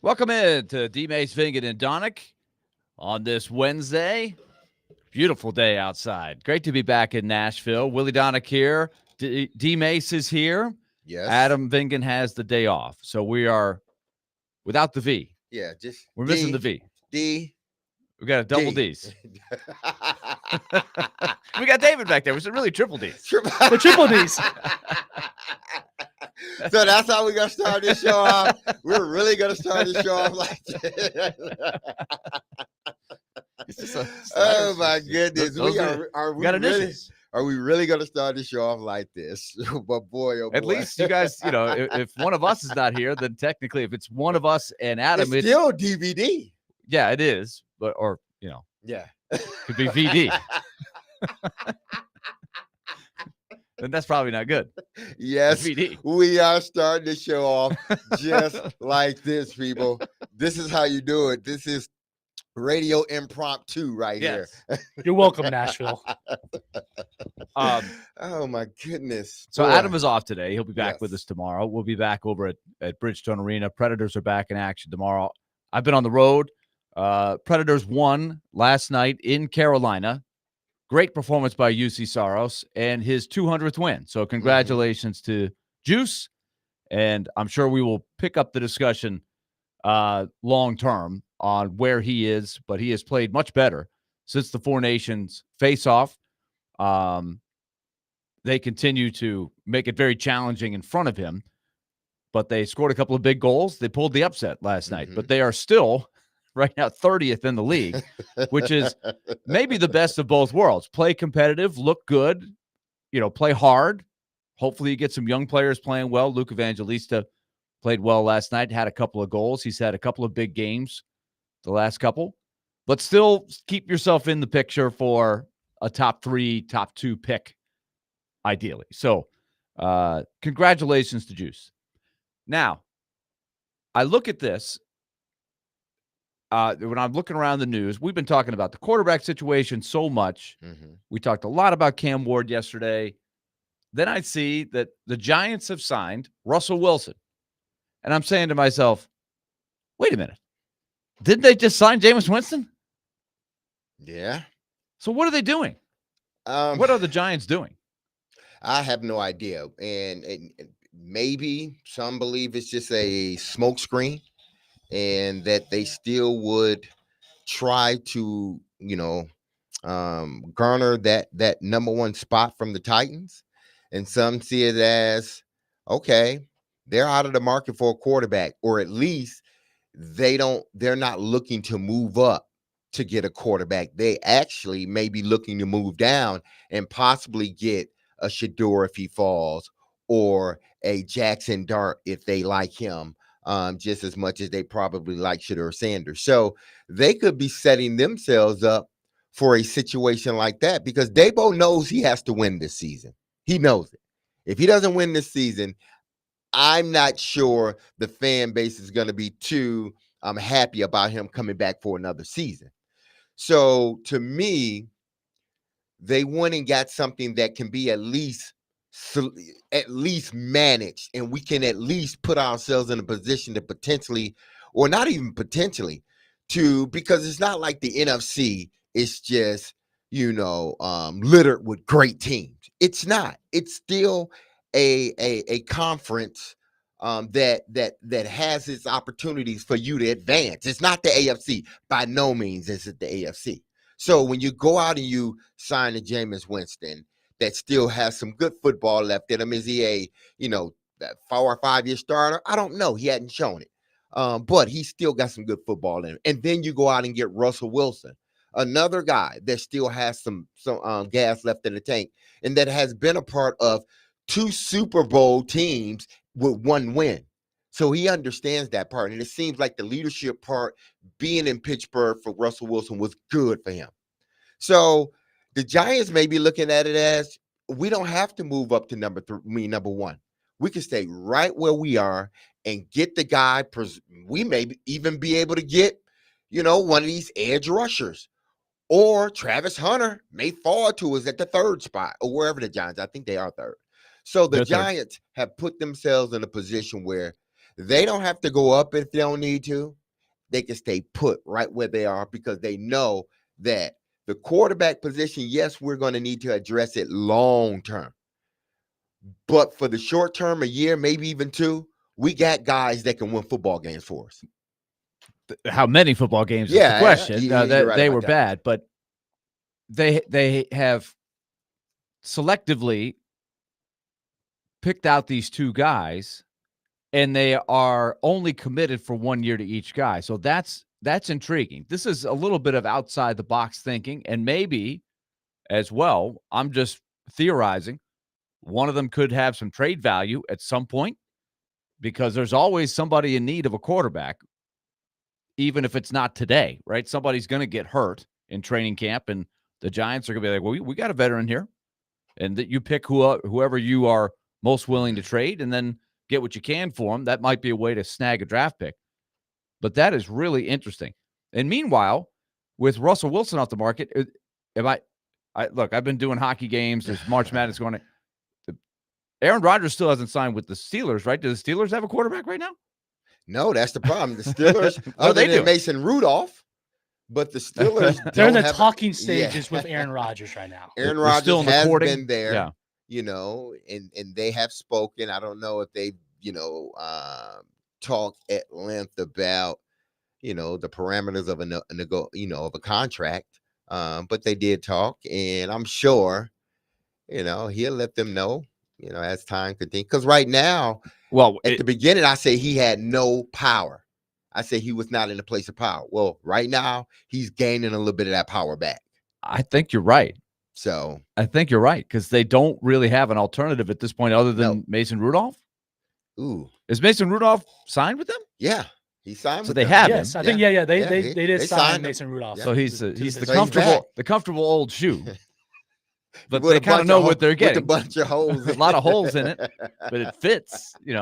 Welcome in to D. Mace, Vingan, and Donick on this Wednesday. Beautiful day outside. Great to be back in Nashville. Willie Donick here. D. Mace is here. Yes. Adam Vingan has the day off. So we are without the V. Yeah, just We're missing the V. D. We got a double D. D's. We got David back there. We said really triple D's. The triple D's. So that's how we're going to start this show off. We're really going to start this show off like this. Oh, my goodness. Are we really going to start the show off like this? But boy, oh boy. At least you guys, if one of us is not here, then technically if it's one of us and Adam, it's still DVD. Yeah, it is. But, Yeah. could be VD. Then that's probably not good. Yes, VD. We are starting the show off just like this, people. This is how you do it. This is radio impromptu right here. You're welcome, Nashville. Oh, my goodness. So Boy. Adam is off today. He'll be back with Yes. us tomorrow. We'll be back over at Bridgestone Arena. Predators are back in action tomorrow. I've been on the road. Predators won last night in Carolina. Great performance by UC Saros and his 200th win. So congratulations to Juice. And I'm sure we will pick up the discussion long term on where he is, but he has played much better since the Four Nations face-off. They continue to make it very challenging in front of him, but they scored a couple of big goals. They pulled the upset last night, but they are still right now 30th in the league, which is maybe the best of both worlds. Play competitive, look good, play hard. Hopefully you get some young players playing well. Luke Evangelista played well last night, had a couple of goals. He's had a couple of big games the last couple, but still keep yourself in the picture for a top 3, top 2 pick, ideally. So congratulations to Juice. Now, I look at this. When I'm looking around the news, we've been talking about the quarterback situation so much. We talked a lot about Cam Ward yesterday. Then I see that the Giants have signed Russell Wilson. And I'm saying to myself, wait a minute. Didn't they just sign Jameis Winston? Yeah. So what are they doing? What are the Giants doing? I have no idea. And maybe some believe it's just a smokescreen, and that they still would try to, garner that number one spot from the Titans. And some see it as, okay, they're out of the market for a quarterback, or at least they're not looking to move up to get a quarterback. They actually may be looking to move down and possibly get a Shedeur if he falls, or a Jackson Dart if they like him. Just as much as they probably like Shedeur Sanders. So they could be setting themselves up for a situation like that, because Dabo knows he has to win this season. He knows it. If he doesn't win this season, I'm not sure the fan base is going to be too happy about him coming back for another season. So to me, they went and got something that can be at least managed, and we can at least put ourselves in a position to potentially, or not even potentially, because it's not like the NFC is just littered with great teams. It's not. It's still a conference that has its opportunities for you to advance. It's not the AFC. By no means is it the AFC. So when you go out and you sign a Jameis Winston that still has some good football left in him, is he a 4 or 5 year starter? I don't know. He hadn't shown it. But he's still got some good football in him. And then you go out and get Russell Wilson, another guy that still has some gas left in the tank, and that has been a part of 2 Super Bowl teams with 1 win. So he understands that part. And it seems like the leadership part, being in Pittsburgh for Russell Wilson, was good for him. So the Giants may be looking at it as, we don't have to move up to number 1. We can stay right where we are and get the guy. We may even be able to get, one of these edge rushers, or Travis Hunter may fall to us at the 3rd spot, or wherever the Giants, I think they are 3rd. So the Giants have put themselves in a position where They don't have to go up if they don't need to. They can stay put right where they are because they know that the quarterback position, yes, we're going to need to address it long term. But for the short term, a year, maybe even two, we got guys that can win football games for us. How many football games is Yeah, the question. you're right they about were that. bad, but they have selectively picked out these two guys, and they are only committed for 1 year to each guy. So that's intriguing. This is a little bit of outside the box thinking, and maybe as well, I'm just theorizing, one of them could have some trade value at some point because there's always somebody in need of a quarterback, even if it's not today, right? Somebody's going to get hurt in training camp, and the Giants are going to be like, well, we got a veteran here, and that you pick whoever you are most willing to trade and then get what you can for them. That might be a way to snag a draft pick. But that is really interesting. And meanwhile, with Russell Wilson off the market, look, I've been doing hockey games. There's March Madness going on. Aaron Rodgers still hasn't signed with the Steelers, right? Do the Steelers have a quarterback right now? No, that's the problem. The Steelers, What are they other than doing? Mason Rudolph, but the Steelers They're in don't the have- talking yeah. stages with Aaron Rodgers right now. Aaron They're Rodgers still in the has courting? been there, Yeah. And they have spoken. I don't know if they, talked at length about, the parameters of of a contract. But they did talk, and I'm sure, he'll let them know, as time continues. Because right now, Well, at the beginning, I say he had no power. I say he was not in a place of power. Well, right now, he's gaining a little bit of that power back. I think you're right. So I think you're right because they don't really have an alternative at this point other than No. Mason Rudolph. Ooh, Is Mason Rudolph signed with them? yeah, he signed. So with they them. have Yes, him. I think Yeah. they Yeah, did they sign signed him. Mason Rudolph. Yeah. So he's to the So he's comfortable old shoe. But With they a kind of bunch know of what they're with getting. a bunch of holes. A lot of holes in it, but it fits. You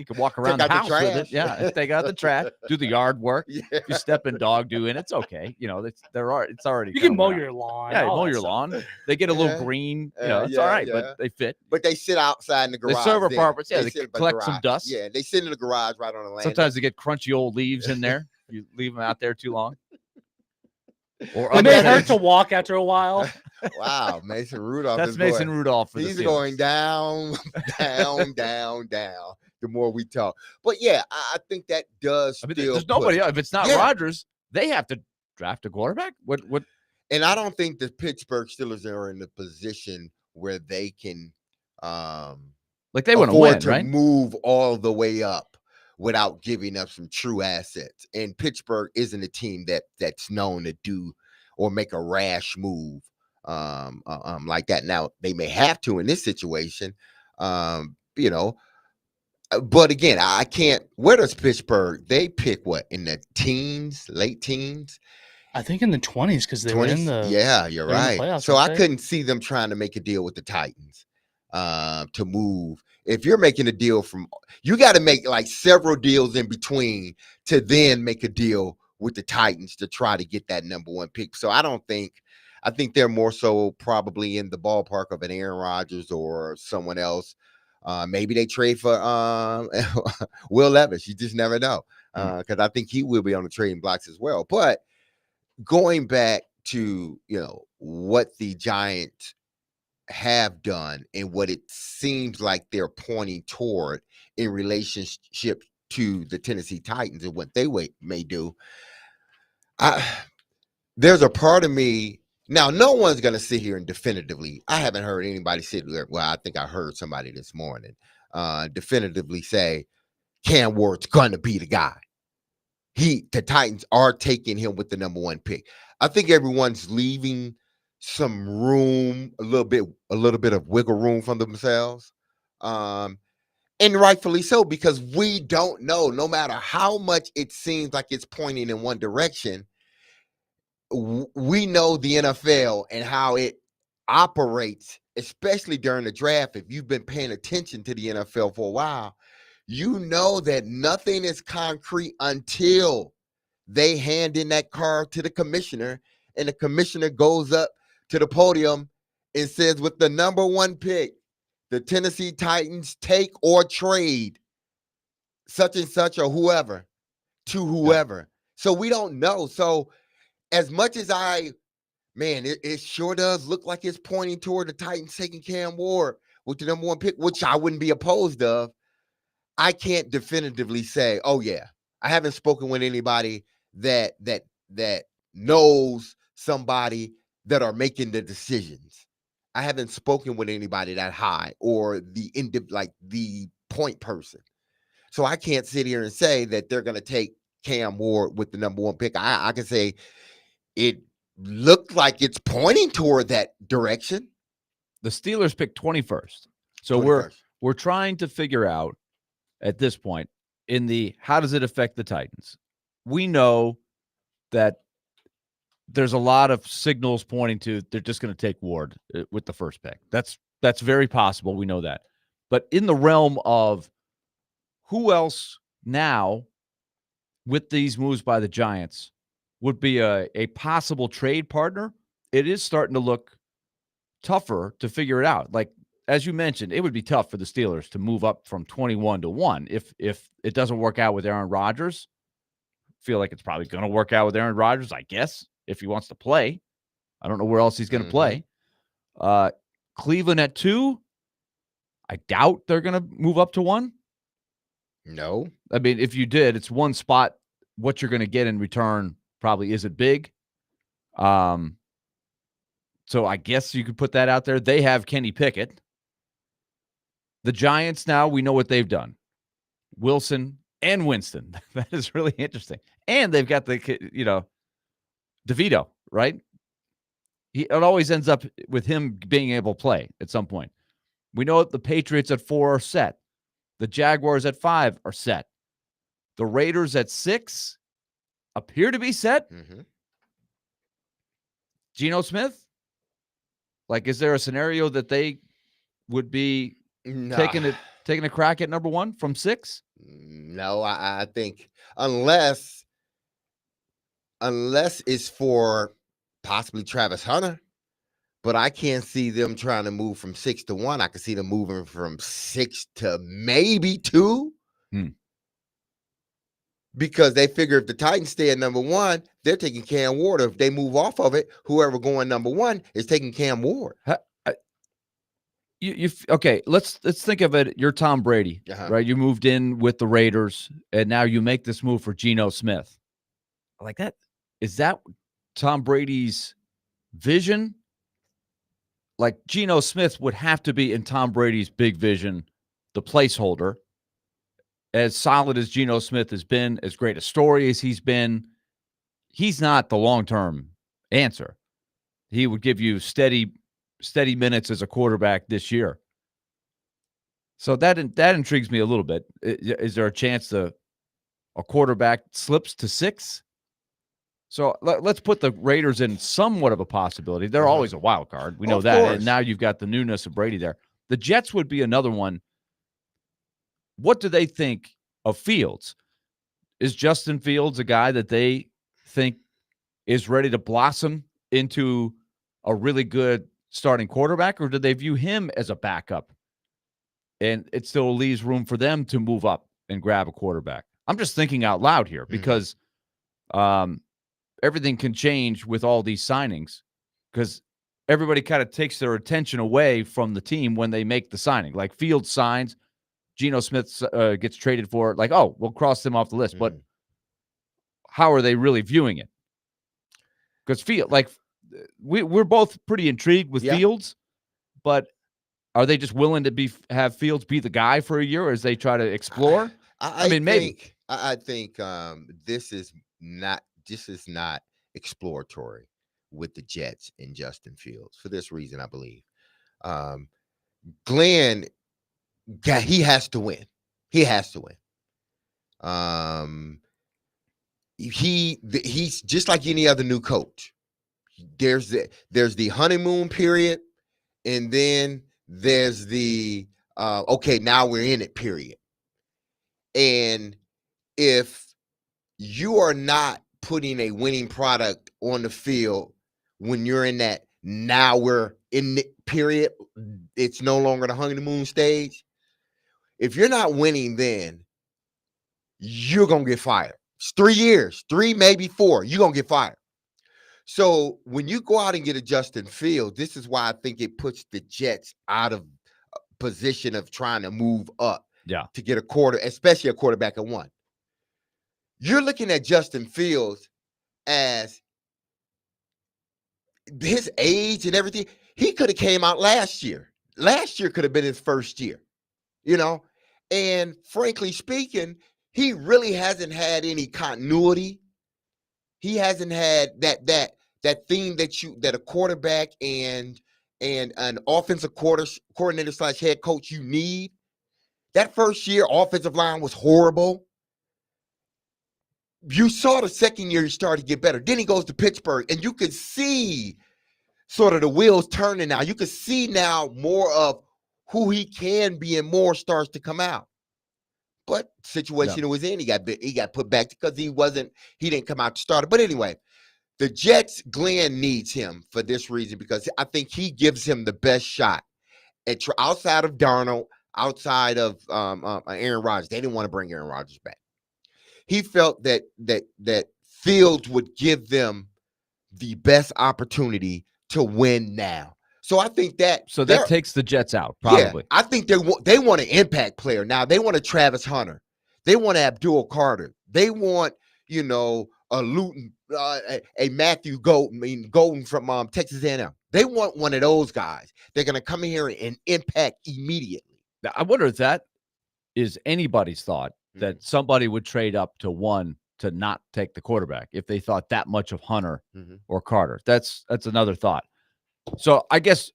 can walk around the out the house with it. trash. Yeah, take out the trash, do the yard work. Yeah. If you step in dog do in, it's okay. It's already. You can kinda mow worn out. your lawn. Yeah, you all mow that your stuff. lawn. They get a little Yeah. green. It's Yeah, all right, yeah. but they fit. But they sit outside in the They garage. serve then. apartments. Yeah, they sit in the collect some garage. dust. Yeah, they sit in the garage right on the land. Sometimes they get crunchy old leaves in there. You leave them out there too long. Or It other may hurt things. to walk after a while. Wow, Mason Rudolph. That's is Mason going, Rudolph for the He's Steelers. going down, down, down, down. The more we talk, but yeah, I think that does. I mean, still there's nobody put- else. If it's not Yeah. Rodgers, they have to draft a quarterback. What? And I don't think the Pittsburgh Steelers are in the position where they can Like they want to afford win, to right? move all the way up without giving up some true assets. And Pittsburgh isn't a team that's known to do or make a rash move like that. Now they may have to in this situation, but again, I can't. Where does Pittsburgh? They pick what in the teens, late teens, I think in the 20s because they were in 20s? the. Yeah, you're they're in the right. playoffs, So I aren't they? couldn't see them trying to make a deal with the Titans to move. If you're making a deal you got to make like several deals in between to then make a deal with the Titans to try to get that number one pick. So I think they're more so probably in the ballpark of an Aaron Rodgers or someone else. Maybe they trade for Will Levis. You just never know because I think he will be on the trading blocks as well. But going back to what the Giants have done and what it seems like they're pointing toward in relationship to the Tennessee Titans and what they may do, there's a part of me now. No one's going to sit here and definitively. I haven't heard anybody sit there. Well, I think I heard somebody this morning definitively say Cam Ward's going to be the guy. The Titans are taking him with the number one pick. I think everyone's leaving some room, a little bit of wiggle room for themselves. And rightfully so, because we don't know, no matter how much it seems like it's pointing in one direction, we know the NFL and how it operates, especially during the draft. If you've been paying attention to the NFL for a while, you know that nothing is concrete until they hand in that card to the commissioner, and the commissioner goes up to the podium and says, with the number one pick, the Tennessee Titans take or trade such and such or whoever to whoever. So we don't know. So as much as it sure does look like it's pointing toward the Titans taking Cam Ward with the number 1 pick, which I wouldn't be opposed of. I can't definitively say, oh yeah. I haven't spoken with anybody that knows somebody that are making the decisions. I haven't spoken with anybody that high or the point person. So I can't sit here and say that they're going to take Cam Ward with the number 1 pick. I can say it looked like it's pointing toward that direction. The Steelers picked 21st. So 21st. we're trying to figure out at this point how does it affect the Titans? We know that there's a lot of signals pointing to they're just going to take Ward with the first pick. That's very possible. We know that. But in the realm of who else now with these moves by the Giants would be a possible trade partner, it is starting to look tougher to figure it out. Like, as you mentioned, it would be tough for the Steelers to move up from 21 to 1 if it doesn't work out with Aaron Rodgers. Feel like it's probably going to work out with Aaron Rodgers, I guess, if he wants to play. I don't know where else he's going to play. Cleveland at 2. I doubt they're going to move up to 1. No. I mean, if you did, it's one spot. What you're going to get in return probably isn't big. So I guess you could put that out there. They have Kenny Pickett. The Giants now, we know what they've done. Wilson and Winston. That is really interesting. And they've got DeVito, right? It always ends up with him being able to play at some point. We know the Patriots at 4 are set. The Jaguars at 5 are set. The Raiders at 6 appear to be set. Mm-hmm. Geno Smith? Like, is there a scenario that they would be taking a crack at number 1 from 6? No, I think unless it's for possibly Travis Hunter, but I can't see them trying to move from 6 to 1. I can see them moving from 6 to maybe 2. Because they figure if the Titans stay at number 1, they're taking Cam Ward. If they move off of it, whoever going number 1 is taking Cam Ward. Okay, let's think of it. You're Tom Brady, right? You moved in with the Raiders, and now you make this move for Geno Smith. Like that, is that Tom Brady's vision? Like, Geno Smith would have to be in Tom Brady's big vision, the placeholder. As solid as Geno Smith has been, as great a story as he's been, he's not the long-term answer. He would give you steady minutes as a quarterback this year. So that intrigues me a little bit. Is there a chance a quarterback slips to 6? So let's put the Raiders in somewhat of a possibility. They're always a wild card. We know that. Course. And now you've got the newness of Brady there. The Jets would be another one. What do they think of Fields? Is Justin Fields a guy that they think is ready to blossom into a really good starting quarterback, or do they view him as a backup? And it still leaves room for them to move up and grab a quarterback. I'm just thinking out loud here because everything can change with all these signings because everybody kind of takes their attention away from the team when they make the signing. Like, Fields signs, Geno Smith gets traded for it. Like, oh, we'll cross them off the list. But how are they really viewing it? Because we're both pretty intrigued with Fields, but are they just willing to have Fields be the guy for a year as they try to explore? I mean, maybe. I think this is not exploratory with the Jets and Justin Fields for this reason. I believe Glenn. He has to win. He has to win. He's just like any other new coach. There's the honeymoon period, and then there's the okay, now we're in it period. And if you are not putting a winning product on the field when you're in that now we're in the period, it's no longer the honeymoon stage. If you're not winning then, you're going to get fired. It's 3 years, 3, maybe 4, you're going to get fired. So when you go out and get a Justin Fields, this is why I think it puts the Jets out of position of trying to move up to get especially a quarterback at 1. You're looking at Justin Fields as his age and everything. He could have came out last year. Last year could have been his first year, and frankly speaking, he really hasn't had any continuity. He hasn't had that thing that a quarterback and an offensive coordinator / head coach you need. That first year offensive line was horrible. You saw the second year he started to get better. Then he goes to Pittsburgh, and you could see sort of the wheels turning now. You could see now more of who he can be, and more starts to come out. But situation it was in, he got put back because he didn't come out to start it. But anyway, the Jets, Glenn needs him for this reason, because I think he gives him the best shot. Outside of Darnold, outside of Aaron Rodgers, they didn't want to bring Aaron Rodgers back. He felt that Fields would give them the best opportunity to win now. So I think that takes the Jets out, probably. Yeah, I think they want an impact player now. They want a Travis Hunter. They want Abdul Carter. They want, a Luton, a Matthew Golden from Texas A&M. They want one of those guys. They're going to come in here and impact immediately. Now, I wonder if that is anybody's thought, that somebody would trade up to 1 to not take the quarterback if they thought that much of Hunter or Carter. That's another thought. So I guess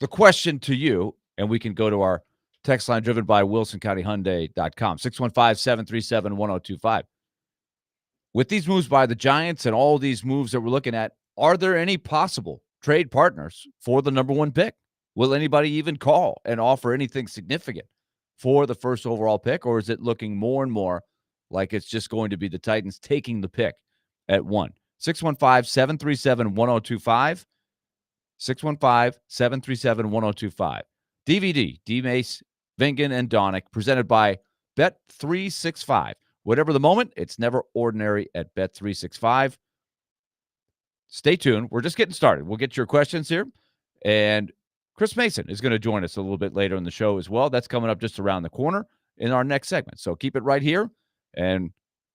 the question to you, and we can go to our text line driven by WilsonCountyHyundai.com, 615-737-1025. With these moves by the Giants and all these moves that we're looking at, are there any possible trade partners for the number 1 pick? Will anybody even call and offer anything significant for the first overall pick, or is it looking more and more like it's just going to be the Titans taking the pick at 1? 615-737-1025. 615-737-1025. DVD, D-Mace, Vingan, and Donick, presented by Bet365. Whatever the moment, it's never ordinary at Bet365. Stay tuned. We're just getting started. We'll get your questions here. And Chris Mason is going to join us a little bit later in the show as well. That's coming up just around the corner in our next segment. So keep it right here, and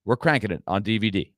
we're cranking it on DVD.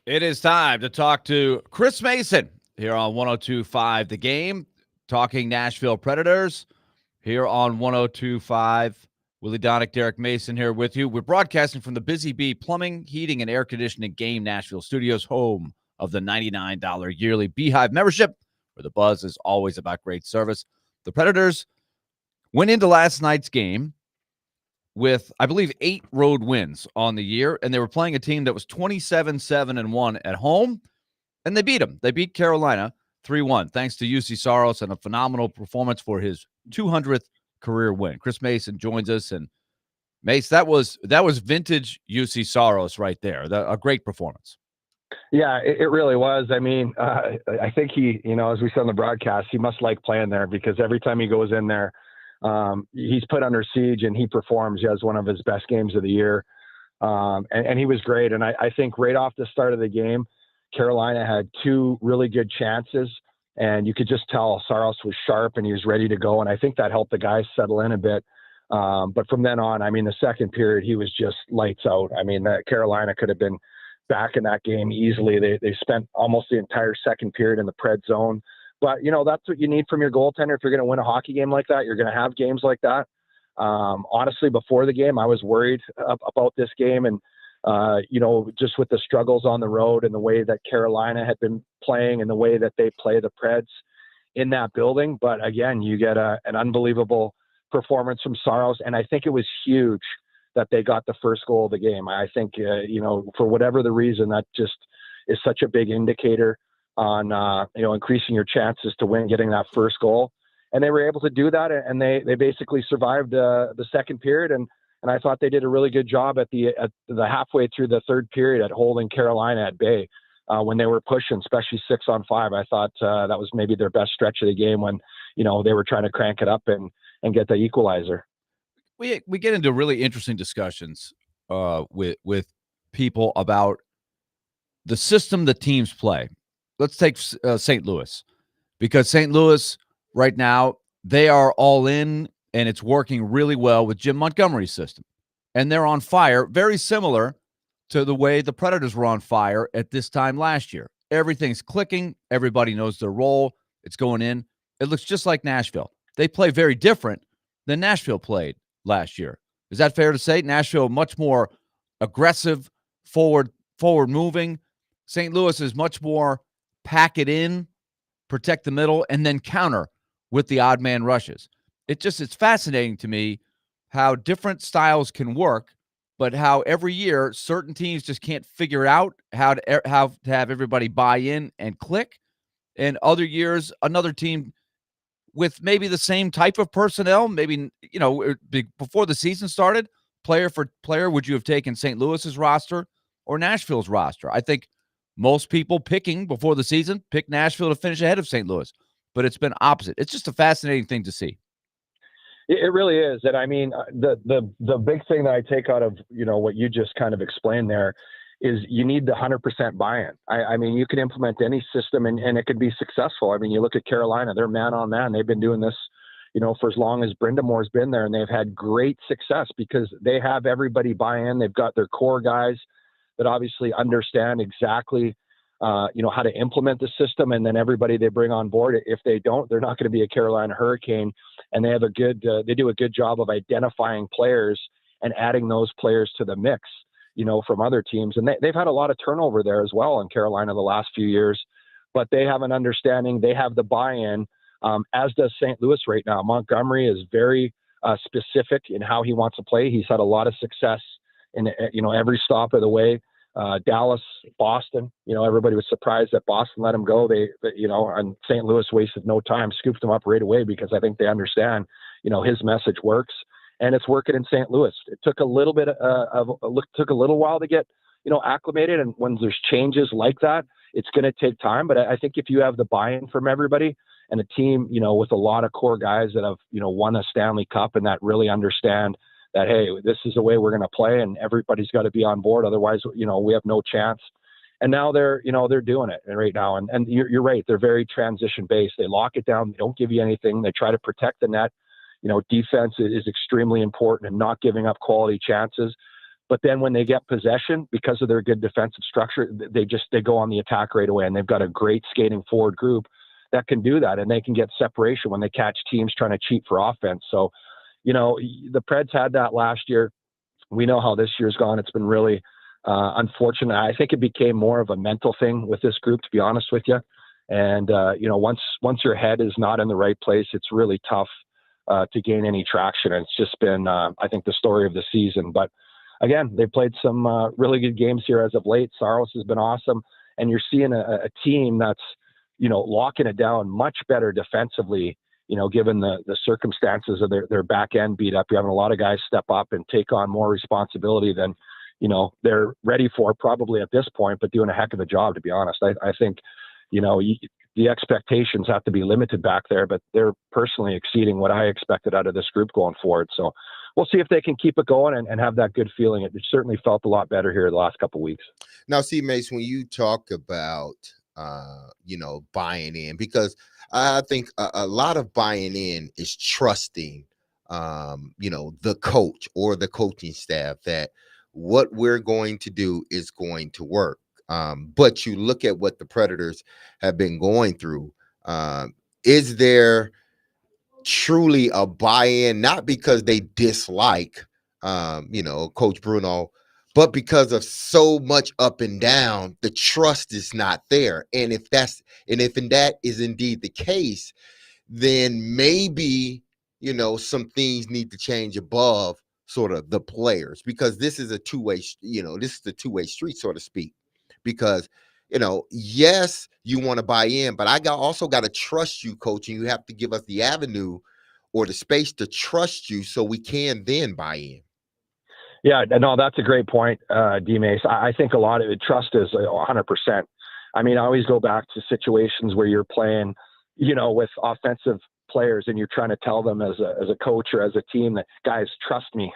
It is time to talk to Chris Mason here on 102.5 The Game, talking Nashville Predators here on 102.5. Willie Donick, Derek Mason here with you. We're broadcasting from the Busy Bee Plumbing, Heating, and Air Conditioning Game Nashville Studios, home of the $99 yearly Beehive membership, where the buzz is always about great service. The Predators went into last night's game with, I believe, 8 road wins on the year, and they were playing a team that was 27-7-1 at home, and they beat them. They beat Carolina 3-1, thanks to UC Saros and a phenomenal performance for his 200th career win. Chris Mason joins us, and Mace, that was vintage UC Saros right there. A great performance. Yeah, it really was. I mean, I think he, as we said on the broadcast, he must like playing there because every time he goes in there, he's put under siege and he performs. He has one of his best games of the year. And he was great. And I think right off the start of the game, Carolina had 2 really good chances and you could just tell Saros was sharp and he was ready to go. And I think that helped the guys settle in a bit. But from then on, I mean, the second period, he was just lights out. I mean, Carolina could have been back in that game easily. They spent almost the entire second period in the Pred zone. But, that's what you need from your goaltender. If you're going to win a hockey game like that, you're going to have games like that. Honestly, before the game, I was worried about this game. And, just with the struggles on the road and the way that Carolina had been playing and the way that they play the Preds in that building. But again, you get an unbelievable performance from Saros. And I think it was huge that they got the first goal of the game. I think, for whatever the reason, that just is such a big indicator on, increasing your chances to win, getting that first goal. And they were able to do that. And they basically survived the second period. And I thought they did a really good job at the halfway through the third period at holding Carolina at bay when they were pushing, especially 6-on-5. I thought that was maybe their best stretch of the game when, they were trying to crank it up and get the equalizer. We get into really interesting discussions with people about the system the teams play. Let's take St. Louis, because St. Louis right now, they are all in, and it's working really well with Jim Montgomery's system. And they're on fire, very similar to the way the Predators were on fire at this time last year. Everything's clicking. Everybody knows their role. It's going in. It looks just like Nashville. They play very different than Nashville played last year. Is that fair to say? Nashville much more aggressive, forward moving. St. Louis is much more pack it in, protect the middle, and then counter with the odd man rushes. It's fascinating to me how different styles can work, but how every year certain teams just can't figure out how to have everybody buy in and click. And other years, another team with maybe the same type of personnel, maybe, before the season started, player for player, would you have taken St. Louis's roster or Nashville's roster? I think most people picking before the season pick Nashville to finish ahead of St. Louis, but it's been opposite. It's just a fascinating thing to see. It really is. And I mean, the big thing that I take out of, what you just kind of explained there is you need the 100% buy-in. I mean, you can implement any system and it can be successful. I mean, you look at Carolina, they're man on man. They've been doing this, for as long as Brindamore's been there, and they've had great success because they have everybody buy in. They've got their core guys that obviously understand exactly, how to implement the system, and then everybody they bring on board. If they don't, they're not going to be a Carolina Hurricane. And they have they do a good job of identifying players and adding those players to the mix, from other teams. And they've had a lot of turnover there as well in Carolina the last few years, but they have an understanding. They have the buy-in, as does St. Louis right now. Montgomery is very specific in how he wants to play. He's had a lot of success in, every stop of the way. Dallas, Boston, everybody was surprised that Boston let him go. And St. Louis wasted no time, scooped him up right away because I think they understand, his message works, and it's working in St. Louis. It took a little bit took a little while to get, acclimated. And when there's changes like that, it's going to take time. But I think if you have the buy-in from everybody and a team, with a lot of core guys that have, won a Stanley Cup and that really understand that, hey, this is the way we're going to play and everybody's got to be on board. Otherwise, we have no chance. And now they're doing it right now. And you're right. They're very transition based. They lock it down. They don't give you anything. They try to protect the net. Defense is extremely important and not giving up quality chances. But then when they get possession, because of their good defensive structure, they go on the attack right away, and they've got a great skating forward group that can do that, and they can get separation when they catch teams trying to cheat for offense. So, the Preds had that last year. We know how this year's gone. It's been really unfortunate. I think it became more of a mental thing with this group, to be honest with you. And once your head is not in the right place, it's really tough to gain any traction. And it's just been, I think, the story of the season. But again, they played some really good games here as of late. Saros has been awesome, and you're seeing a team that's locking it down much better defensively. Given the circumstances of their back end beat up, you're having a lot of guys step up and take on more responsibility than they're ready for probably at this point, but doing a heck of a job, to be honest. I think the expectations have to be limited back there, but they're personally exceeding what I expected out of this group going forward. So we'll see if they can keep it going and have that good feeling. It certainly felt a lot better here the last couple of weeks. Now, see, Mace, when you talk about buying in, because I think a lot of buying in is trusting the coach or the coaching staff that what we're going to do is going to work. But you look at what the Predators have been going through. Is there truly a buy-in, not because they dislike Coach Bruno, but because of so much up and down, the trust is not there. And if that is indeed the case, then maybe some things need to change above sort of the players, because this is a two-way street, so to speak. Because yes, you want to buy in, but I also got to trust you, coach, and you have to give us the avenue or the space to trust you so we can then buy in. Yeah, no, that's a great point, D-Mace. I think a lot of it, trust is 100%. I mean, I always go back to situations where you're playing, with offensive players, and you're trying to tell them as a coach or as a team that, guys, trust me.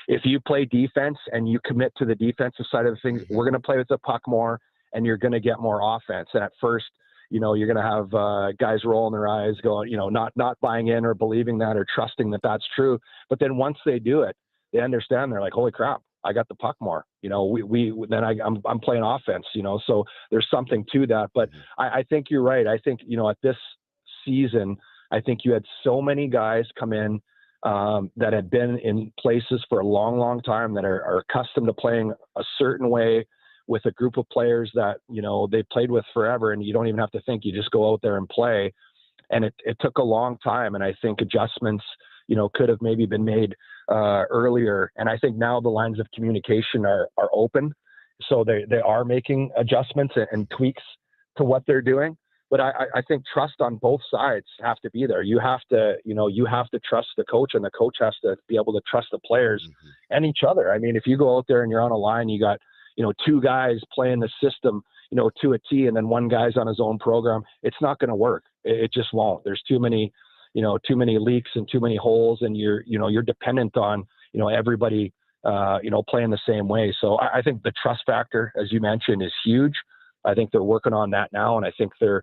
If you play defense and you commit to the defensive side of things, we're going to play with the puck more, and you're going to get more offense. And at first, you're going to have guys rolling their eyes, going, not buying in or believing that or trusting that that's true. But then once they do it, they understand. They're like, holy crap, I got the puck more. I'm playing offense. So there's something to that. But I think you're right. I think at this season, I think you had so many guys come in that had been in places for a long, long time, that are accustomed to playing a certain way with a group of players that, they played with forever, and you don't even have to think, you just go out there and play. And it took a long time. And I think adjustments, could have maybe been made earlier. And I think now the lines of communication are open. So they are making adjustments and tweaks to what they're doing. But I think trust on both sides have to be there. You have to trust the coach, and the coach has to be able to trust the players and each other. I mean, if you go out there and you're on a line, you got, two guys playing the system, to a T, and then one guy's on his own program, it's not going to work. It just won't. There's too many leaks and too many holes, and you're dependent on, everybody, playing the same way. So I think the trust factor, as you mentioned, is huge. I think they're working on that now, and I think they're,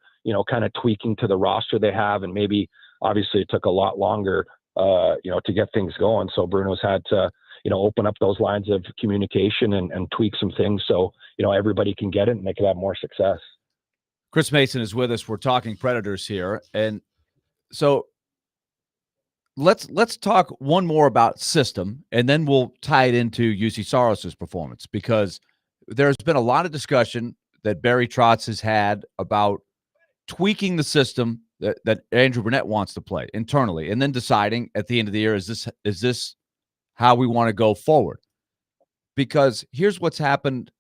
kind of tweaking to the roster they have, and maybe obviously it took a lot longer, to get things going. So Bruno's had to, open up those lines of communication and tweak some things so, everybody can get it and they can have more success. Chris Mason is with us. We're talking Predators here. And so let's talk one more about system, and then we'll tie it into UC Saros's performance, because there's been a lot of discussion that Barry Trotz has had about tweaking the system that Andrew Brunette wants to play internally, and then deciding at the end of the year, is this how we want to go forward? Because here's what's happened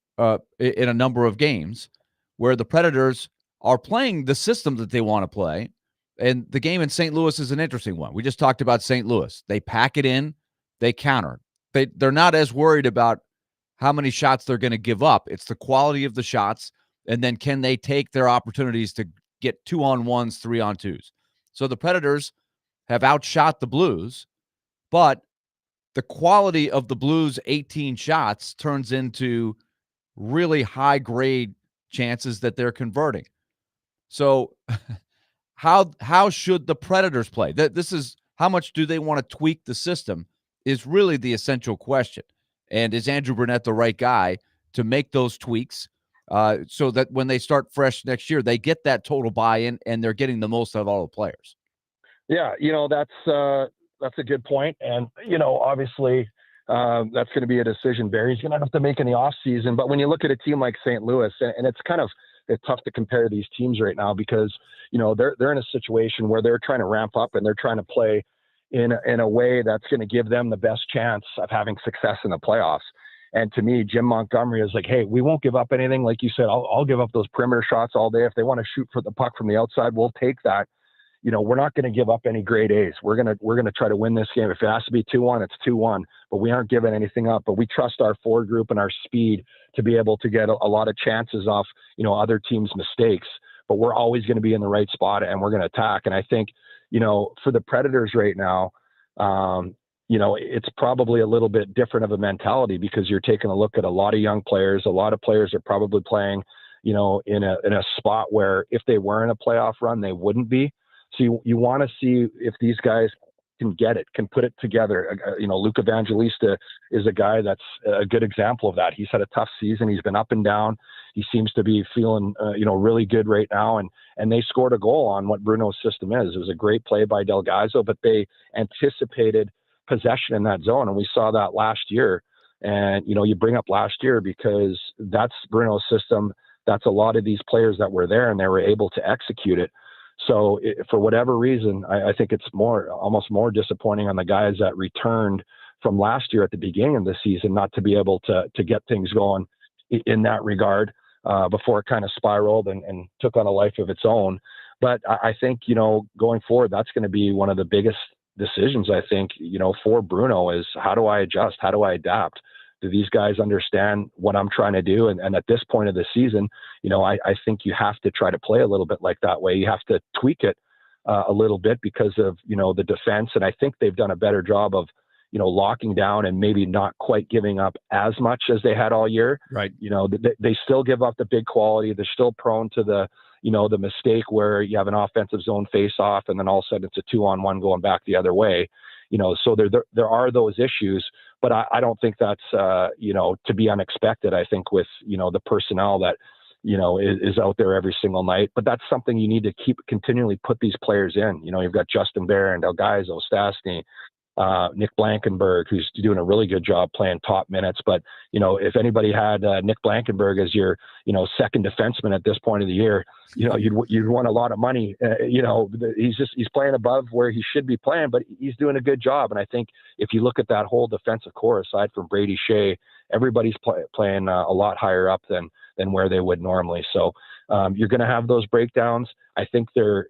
in a number of games where the Predators are playing the system that they want to play. And the game in St. Louis is an interesting one. We just talked about St. Louis. They pack it in, they counter. They're not as worried about how many shots they're going to give up. It's the quality of the shots, and then can they take their opportunities to get 2-on-1s, 3-on-2s. So the Predators have outshot the Blues, but the quality of the Blues' 18 shots turns into really high-grade chances that they're converting. So how should the Predators play? This is how much do they want to tweak the system is really the essential question. And is Andrew Brunette the right guy to make those tweaks so that when they start fresh next year, they get that total buy-in and they're getting the most out of all the players? Yeah, that's a good point. And, obviously that's going to be a decision Barry's going to have to make in the off season. But when you look at a team like St. Louis, and it's tough to compare these teams right now because, they're in a situation where they're trying to ramp up and they're trying to play in a way that's going to give them the best chance of having success in the playoffs. And to me, Jim Montgomery is like, hey, we won't give up anything. Like you said, I'll give up those perimeter shots all day. If they want to shoot for the puck from the outside, we'll take that. We're not going to give up any grade A's. We're going to try to win this game. If it has to be 2-1, it's 2-1, but we aren't giving anything up. But we trust our forward group and our speed to be able to get a lot of chances off, other teams' mistakes. But we're always going to be in the right spot and we're going to attack. And I think, for the Predators right now, it's probably a little bit different of a mentality because you're taking a look at a lot of young players. A lot of players are probably playing, in a spot where if they were in a playoff run, they wouldn't be. So you want to see if these guys can get it, can put it together. Luke Evangelista is a guy that's a good example of that. He's had a tough season. He's been up and down. He seems to be feeling, really good right now. And they scored a goal on what Bruno's system is. It was a great play by Delgado, but they anticipated possession in that zone. And we saw that last year. And, you bring up last year because that's Bruno's system. That's a lot of these players that were there and they were able to execute it. So for whatever reason, I think it's almost more disappointing on the guys that returned from last year at the beginning of the season, not to be able to get things going in that regard before it kind of spiraled and took on a life of its own. But I think, going forward, that's going to be one of the biggest decisions, I think, for Bruno is how do I adjust? How do I adapt? Do these guys understand what I'm trying to do? And at this point of the season, I think you have to try to play a little bit like that way. You have to tweak it a little bit because of, the defense. And I think they've done a better job of, locking down and maybe not quite giving up as much as they had all year. Right. They still give up the big quality. They're still prone to the mistake where you have an offensive zone face off and then all of a sudden it's a 2-on-1 going back the other way. So there are those issues, but I don't think that's, to be unexpected. I think with, the personnel that, is out there every single night, but that's something you need to continually put these players in. You've got Justin Barron, Delgado, Stastny, Nick Blankenberg, who's doing a really good job playing top minutes. But, if anybody had Nick Blankenberg as your, second defenseman at this point of the year, you'd want a lot of money. He's playing above where he should be playing, but he's doing a good job. And I think if you look at that whole defensive core, aside from Brady Shea, everybody's playing a lot higher up than where they would normally. So you're going to have those breakdowns. I think they're,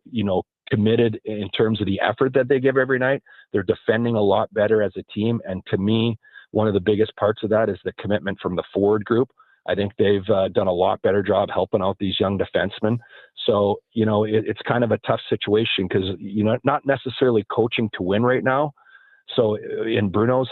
committed in terms of the effort that they give every night. They're defending a lot better as a team. And to me, one of the biggest parts of that is the commitment from the forward group. I think they've done a lot better job helping out these young defensemen. So, it's kind of a tough situation because, not necessarily coaching to win right now. So in Bruno's,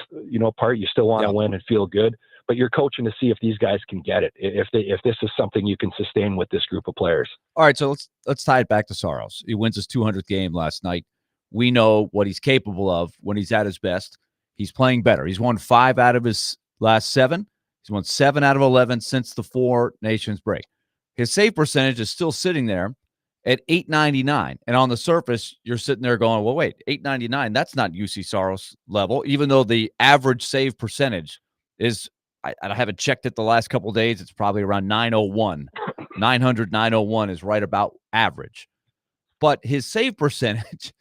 part, you still want to win and feel good, but you're coaching to see if these guys can get it. If this is something you can sustain with this group of players. All right. So let's tie it back to Saros. He wins his 200th game last night. We know what he's capable of when he's at his best. He's playing better. He's won 5 out of his last 7. He's won 7 out of 11 since the 4 Nations break. His save percentage is still sitting there at .899. And on the surface, you're sitting there going, well, wait, .899, that's not UC Saros level, even though the average save percentage is, I haven't checked it the last couple of days, it's probably around 901. 901 is right about average. But his save percentage,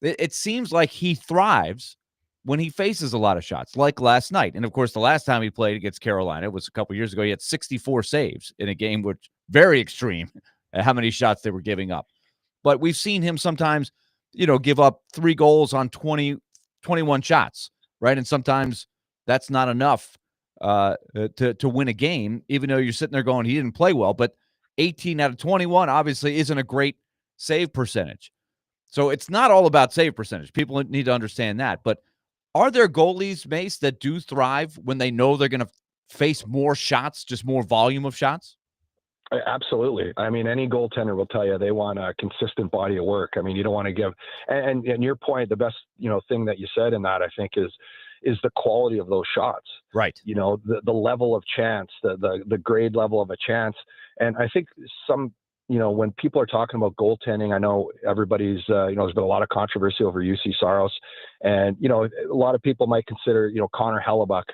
it seems like he thrives when he faces a lot of shots, like last night. And, of course, the last time he played against Carolina, it was a couple years ago, he had 64 saves in a game, which very extreme at how many shots they were giving up. But we've seen him sometimes, give up 3 goals on 21 shots, right? And sometimes that's not enough to win a game, even though you're sitting there going, he didn't play well. But 18 out of 21 obviously isn't a great save percentage. So it's not all about save percentage. People need to understand that. But are there goalies, Mace, that do thrive when they know they're going to face more shots, just more volume of shots? Absolutely. I mean, any goaltender will tell you they want a consistent body of work. I mean, you don't want to give, and your point, the best, thing that you said in that, I think, is is the quality of those shots. Right. You know, the level of chance, the grade level of a chance. And I think when people are talking about goaltending, I know everybody's, there's been a lot of controversy over UC Saros, and, a lot of people might consider, Connor Hellebuck,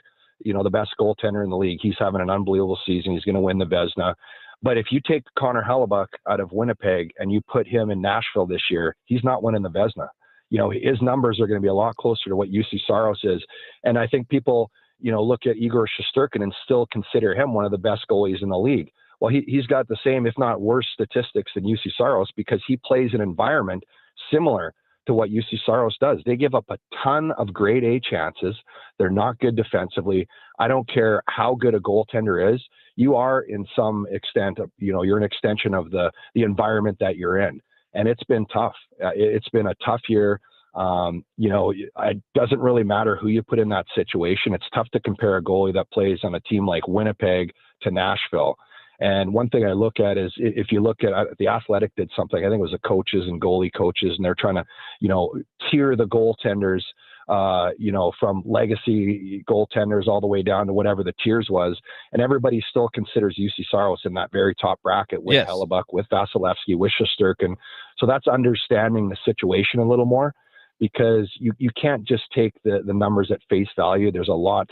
the best goaltender in the league. He's having an unbelievable season. He's going to win the Vezina. But if you take Connor Hellebuck out of Winnipeg and you put him in Nashville this year, he's not winning the Vezina. His numbers are going to be a lot closer to what UC Saros is. And I think people, look at Igor Shesterkin and still consider him one of the best goalies in the league. Well, he's got the same, if not worse, statistics than UC Saros because he plays an environment similar to what UC Saros does. They give up a ton of grade A chances. They're not good defensively. I don't care how good a goaltender is. You are, in some extent, you're an extension of the environment that you're in. And it's been tough. It's been a tough year. It doesn't really matter who you put in that situation. It's tough to compare a goalie that plays on a team like Winnipeg to Nashville. And one thing I look at is if you look at the Athletic did something, I think it was the coaches and goalie coaches, and they're trying to, tier the goaltenders, from legacy goaltenders all the way down to whatever the tiers was. And everybody still considers UC Saros in that very top bracket with Hellebuck, with Vasilevsky, with Shesterkin. So that's understanding the situation a little more, because you can't just take the numbers at face value. There's a lot,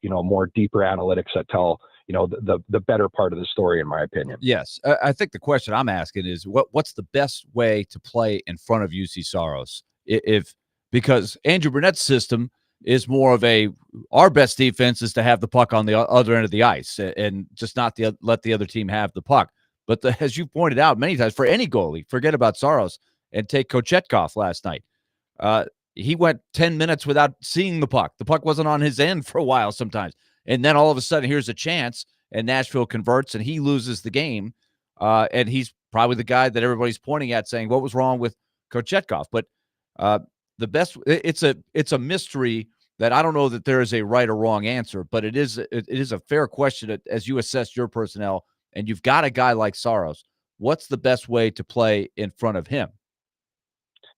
more deeper analytics that tell, the better part of the story, in my opinion. Yes. I think the question I'm asking is what's the best way to play in front of UC Saros? Because Andrew Burnett's system is more of our best defense is to have the puck on the other end of the ice and just not let the other team have the puck. But as you pointed out many times, for any goalie, forget about Saros and take Kochetkov last night. He went 10 minutes without seeing the puck. The puck wasn't on his end for a while sometimes. And then all of a sudden, here's a chance, and Nashville converts, and he loses the game. And he's probably the guy that everybody's pointing at saying, what was wrong with Kochetkov? But the best, it's a mystery that I don't know that there is a right or wrong answer, but it is a fair question as you assess your personnel, and you've got a guy like Saros. What's the best way to play in front of him?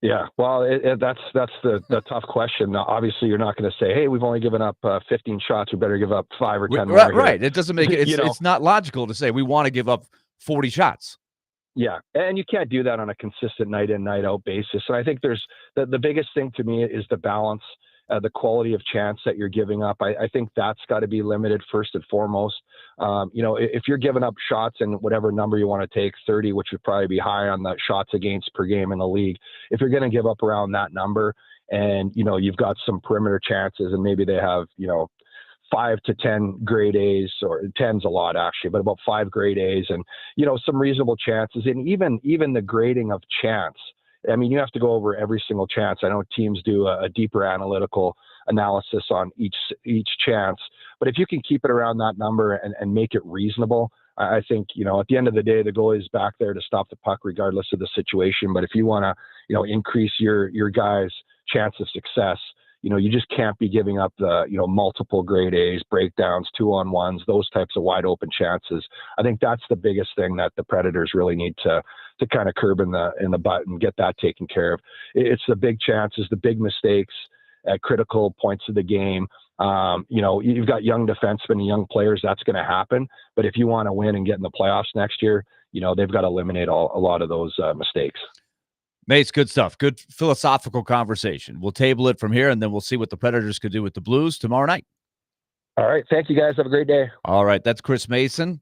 Yeah, well, that's the tough question. Now, obviously, you're not going to say, "Hey, we've only given up 15 shots. We better give up 5 or 10 more." Right. It doesn't make it. It's not logical to say we want to give up 40 shots. Yeah, and you can't do that on a consistent night in, night out basis. And I think there's the biggest thing to me is the balance, the quality of chance that you're giving up. I think that's got to be limited first and foremost. If you're giving up shots and whatever number you want to take, 30, which would probably be high on the shots against per game in the league, if you're going to give up around that number and, you've got some perimeter chances and maybe they have, 5 to 10 grade A's, or 10's a lot actually, but about 5 grade A's and, some reasonable chances. And even the grading of chance, I mean, you have to go over every single chance. I know teams do a deeper analytical analysis on each chance, but if you can keep it around that number and make it reasonable, I think, at the end of the day, the goalie is back there to stop the puck regardless of the situation. But if you want to, increase your guys' chance of success, you just can't be giving up the, multiple grade A's, breakdowns, 2-on-1s, those types of wide open chances. I think that's the biggest thing that the Predators really need to kind of curb in the butt and get that taken care of. It's the big chances, the big mistakes at critical points of the game. You've got young defensemen and young players. That's going to happen. But if you want to win and get in the playoffs next year, they've got to eliminate a lot of those mistakes. Mace, good stuff. Good philosophical conversation. We'll table it from here, and then we'll see what the Predators could do with the Blues tomorrow night. All right. Thank you, guys. Have a great day. All right. That's Chris Mason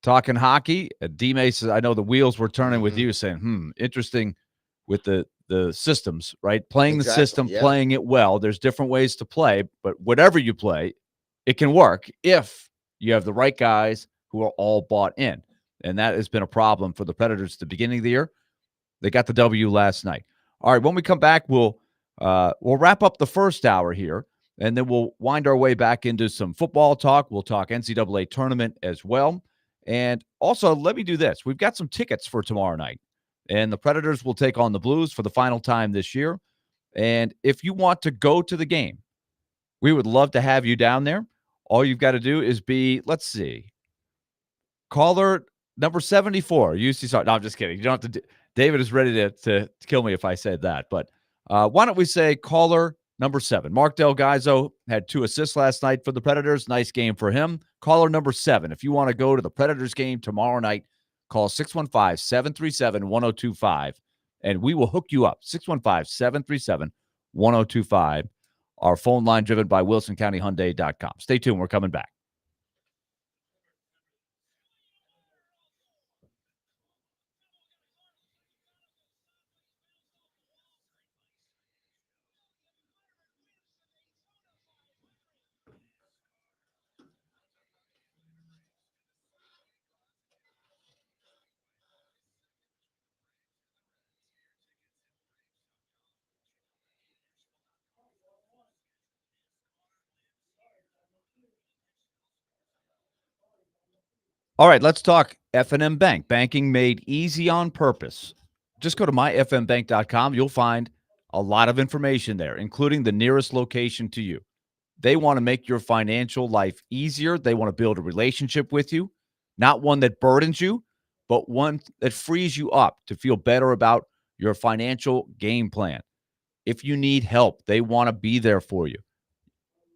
talking hockey. D. Mason, I know the wheels were turning with you saying, interesting with the systems, right? Playing the system, playing it well. There's different ways to play, but whatever you play, it can work if you have the right guys who are all bought in. And that has been a problem for the Predators at the beginning of the year. They got the W last night. All right, when we come back, we'll wrap up the first hour here, and then we'll wind our way back into some football talk. We'll talk NCAA tournament as well. And also, let me do this. We've got some tickets for tomorrow night, and the Predators will take on the Blues for the final time this year. And if you want to go to the game, we would love to have you down there. All you've got to do is be, let's see, caller number 74, UC Saros. No, I'm just kidding. You don't have to David is ready to kill me if I said that. But why don't we say caller number 7. Mark Del Gaizo had 2 assists last night for the Predators. Nice game for him. Caller number 7. If you want to go to the Predators game tomorrow night, call 615-737-1025, and we will hook you up. 615-737-1025. Our phone line driven by WilsonCountyHyundai.com. Stay tuned. We're coming back. All right, let's talk F&M Bank. Banking made easy on purpose. Just go to myfmbank.com. You'll find a lot of information there, including the nearest location to you. They want to make your financial life easier. They want to build a relationship with you, not one that burdens you, but one that frees you up to feel better about your financial game plan. If you need help, they want to be there for you.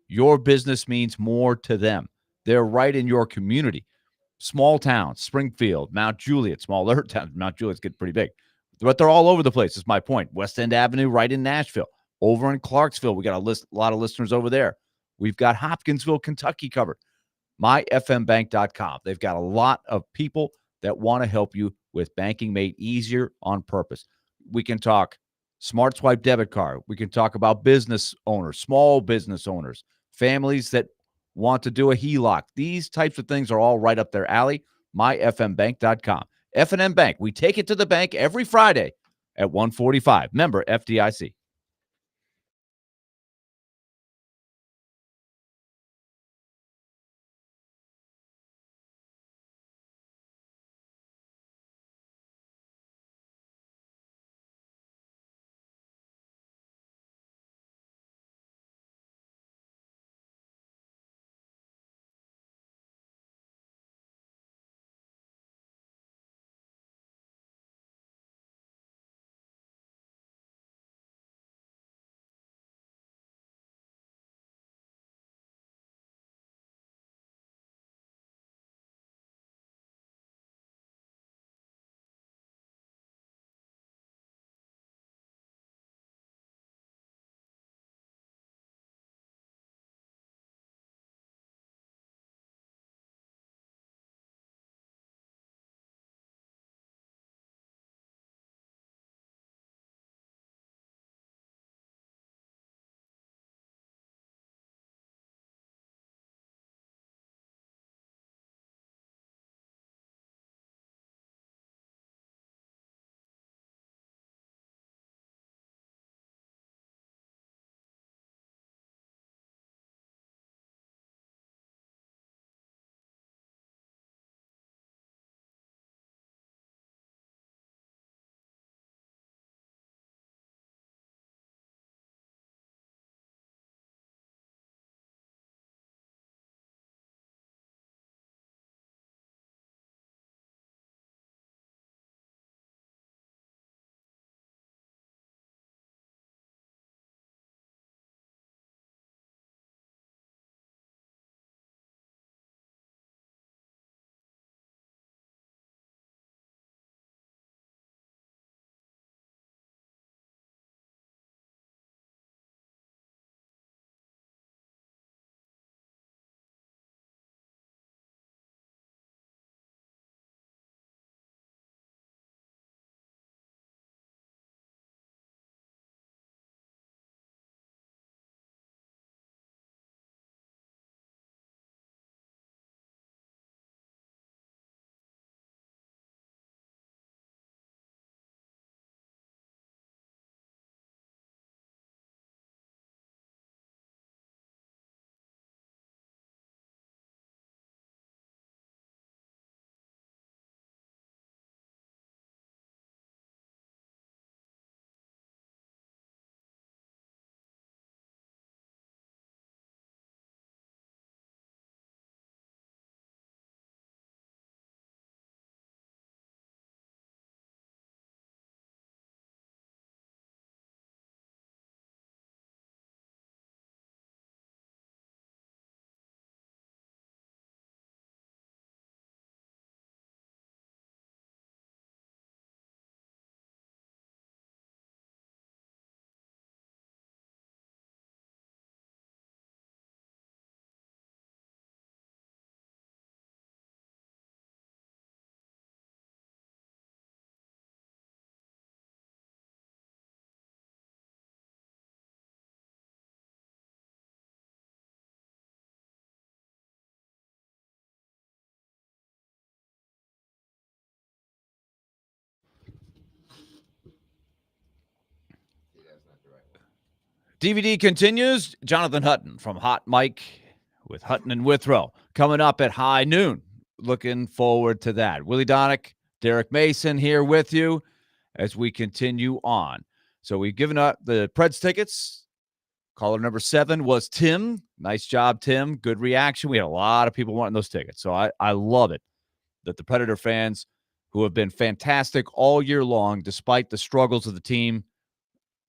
Your business means more to them. They're right in your community. Small towns, Springfield, Mount Juliet, smaller towns. Mount Juliet's getting pretty big, but they're all over the place, is my point. West End Avenue right in Nashville. Over in Clarksville, we got a lot of listeners over there. We've got Hopkinsville, Kentucky covered. MyFMBank.com. They've got a lot of people that want to help you with banking made easier on purpose. We can talk Smart Swipe debit card. We can talk about business owners, small business owners, families that want to do a HELOC. These types of things are all right up their alley. MyFMBank.com. F&M Bank. We take it to the bank every Friday at 1:45. Member FDIC. DVD continues. Jonathan Hutton from Hot Mike with Hutton and Withrow coming up at high noon. Looking forward to that. Willie Donick, Derek Mason here with you as we continue on. So we've given up the Preds tickets. Caller number 7 was Tim. Nice job, Tim. Good reaction. We had a lot of people wanting those tickets. So I love it that the Predator fans who have been fantastic all year long, despite the struggles of the team,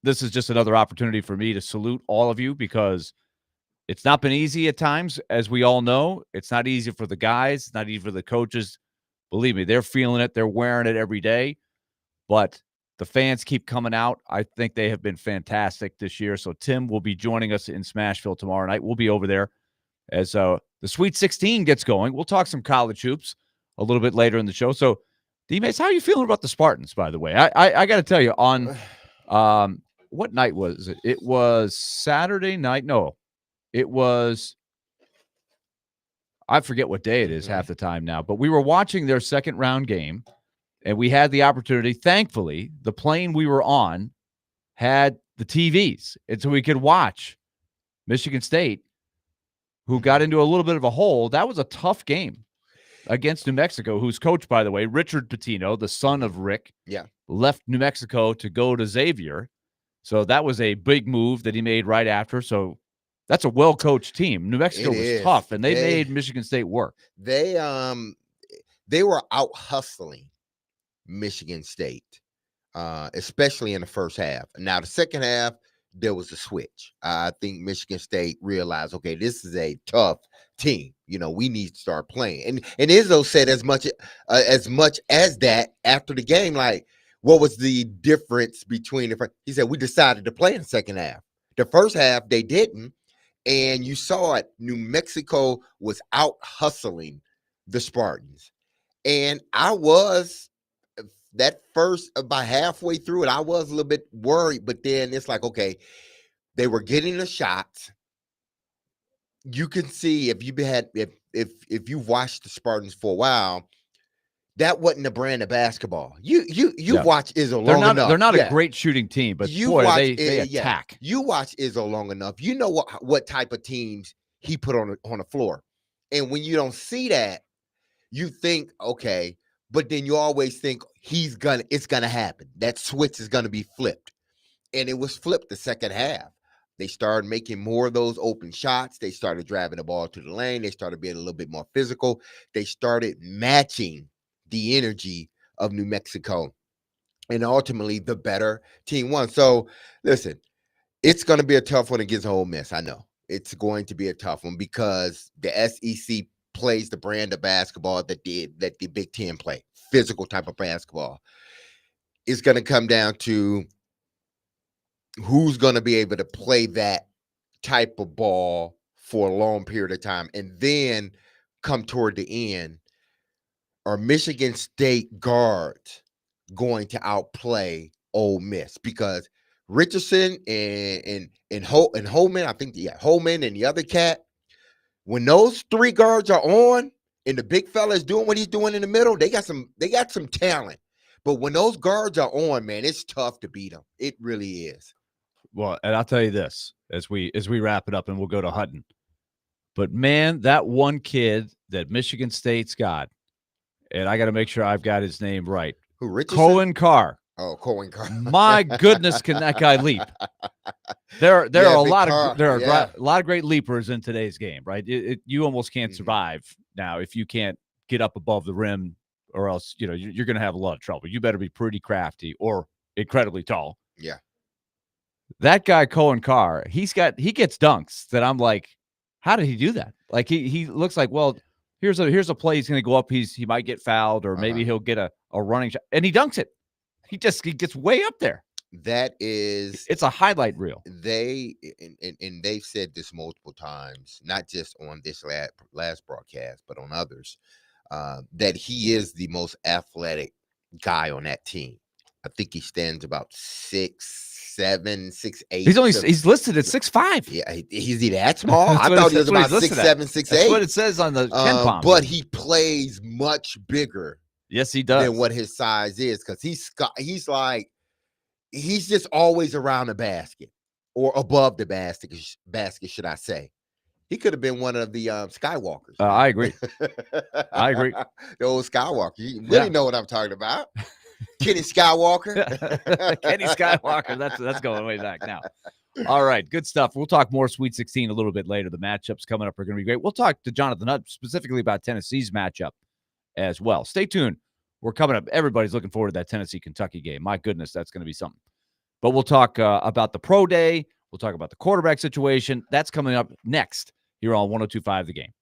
this is just another opportunity for me to salute all of you because it's not been easy at times, as we all know. It's not easy for the guys. It's not easy for the coaches. Believe me, they're feeling it. They're wearing it every day. But the fans keep coming out. I think they have been fantastic this year. So Tim will be joining us in Smashville tomorrow night. We'll be over there as the Sweet 16 gets going. We'll talk some college hoops a little bit later in the show. So, D-Mace, how are you feeling about the Spartans, by the way? I got to tell you, on what night was it? It was Saturday night. No, it was – I forget what day it is half the time now. But we were watching their second round game. And we had the opportunity, thankfully, the plane we were on had the TVs. And so we could watch Michigan State, who got into a little bit of a hole. That was a tough game against New Mexico, who's coached, by the way, Richard Pitino, the son of Rick, left New Mexico to go to Xavier. So that was a big move that he made right after. So that's a well-coached team. New Mexico was tough, and they made Michigan State work. They were out hustling Michigan State, especially in the first half. Now, the second half, there was a switch. I think Michigan State realized, okay, this is a tough team. You know, we need to start playing. And Izzo said as much as that after the game, like, what was the difference between the? He said we decided to play in the second half. The first half they didn't, and you saw it. New Mexico was out hustling the Spartans, and I was. That first, about halfway through it, I was a little bit worried, but then it's like, okay, they were getting the shots. You can see if you've watched the Spartans for a while, that wasn't a brand of basketball. You watch Izzo long enough. They're not a great shooting team, but they attack. You watch Izzo long enough. You know what type of teams he put on the floor, and when you don't see that, you think, okay. But then you always think it's gonna happen. That switch is gonna be flipped. And it was flipped the second half. They started making more of those open shots. They started driving the ball to the lane. They started being a little bit more physical. They started matching the energy of New Mexico. And ultimately the better team won. So listen, it's gonna be a tough one against Ole Miss. I know it's going to be a tough one because the SEC plays the brand of basketball that the Big Ten play, physical type of basketball. It's going to come down to who's going to be able to play that type of ball for a long period of time. And then come toward the end, are Michigan State guards going to outplay Ole Miss? Because Richardson and Holman, I think, Holman and the other cat, when those three guards are on and the big fella is doing what he's doing in the middle, they got some talent. But when those guards are on, man, it's tough to beat them. It really is. Well, and I'll tell you this as we wrap it up, and we'll go to Hutton. But man, that one kid that Michigan State's got, and I got to make sure I've got his name right. Who, Richardson? Cohen Carr. Oh, Cohen Carr. My goodness, can that guy leap? There are a lot of great leapers in today's game, right? You almost can't survive now if you can't get up above the rim, or else you're going to have a lot of trouble. You better be pretty crafty or incredibly tall. Yeah. That guy Cohen Carr, he gets dunks that I'm like, how did he do that? Like he looks like, well, here's a play he's going to go up. He might get fouled, or maybe he'll get a running shot, and he dunks it. He gets way up there. It's a highlight reel. They've said this multiple times, not just on this last broadcast, but on others, that he is the most athletic guy on that team. I think he stands about 6'7", 6'8". He's listed at 6'5". Yeah, is he that small? I thought he was about 6'7", 6'8". That's what it says on the KenPom. But he plays much bigger. Yes, he does. Than what his size is, because he's just always around the basket, or above the basket, should I say? He could have been one of the Skywalkers. I agree. I agree. The old Skywalker. You really know what I'm talking about. Kenny Skywalker. Kenny Skywalker. That's going way back now. All right, good stuff. We'll talk more Sweet 16 a little bit later. The matchups coming up are going to be great. We'll talk to Jonathan Hunt specifically about Tennessee's matchup as well. Stay tuned. We're coming up. Everybody's looking forward to that Tennessee-Kentucky game. My goodness, that's going to be something. But we'll talk about the pro day. We'll talk about the quarterback situation. That's coming up next here on 102.5 The Game.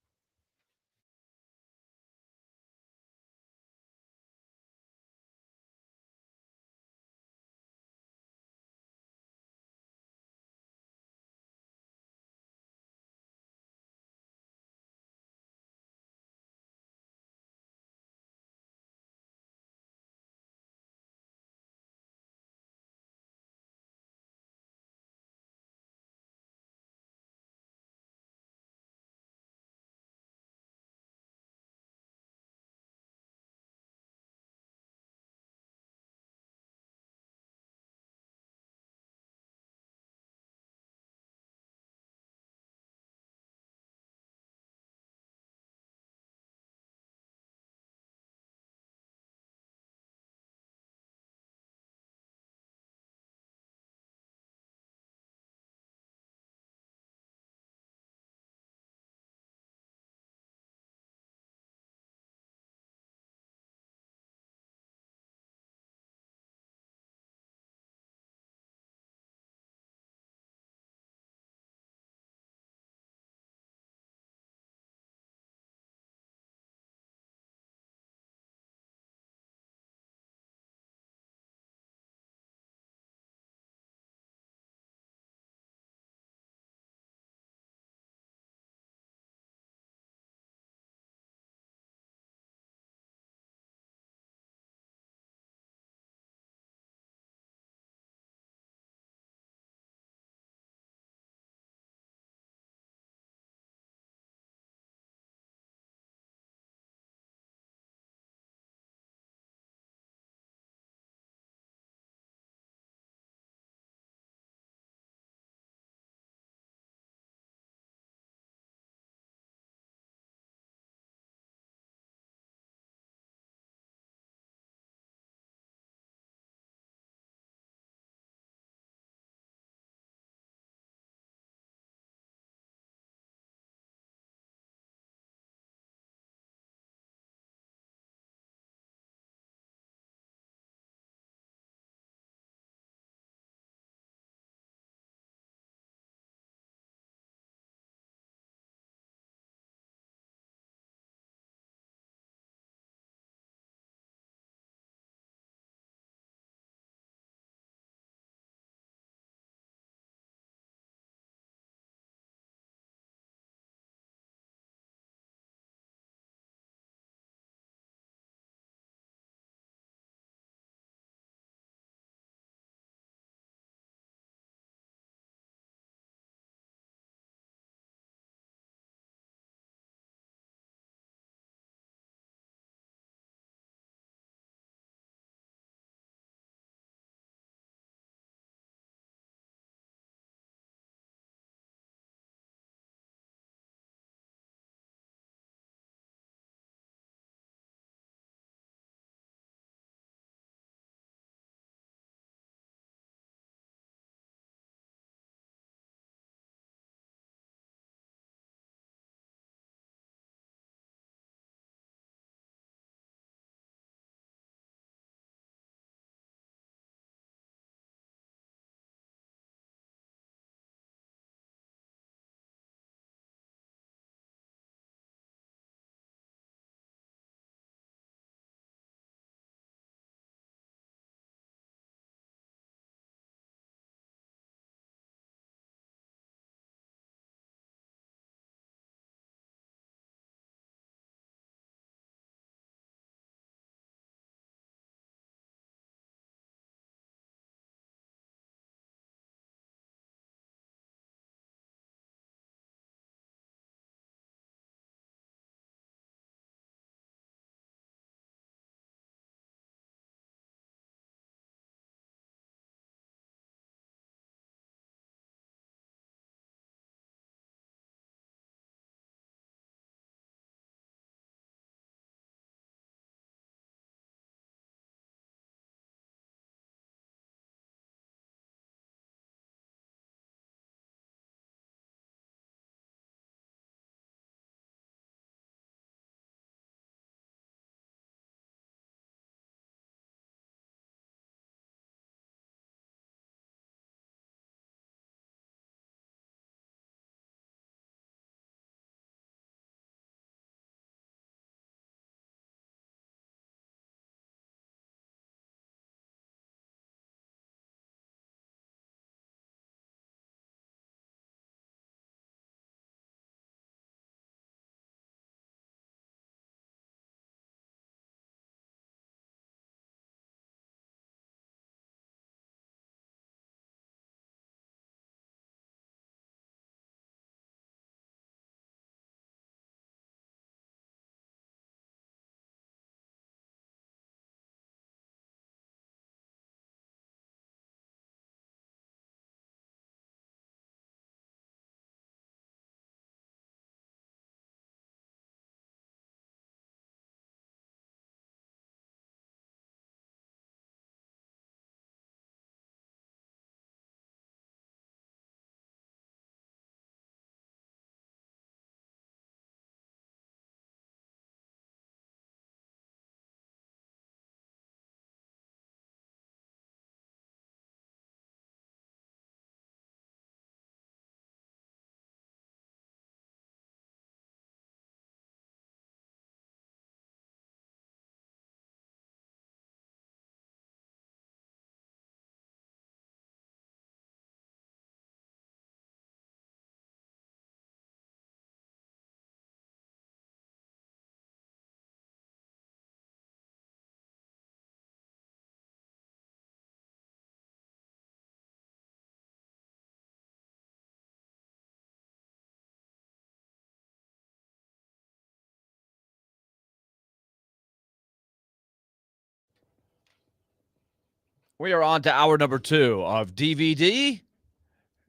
We are on to hour number 2 of DVD.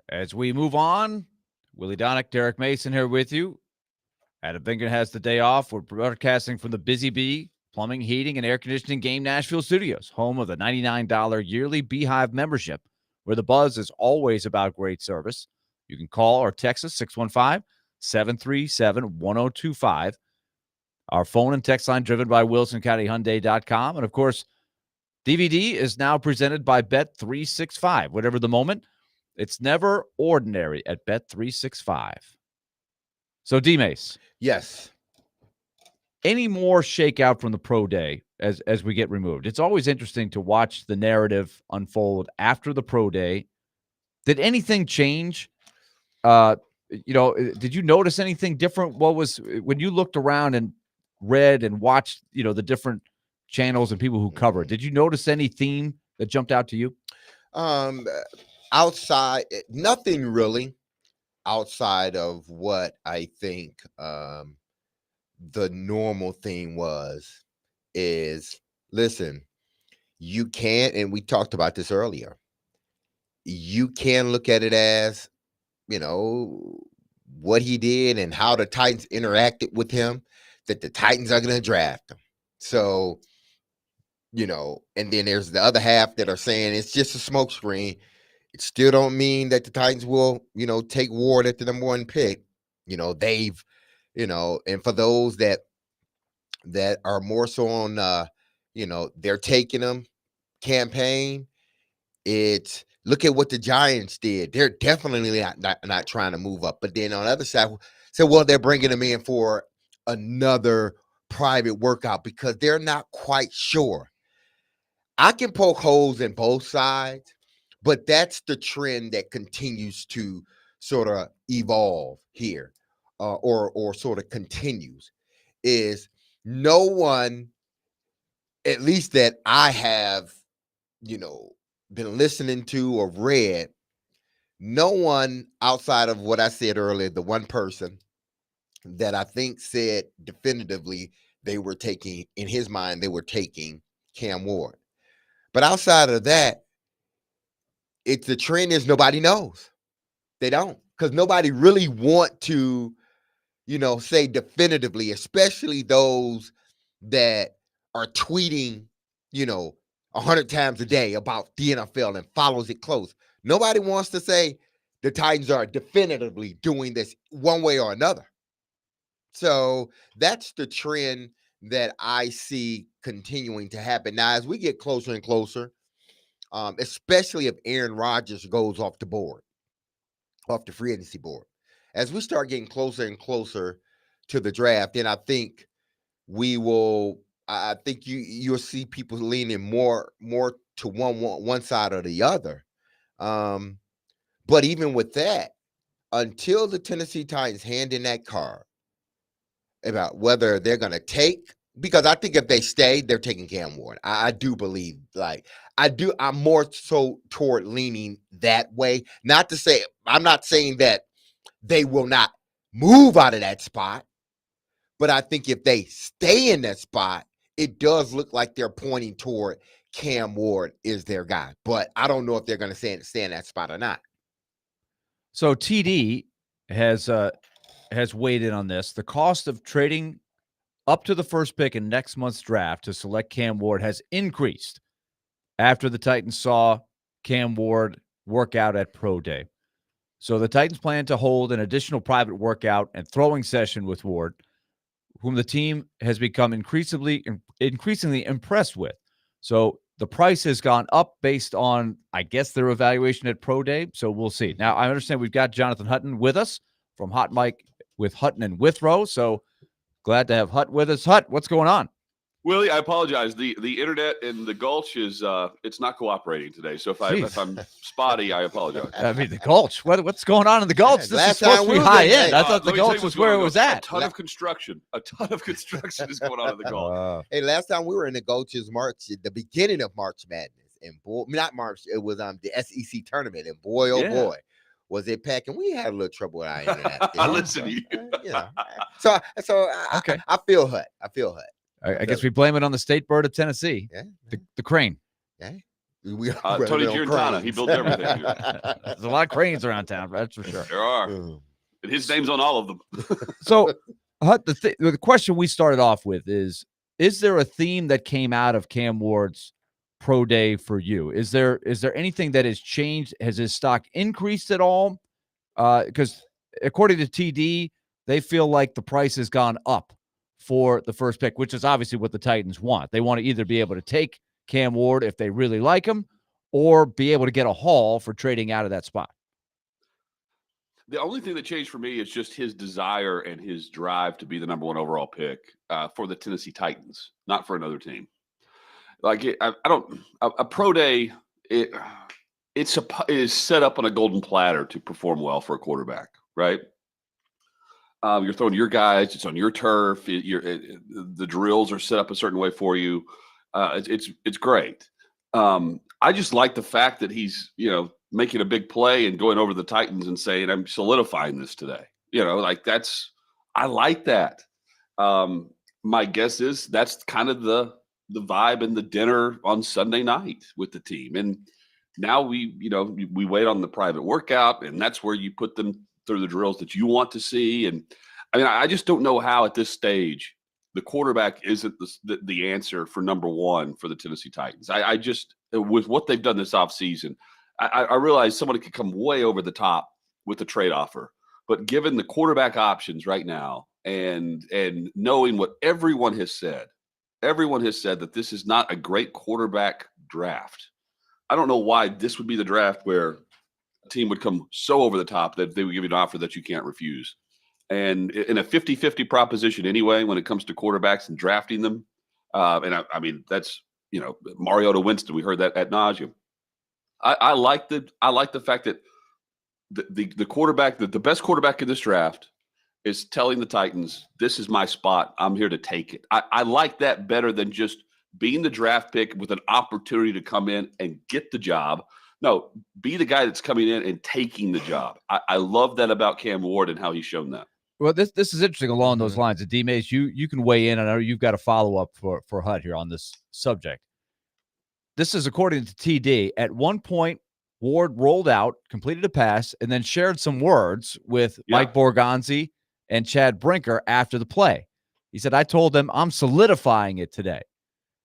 As we move on, Willie Donick, Derek Mason here with you. Adam Vingan has the day off. We're broadcasting from the Busy Bee Plumbing, Heating, and Air Conditioning Game Nashville Studios, home of the $99 yearly Beehive membership, where the buzz is always about great service. You can call or text us 615-737-1025. Our phone and text line driven by WilsonCountyHyundai.com. And, of course, DVD is now presented by Bet365. Whatever the moment, it's never ordinary at Bet365. So, D-Mace. Yes. Any more shakeout from the pro day as we get removed? It's always interesting to watch the narrative unfold after the pro day. Did anything change? Did you notice anything different? What was when you looked around and read and watched, the different channels and people who cover it? Did you notice any theme that jumped out to you? Outside, nothing really outside of what I think the normal thing is listen, you can't, and we talked about this earlier, you can look at it as, what he did and how the Titans interacted with him, that the Titans are going to draft him. So, and then there's the other half that are saying it's just a smokescreen. It still don't mean that the Titans will, take Ward at the number 1 pick. They've, and for those that are more so on, they're taking them campaign. It's look at what the Giants did. They're definitely not trying to move up. But then on the other side, well, they're bringing them in for another private workout because they're not quite sure. I can poke holes in both sides, but that's the trend that continues to sort of evolve here, or sort of continues, is no one, at least that I have, been listening to or read, no one outside of what I said earlier, the one person that I think said definitively they were taking Cam Ward. But outside of that, the trend is nobody knows. They don't, because nobody really want to, say definitively, especially those that are tweeting, 100 times a day about the NFL and follows it close. Nobody wants to say the Titans are definitively doing this one way or another. So that's the trend that I see continuing to happen. Now, as we get closer and closer, especially if Aaron Rodgers goes off the free agency board, as we start getting closer and closer to the draft, then I think you'll see people leaning more to one side or the other. But even with that, until the Tennessee Titans hand in that card about whether they're going to take, because I think if they stay, they're taking Cam Ward. I do believe, I'm more so toward leaning that way. I'm not saying that they will not move out of that spot, but I think if they stay in that spot, it does look like they're pointing toward Cam Ward is their guy. But I don't know if they're going to stay in that spot or not. So TD has weighed in on this. The cost of trading up to the first pick in next month's draft to select Cam Ward has increased after the Titans saw Cam Ward work out at Pro Day. So the Titans plan to hold an additional private workout and throwing session with Ward, whom the team has become increasingly impressed with. So the price has gone up based on, I guess, their evaluation at Pro Day. So we'll see. Now, I understand we've got Jonathan Hutton with us from Hot Mike with Hutton and Withrow. So glad to have Hut with us. Hut, what's going on? Willie, I apologize. The internet in the Gulch is it's not cooperating today. So if I'm spotty, I apologize. I mean, the Gulch. What's going on in the Gulch? Yeah, this is supposed to be high end. I thought the let me tell Gulch you was what's where going it on. was at. A ton of construction is going on in the Gulch. Hey, last time we were in the Gulch's March, the beginning of March Madness, and not March, it was the SEC tournament, and boy, oh boy, was it packing. We had a little trouble with our internet. Listen, So Okay. I feel Hut. I guess we blame it on the state bird of Tennessee, Yeah. the crane. Yeah. We Tony Giarratana, he builds everything. There's a lot of cranes around town, that's for sure. There are. And his name's on all of them. So, Hut, the question we started off with is there a theme that came out of Cam Ward's pro day for you? Is there anything that has changed? Has his stock increased at all? Because according to TD, they feel like the price has gone up for the first pick, which is obviously what the Titans want. They want to either be able to take Cam Ward if they really like him, or be able to get a haul for trading out of that spot. The only thing that changed for me is just his desire and his drive to be the number 1 overall pick for the Tennessee Titans, not for another team. Like a pro day, it is set up on a golden platter to perform well for a quarterback, right? You're throwing your guys. It's on your turf. The drills are set up a certain way for you. It's great. I just like the fact that he's making a big play and going over the Titans and saying, "I'm solidifying this today." I like that. My guess is that's kind of the vibe in the dinner on Sunday night with the team. And now we wait on the private workout, and that's where you put them through the drills that you want to see. And I mean, I just don't know how at this stage the quarterback isn't the answer for number 1 for the Tennessee Titans. I just, with what they've done this offseason, I realize somebody could come way over the top with the trade offer. But given the quarterback options right now and knowing what everyone has said that this is not a great quarterback draft. I don't know why this would be the draft where a team would come so over the top that they would give you an offer that you can't refuse. And in a 50-50 proposition anyway, when it comes to quarterbacks and drafting them, I mean, that's, Mariota Winston, we heard that ad nauseum. I like the fact that the quarterback, the best quarterback in this draft is telling the Titans, this is my spot. I'm here to take it. I like that better than just being the draft pick with an opportunity to come in and get the job. No, be the guy that's coming in and taking the job. I love that about Cam Ward and how he's shown that. Well, this is interesting along those lines. D. Mays, you can weigh in. I know you've got a follow-up for Hut here on this subject. This is according to TD. At one point, Ward rolled out, completed a pass, and then shared some words with Mike Borgonzi and Chad Brinker after the play. He said, "I told them I'm solidifying it today.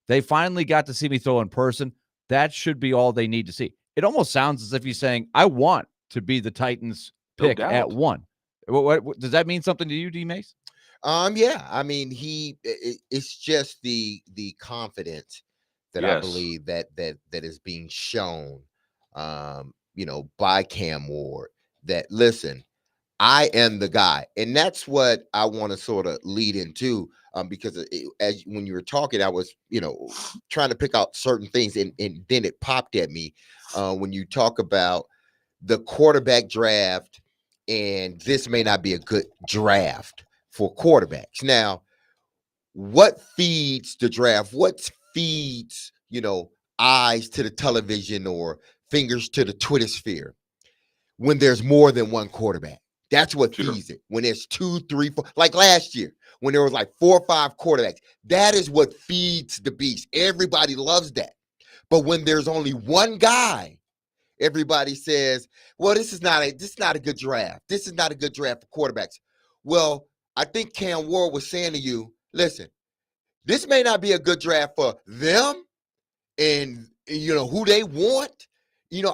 They finally got to see me throw in person. That should be all they need to see." It almost sounds as if he's saying, "I want to be the Titans pick at 1." What does that mean something to you, D. Mace? Yeah. I mean, it's just the confidence that I believe that is being shown, by Cam Ward, that listen, I am the guy. And that's what I want to sort of lead into, because when you were talking, I was, trying to pick out certain things, and then it popped at me when you talk about the quarterback draft, and this may not be a good draft for quarterbacks. Now, what feeds the draft? What feeds, eyes to the television or fingers to the Twitter sphere? When there's more than one quarterback. That's what feeds it. When there's 2, 3, 4, like last year, when there was like 4 or 5 quarterbacks, that is what feeds the beast. Everybody loves that. But when there's only one guy, everybody says, well, this is not a good draft. This is not a good draft for quarterbacks. Well, I think Cam Ward was saying to you, listen, this may not be a good draft for them and, who they want,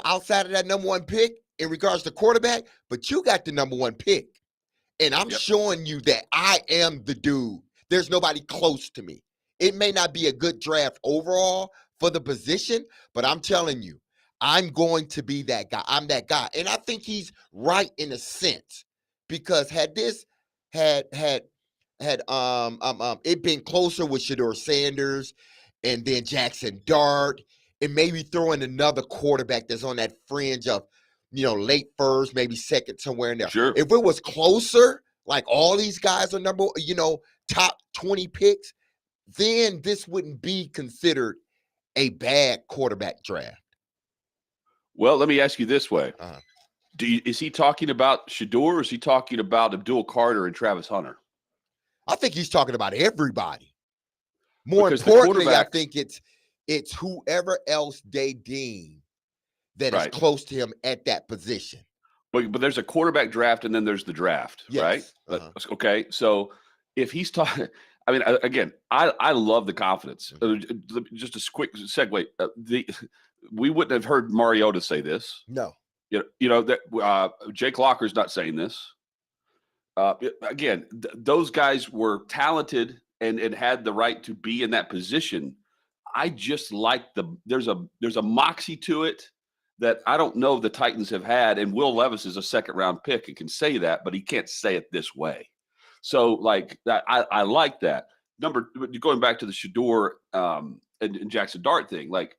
outside of that number 1 pick in regards to quarterback, but you got the number 1 pick. And I'm showing you that I am the dude. There's nobody close to me. It may not be a good draft overall for the position, but I'm telling you, I'm going to be that guy. I'm that guy. And I think he's right in a sense, because had it been closer with Shedeur Sanders and then Jackson Dart, and maybe throwing another quarterback that's on that fringe of, late first, maybe second, somewhere in there. Sure. If it was closer, like all these guys are top 20 picks, then this wouldn't be considered a bad quarterback draft. Well, let me ask you this way. Is he talking about Shedeur, or is he talking about Abdul Carter and Travis Hunter? I think he's talking about everybody. More importantly, I think it's It's whoever else they deem that is Right. close to him at that position. But there's a quarterback draft and then there's the draft, right? Yes. Uh-huh. Okay. So if he's talking, I mean, again, I love the confidence. Just a quick segue. We wouldn't have heard Mariota say this. No. You know that Jake Locker's not saying this. Again, those guys were talented and had the right to be in that position. I just like there's a moxie to it that I don't know the Titans have had. And Will Levis is a second-round pick and can say that, but he can't say it this way. So, like that, I like that. Going back to the Shedeur and Jackson Dart thing, like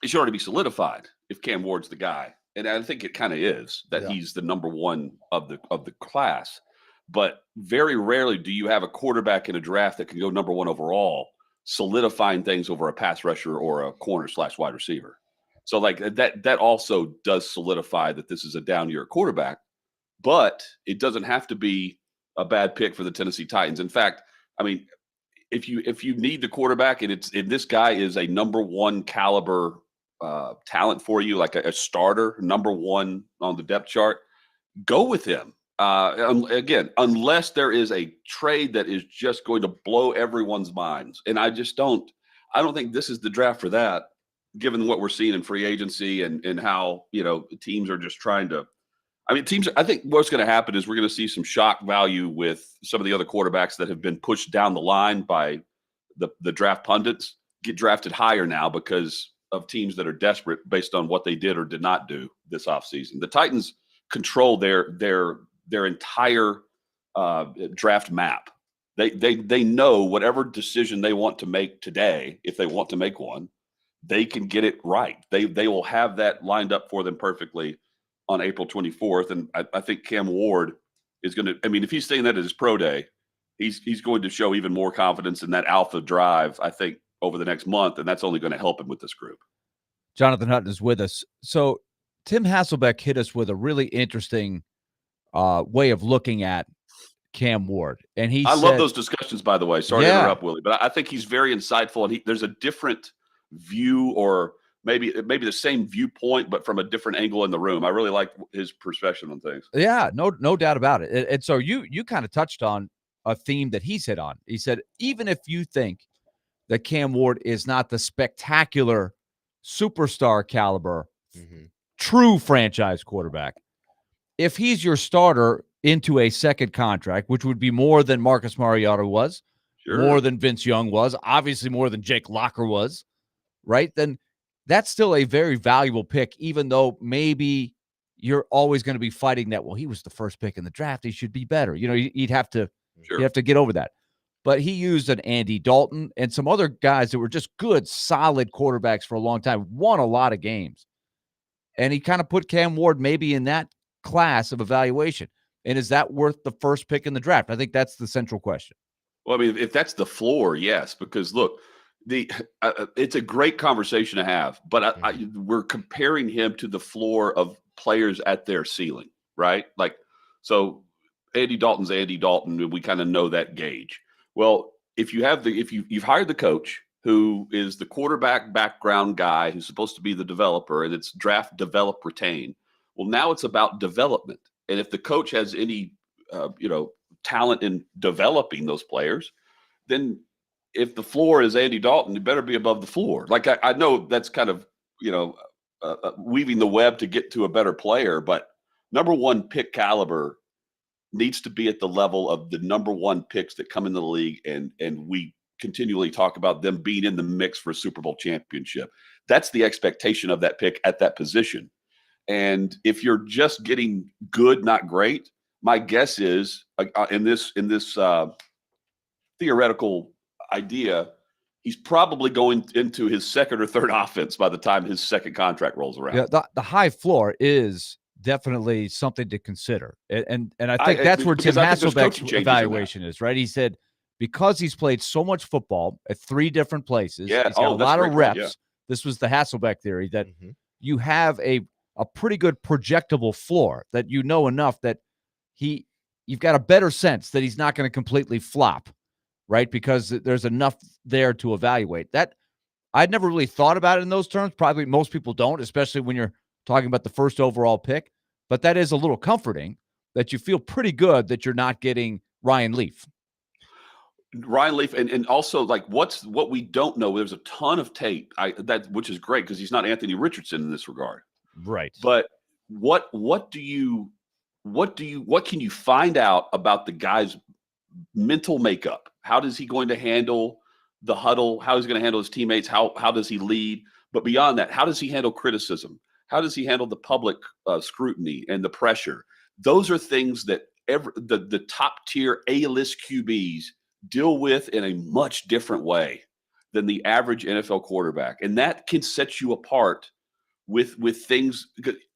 it should already be solidified if Cam Ward's the guy, and I think it kind of is that he's the number one of the class. But very rarely do you have a quarterback in a draft that can go number one overall, solidifying things over a pass rusher or a corner/wide receiver. So like that also does solidify that this is a down year quarterback, but it doesn't have to be a bad pick for the Tennessee Titans. In fact, I mean, if you need the quarterback and this guy is a number one caliber talent for you, like a starter, number one on the depth chart, go with him. Again, unless there is a trade that is just going to blow everyone's minds. And I don't think this is the draft for that, given what we're seeing in free agency and how, teams are just trying to, I think what's going to happen is we're going to see some shock value with some of the other quarterbacks that have been pushed down the line by the draft pundits get drafted higher now because of teams that are desperate based on what they did or did not do this offseason. The Titans control their entire draft map. They know whatever decision they want to make today, if they want to make one, they can get it right. They will have that lined up for them perfectly on April 24th. And I think Cam Ward is going to, if he's saying that at his pro day, he's going to show even more confidence in that alpha drive, I think, over the next month. And that's only going to help him with this group. Jonathan Hutton is with us. So Tim Hasselbeck hit us with a really interesting way of looking at Cam Ward. And I love those discussions, by the way. Sorry to interrupt, Willie, but I think he's very insightful. And there's a different view, or maybe the same viewpoint, but from a different angle in the room. I really like his perspective on things. Yeah, no doubt about it. And so you kind of touched on a theme that he's hit on. He said, even if you think that Cam Ward is not the spectacular superstar caliber, true franchise quarterback, if he's your starter into a second contract, which would be more than Marcus Mariota was, more than Vince Young was, obviously more than Jake Locker was, right? Then that's still a very valuable pick, even though maybe you're always going to be fighting that, well, he was the first pick in the draft, he should be better. You'd have to get over that. But he used an Andy Dalton and some other guys that were just good, solid quarterbacks for a long time, won a lot of games. And he kind of put Cam Ward maybe in that class of evaluation. And is that worth the first pick in the draft? I think that's the central question. Well, if that's the floor, yes, because look, it's a great conversation to have, but we're comparing him to the floor of players at their ceiling, right? Like, so Andy Dalton's Andy Dalton, we kind of know that gauge. Well, if you've hired the coach who is the quarterback background guy who's supposed to be the developer, and it's draft, develop, retain. Well, now it's about development. And if the coach has any, talent in developing those players, then if the floor is Andy Dalton, it better be above the floor. Like I know that's kind of, weaving the web to get to a better player, but number one pick caliber needs to be at the level of the number one picks that come in the league. And we continually talk about them being in the mix for a Super Bowl championship. That's the expectation of that pick at that position. And if you're just getting good, not great, my guess is in this theoretical idea, he's probably going into his second or third offense by the time his second contract rolls around. Yeah, the high floor is definitely something to consider. And I think that's where Tim Hasselbeck's evaluation is, right? He said, because he's played so much football at 3 different places, he's got a lot of reps. Yeah. This was the Hasselbeck theory that you have a pretty good projectable floor, that enough that you've got a better sense that he's not going to completely flop, right? Because there's enough there to evaluate. That I'd never really thought about it in those terms. Probably most people don't, especially when you're talking about the first overall pick. But that is a little comforting that you feel pretty good that you're not getting Ryan Leaf. Ryan Leaf, and also like what we don't know. There's a ton of tape which is great because he's not Anthony Richardson in this regard. Right. But what can you find out about the guy's mental makeup? How is he going to handle the huddle? How is he going to handle his teammates? How does he lead? But beyond that, how does he handle criticism? How does he handle the public scrutiny and the pressure? Those are things that the top tier A-list QBs deal with in a much different way than the average NFL quarterback. And that can set you apart with things.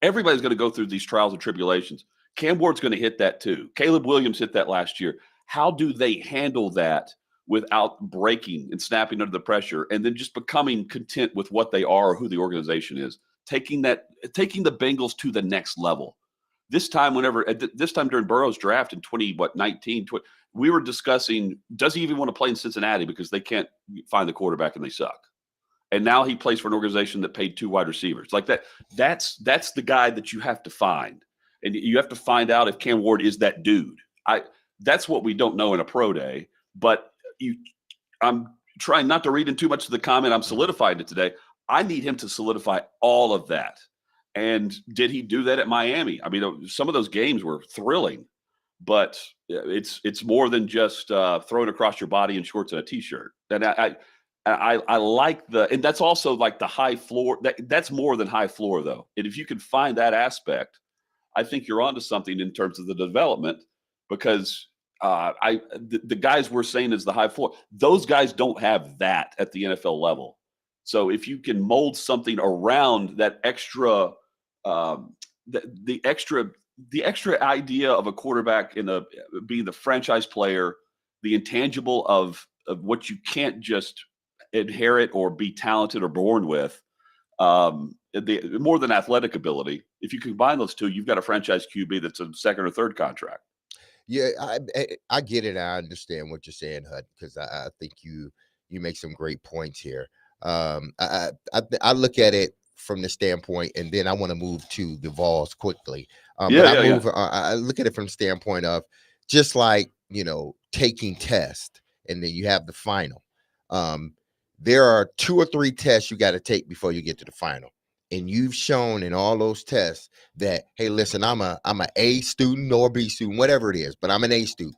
Everybody's going to go through these trials and tribulations. Cam Ward's going to hit that too. Caleb Williams hit that last year. How do they handle that without breaking and snapping under the pressure and then just becoming content with what they are or who the organization is? Taking the Bengals to the next level. This time during Burrow's draft in 2019, we were discussing, does he even want to play in Cincinnati because they can't find the quarterback and they suck? And now he plays for an organization that paid 2 wide receivers. Like that. That's the guy that you have to find. And you have to find out if Cam Ward is that dude. That's what we don't know in a pro day. But I'm trying not to read in too much of the comment. I'm solidifying it today. I need him to solidify all of that. And did he do that at Miami? I mean, some of those games were thrilling, but it's more than just throwing across your body in shorts and a t-shirt. And I like and that's also like the high floor. That's more than high floor though. And if you can find that aspect, I think you're onto something in terms of the development, because the guys we're saying is the high floor. Those guys don't have that at the NFL level. So if you can mold something around that extra, the extra idea of a quarterback being the franchise player, the intangible of what you can't just inherit or be talented or born with, more than athletic ability. If you combine those two, you've got a franchise QB that's a second or third contract. Yeah, I get it. I understand what you're saying, Hud, because I think you make some great points here. I look at it from the standpoint, and then I want to move to the Vols quickly. I look at it from the standpoint of just like, taking tests, and then you have the final. There are 2 or 3 tests you got to take before you get to the final. And you've shown in all those tests that, hey, listen, I'm a A student or B student, whatever it is, but I'm an A student.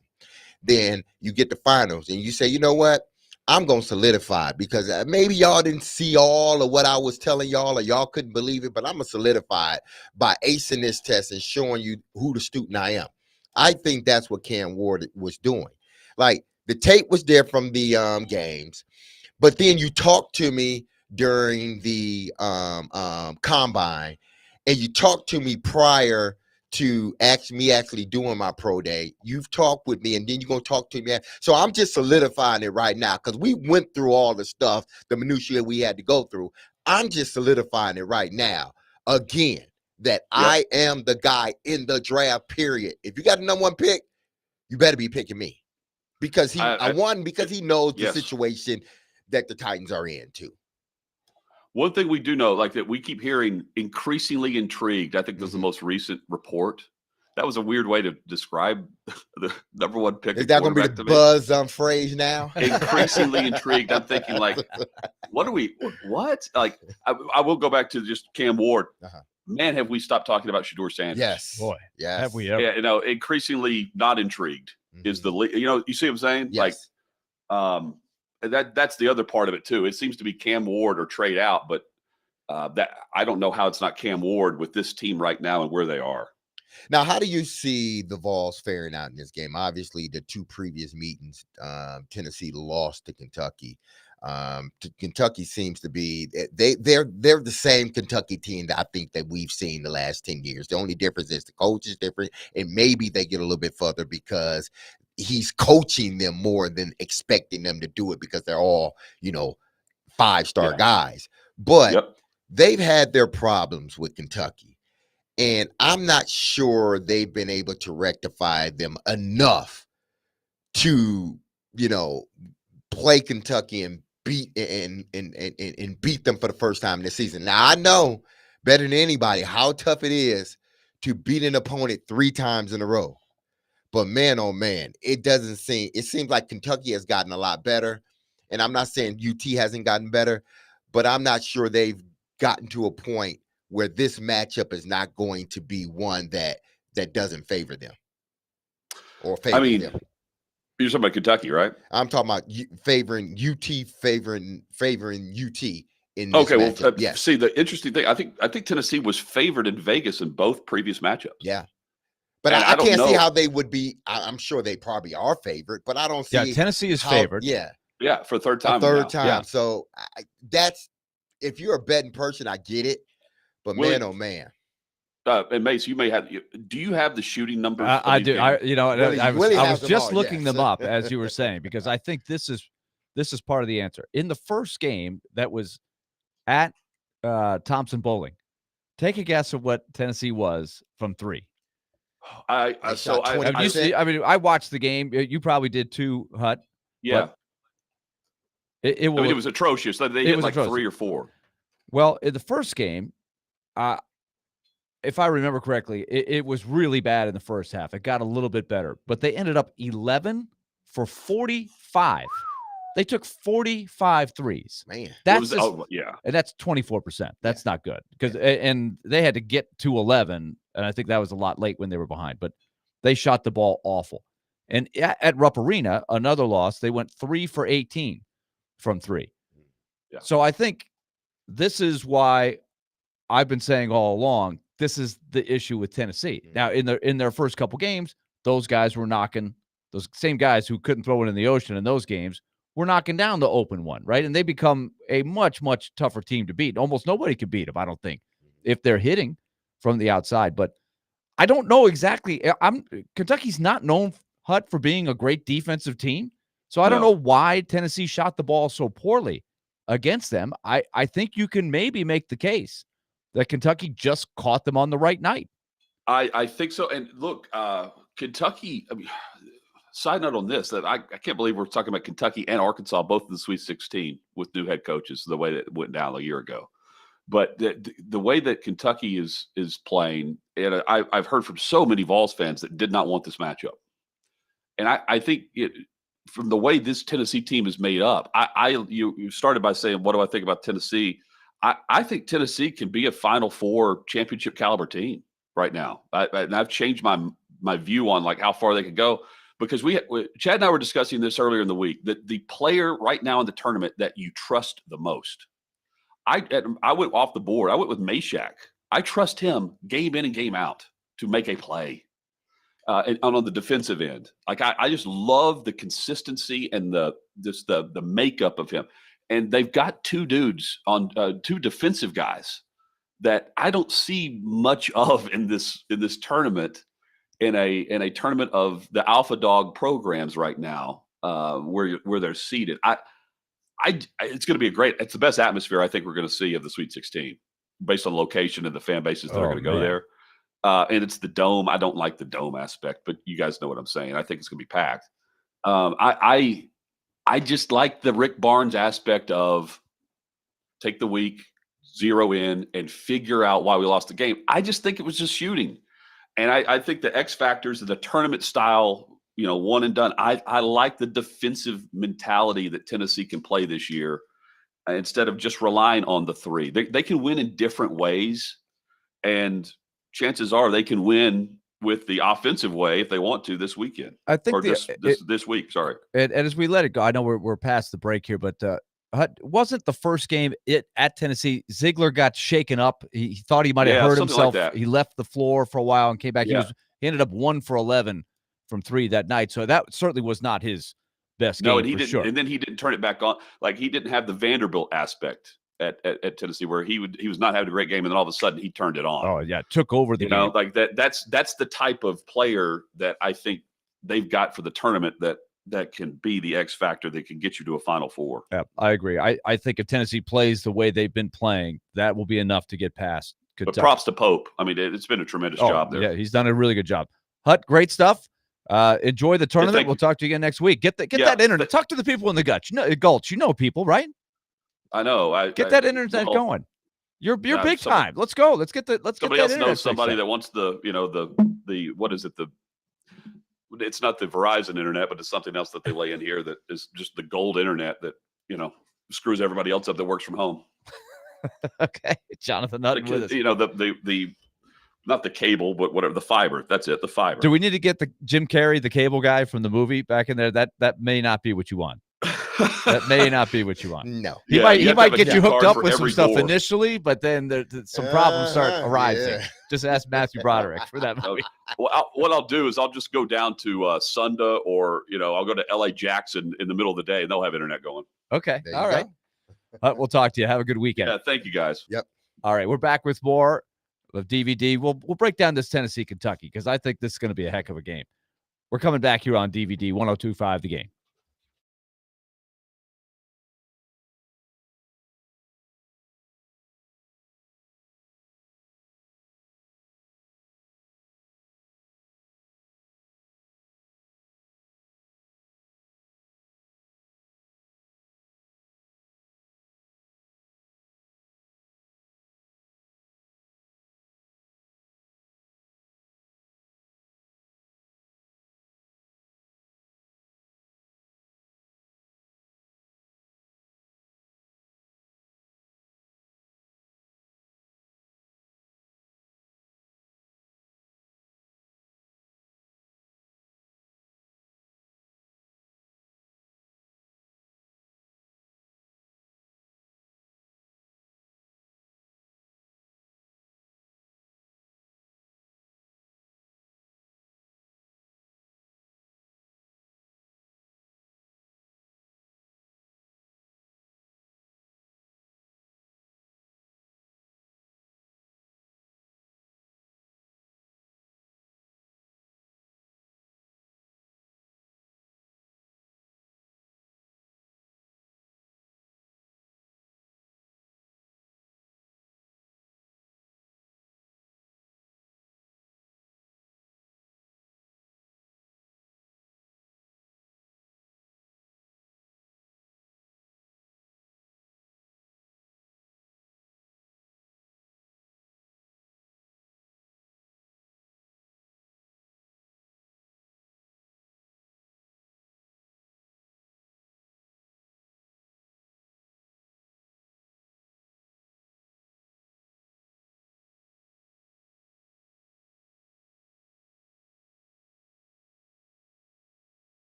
Then you get the finals and you say, you know what? I'm going to solidify, because maybe y'all didn't see all of what I was telling y'all, or y'all couldn't believe it, but I'm going to solidify it by acing this test and showing you who the student I am. I think that's what Cam Ward was doing. Like, the tape was there from the games, but then you talked to me during the combine, and you talked to me prior to actually doing my pro day. You've talked with me, and then you're going to talk to me. So I'm just solidifying it right now, because we went through all the stuff, the minutiae we had to go through. I'm just solidifying it right now, again, that I am the guy in the draft, period. If you got a number 1 pick, you better be picking me, because he knows the situation that the Titans are in too. One thing we do know, like that we keep hearing, increasingly intrigued. I think this is the most recent report. That was a weird way to describe the number 1 pick. Is that going to be the buzz phrase now? Increasingly intrigued. I'm thinking, like, what? Like, I will go back to just Cam Ward. Man, have we stopped talking about Shedeur Sanders? Yes. Boy, yes. Have we ever? Yeah, increasingly not intrigued is the, you see what I'm saying? Yes. Like, that's the other part of it too. It seems to be Cam Ward or trade out, but that I don't know how it's not Cam Ward with this team right now and where they are. Now, how do you see the Vols faring out in this game? Obviously, the 2 previous meetings, Tennessee lost to Kentucky. Kentucky seems to be they're the same Kentucky team that I think that we've seen the last 10 years. The only difference is the coach is different, and maybe they get a little bit further because he's coaching them more than expecting them to do it, because they're all, 5-star guys. But they've had their problems with Kentucky, and I'm not sure they've been able to rectify them enough to, play Kentucky and beat and beat them for the first time this season. Now I know better than anybody how tough it is to beat an opponent 3 times in a row. But man, oh man, it seems like Kentucky has gotten a lot better. And I'm not saying UT hasn't gotten better, but I'm not sure they've gotten to a point where this matchup is not going to be one that doesn't favor them or favor them. You're talking about Kentucky, right? I'm talking about favoring UT in this Okay, well, matchup. Yes. see, the interesting thing, I think Tennessee was favored in Vegas in both previous matchups. Yeah. But And I don't can't see know. how they would be. I'm sure they probably are favored, but I don't see. Yeah, Tennessee is how- favored. Yeah, Yeah, for a third a time. third now. time. Yeah. So that's if you're a betting person, I get it. But Willie, man, oh man, And Mace, you may have. Do you have the shooting numbers? of I these do. games? Willie I has was them just all, looking yes. them up as you were saying, because I think this is part of the answer. In the first game that was at Thompson Bowling, take a guess of what Tennessee was from 3. They So shot I 20%. I watched the game. You probably did too, Hut. yeah. It I mean, it was atrocious. They it hit was like atrocious. 3 or 4. Well, in the first game, if I remember correctly, it was really bad in the first half. It got a little bit better, but they ended up 11 for 45. They took 45 threes. Man, That's yeah. and that's 24%. That's not good because and they had to get to 11, and I think that was a lot late when they were behind. But they shot the ball awful. And at Rupp Arena, another loss, they went 3 for 18 from 3. Yeah. So I think this is why I've been saying all along, this is the issue with Tennessee. Now, in their first couple games, those guys were knocking, those same guys who couldn't throw it in the ocean in those games were knocking down the open one, right? And they become a much, much tougher team to beat. Almost nobody could beat them, I don't think, if they're hitting from the outside. But I don't know exactly. Kentucky's not known, Hut, for being a great defensive team. So I don't know why Tennessee shot the ball so poorly against them. I think you can maybe make the case that Kentucky just caught them on the right night. I think so. And look, Kentucky, I mean, side note on this, that I can't believe we're talking about Kentucky and Arkansas, both in the Sweet 16 with new head coaches, the way that it went down a year ago. But the way that Kentucky is playing, and I've heard from so many Vols fans that did not want this matchup. And I think from the way this Tennessee team is made up, you started by saying, what do I think about Tennessee? I think Tennessee can be a Final Four championship caliber team right now. And I've changed my view on like how far they could go, because Chad and I were discussing this earlier in the week, that the player right now in the tournament that you trust the most. I went off the board. I went with Meshack. I trust him game in and game out to make a play. And on the defensive end, like I just love the consistency and the makeup of him. And they've got 2 dudes on 2 defensive guys that I don't see much of in this tournament, in a tournament of the alpha dog programs right now, where they're seated. It's going to be it's the best atmosphere I think we're going to see of the Sweet 16, based on location and the fan bases that are going to go there. And it's the dome. I don't like the dome aspect, but you guys know what I'm saying. I think it's going to be packed. I just like the Rick Barnes aspect of take the week, zero in, and figure out why we lost the game. I just think it was just shooting. And I think the X factors of the tournament style, one and done. I like the defensive mentality that Tennessee can play this year, instead of just relying on the 3. They can win in different ways, and chances are they can win with the offensive way if they want to this weekend. I think or this week. Sorry. And as we let it go, I know we're past the break here, but wasn't the first game at Tennessee? Ziegler got shaken up. He thought he might have hurt himself. Like he left the floor for a while and came back. Yeah. He ended up 1 for 11 from 3 that night. So that certainly was not his best game. No, and he for didn't. Sure. And then he didn't turn it back on. Like he didn't have the Vanderbilt aspect at Tennessee, where he was not having a great game, and then all of a sudden he turned it on. Oh yeah, took over the game. Like that's the type of player that I think they've got for the tournament that can be the X factor that can get you to a Final Four. Yeah, I agree. I think if Tennessee plays the way they've been playing, that will be enough to get past Kentucky. But props to Pope. I mean, it's been a tremendous job there. Yeah, he's done a really good job. Hut, great stuff. Enjoy the tournament. thank We'll you. talk to you again next week. Get Yeah, that internet. Talk to the people in the Gulch. Gulch. You know people, right? I know. Get that internet going. You're big time. Let's go. Let's get that Somebody else internet knows somebody fixed that wants the what is it? It's not the Verizon internet, but it's something else that they lay in here that is just the gold internet that, screws everybody else up that works from home. Okay. Jonathan Nutton with us. The not the cable, but whatever, the fiber. That's it, the fiber. Do we need to get the Jim Carrey, the cable guy from the movie back in there? That may not be what you want. That may not be what you want. No. He might get you hooked up with some stuff door. initially, but then some problems start arising. Yeah. Just ask Matthew Broderick for that movie. Well, what I'll do is I'll just go down to Sunda, or I'll go to LA Jackson in the middle of the day, and they'll have internet going. Okay. There All you right. go. We'll talk to you. Have a good weekend. Yeah, thank you guys. Yep. All right. We're back with more of DVD. We'll break down this Tennessee Kentucky because I think this is going to be a heck of a game. We're coming back here on DVD 102.5 The Game.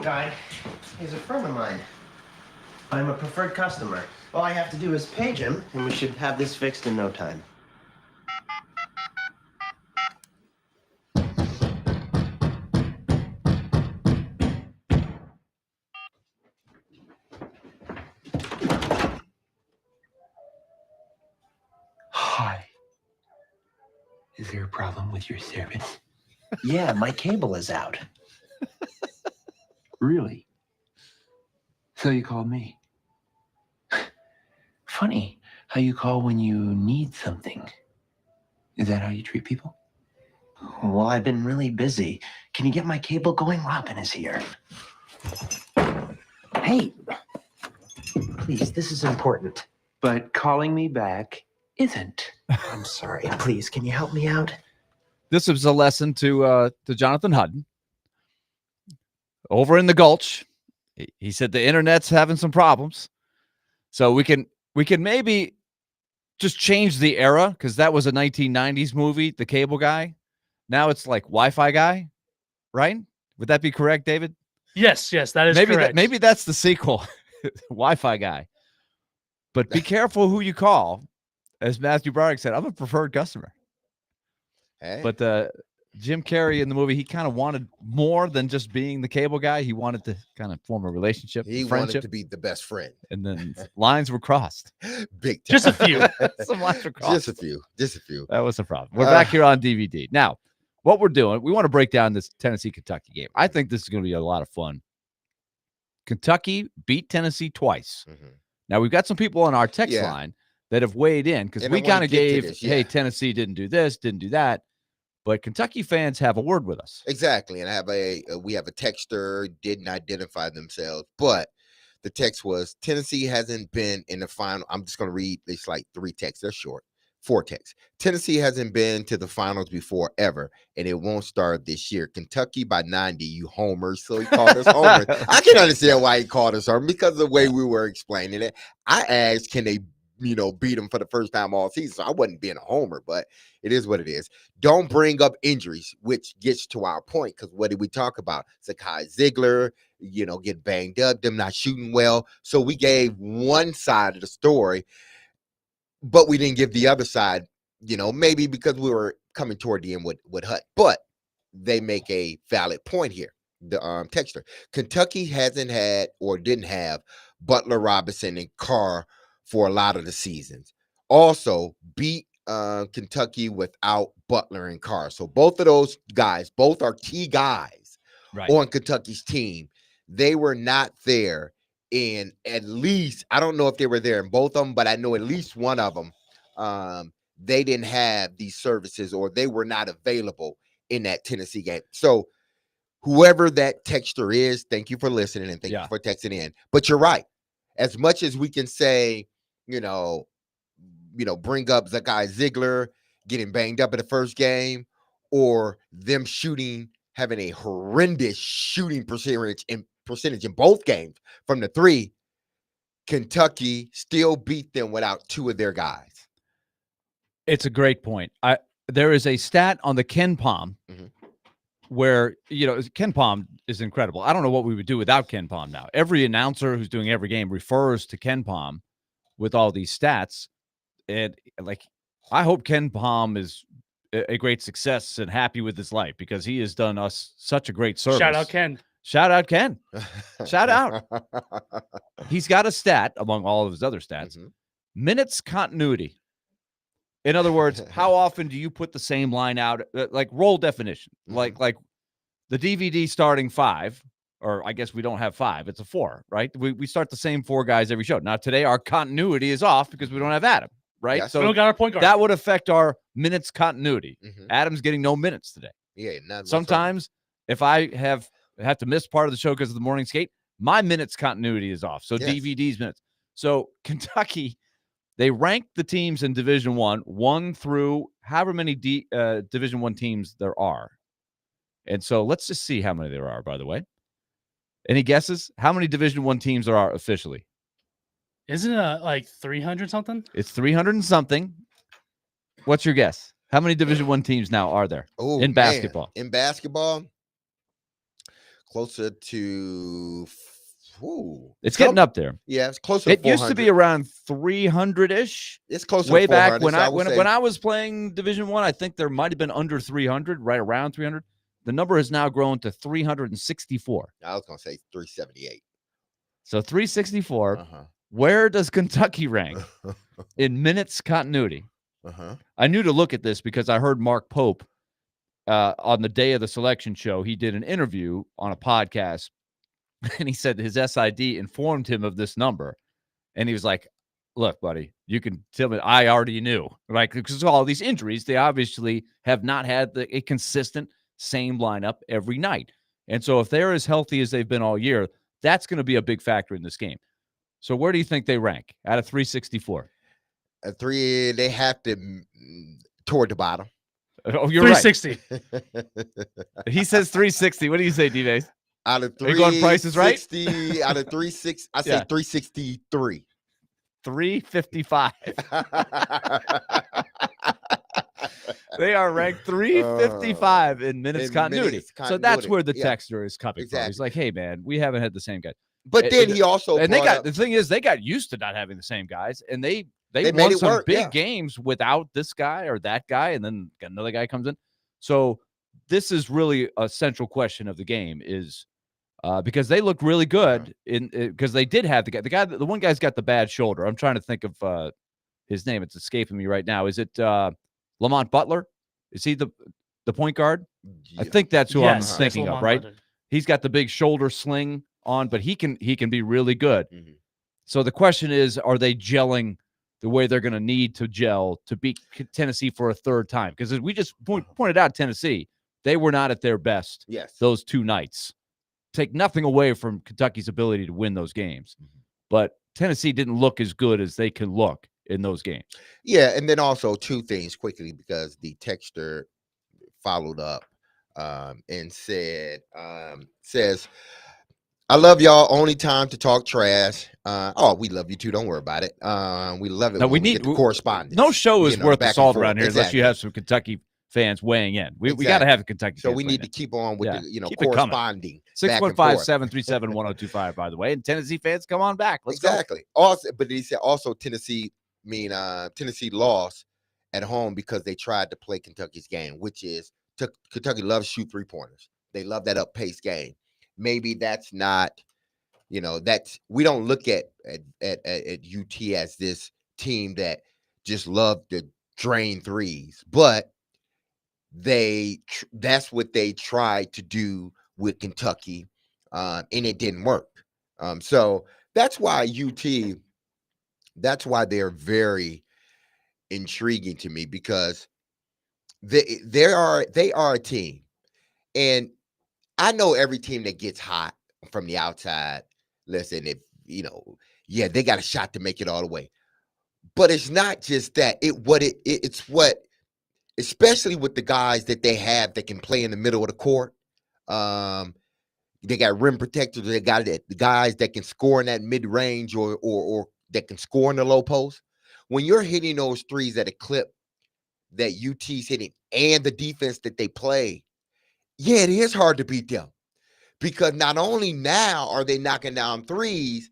Guy is a friend of mine. I'm a preferred customer. All I have to do is page him, and we should have this fixed in no time. Hi. Is there a problem with your service? Yeah, my cable is out. Really? So you called me? Funny how you call when you need something. Is that how you treat people? Well, I've been really busy. Can you get my cable going? Robin is here. Hey, please, this is important. But calling me back isn't. I'm sorry. Please, can you help me out? This was a lesson to Jonathan Hutton over in the Gulch. He said the internet's having some problems, so we can maybe just change the era, because that was a 1990s movie, The Cable Guy. Now it's like Wi-Fi Guy, right? Would that be correct, David? Yes, that is maybe correct. maybe that's the sequel, Wi-Fi Guy. But be careful who you call. As Matthew Broderick said, I'm a preferred customer. Hey. But Jim Carrey in the movie, he kind of wanted more than just being the cable guy. He wanted to kind of form a relationship, He friendship, wanted to be the best friend. and then lines were crossed. Big time. Just a few. Some lines were crossed. Just a few. That was the problem. We're back here on DVD. Now, what we're doing, we want to break down this Tennessee-Kentucky game. I think this is going to be a lot of fun. Kentucky beat Tennessee twice. Mhm. Now, we've got some people on our text Yeah. line that have weighed in, because And we I wanna kind of get to gave, this, hey, yeah. Tennessee didn't do this, didn't do that. But Kentucky fans have a word with us. Exactly. And I have we have a texter, didn't identify themselves, but the text was Tennessee hasn't been in the final. I'm just going to read. It's like 3 texts. They're short. 4 texts. Tennessee hasn't been to the finals before ever, and it won't start this year. Kentucky by 90, you homers. So he called us homers. I can understand why he called us homers, because of the way we were explaining it. I asked, can they, beat them for the first time all season? So I wasn't being a homer, but it is what it is. Don't bring up injuries, which gets to our point, because what did we talk about? Zakai Ziegler, get banged up, them not shooting well. So we gave one side of the story, but we didn't give the other side, maybe because we were coming toward the end with Hut. But they make a valid point here. The texter. Kentucky hasn't had or didn't have Butler, Robinson, and Carr for a lot of the seasons. Also beat Kentucky without Butler and Carr. So both of those guys, both are key guys on Kentucky's team. They were not there in at least, I don't know if they were there in both of them, but I know at least one of them, they didn't have these services, or they were not available in that Tennessee game. So whoever that texter is, thank you for listening, and thank you for texting in. But you're right. As much as we can say, bring up Zakai Ziegler getting banged up in the first game, or them having a horrendous shooting percentage in both games from the 3, Kentucky still beat them without 2 of their guys. It's a great point. There is a stat on the Ken Palm where, Ken Palm is incredible. I don't know what we would do without Ken Palm now. Every announcer who's doing every game refers to Ken Palm with all these stats. And I hope Ken Palm is a great success and happy with his life, because he has done us such a great service. Shout out Ken. Shout out Ken. Shout out. He's got a stat among all of his other stats. Minutes continuity. In other words, how often do you put the same line out? Like role definition. Like the DVD starting 5, or I guess we don't have 5. It's a 4, right? We start the same 4 guys every show. Now today our continuity is off because we don't have Adam, right? Yes. So we don't got our point guard. that would affect our minutes continuity. Adam's getting no minutes today. Yeah, none. Sometimes if I have to miss part of the show because of the morning skate, my minutes continuity is off. So DVD's minutes. So Kentucky, they ranked the teams in Division 1 through however many Division 1 teams there are. And so let's just see how many there are, by the way. Any guesses? How many Division 1 teams there are officially? Isn't it like 300 something? It's 300 and something. What's your guess? How many Division 1 teams now are there in basketball? In basketball, closer to. It's getting up there. Yeah, it's closer. To It used to be 400. around 300-ish. It's closer Way to 400. back when so would say- when I was playing Division I think there might have been under 300, right around 300. The number has now grown to 364. I was gonna say 378. So 364. Uh-huh. Where does Kentucky rank in minutes continuity? Uh-huh. I knew to look at this because I heard Mark Pope on the day of the selection show. He did an interview on a podcast, and he said his SID informed him of this number. And he was like, look, buddy, you can tell me. I already knew. Like, because of all these injuries, they obviously have not had a consistent same lineup every night. And so if they're as healthy as they've been all year, that's going to be a big factor in this game. So where do you think they rank out of 364? They have to toward the bottom. Oh, you're right. 360. He says 360. What do you say, D-Base? Out of Are you going prices right? 360, out of 360, I say Yeah. 363. 355. They are ranked 355 in minutes in continuity. minutes So that's continuity, where the yeah. texter is coming from. He's Exactly. like, hey, man, we haven't had the same guy. But then he also And they brought got up- the thing is they got used to not having the same guys, and they made won it some work, big yeah. games without this guy or that guy, and then another guy comes in. So this is really a central question of the game is because they look really good because they did have the one guy's got the bad shoulder. I'm trying to think of his name. It's escaping me right now. Is it Lamont Butler? Is he the point guard? I think that's who I'm Yes, thinking of, Lamont right? Butler. He's got the big shoulder sling on, but he can be really good. Mhm. So the question is, are they gelling the way they're going to need to gel to beat Tennessee for a third time? Because as we just pointed out, Tennessee, they were not at their best Yes. those two nights. Take nothing away from Kentucky's ability to win those games, but Tennessee didn't look as good as they can look in those games. Yeah, and then also two things quickly because the texter followed up and says, I love y'all. Only time to talk trash. We love you too. Don't worry about it. We love it. No, when we get the correspondence. No show is worth the back and salt forth. around here unless you Exactly. have some Kentucky fans weighing in. We got to Exactly. have the Kentucky So fans we weighing need to in. keep on with Yeah, the keep it coming. corresponding. back and forth. 615-737-1025, by the way. And Tennessee fans, come on back. Let's go. Exactly. Also, but he said also Tennessee lost at home because they tried to play Kentucky's game, which is Kentucky loves to shoot 3-pointers. They love that up-paced game. Maybe that's not, that's we don't look at UT as this team that just love to drain threes, but that's what they tried to do with Kentucky, and it didn't work. So that's why they're very intriguing to me because they are a team, and I know every team that gets hot from the outside. Listen, if they got a shot to make it all the way, but it's not just that. It's what, especially with the guys that they have that can play in the middle of the court. They got rim protectors. They got the guys that can score in that mid range or that can score in the low post. When you're hitting those threes at a clip that UT's hitting and the defense that they play, yeah, it is hard to beat them because not only now are they knocking down threes,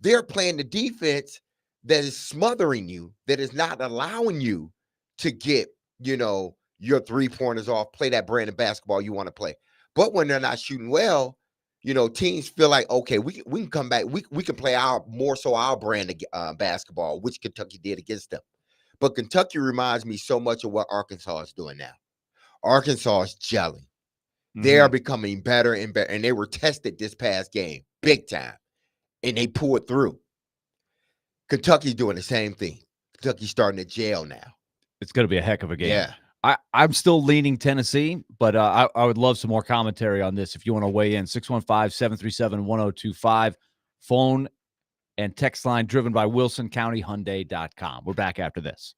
they're playing the defense that is smothering you, that is not allowing you to get, your 3-pointers off, play that brand of basketball you want to play. But when they're not shooting well, teams feel like, okay, we can come back. We can play our brand of basketball, which Kentucky did against them. But Kentucky reminds me so much of what Arkansas is doing now. Arkansas is gelling. They are becoming better and better. And they were tested this past game, big time. And they pulled through. Kentucky's doing the same thing. Kentucky's starting to gel now. It's going to be a heck of a game. Yeah. I'm still leaning Tennessee, but I would love some more commentary on this if you want to weigh in. 615-737-1025. Phone and text line driven by WilsonCountyHyundai.com. We're back after this.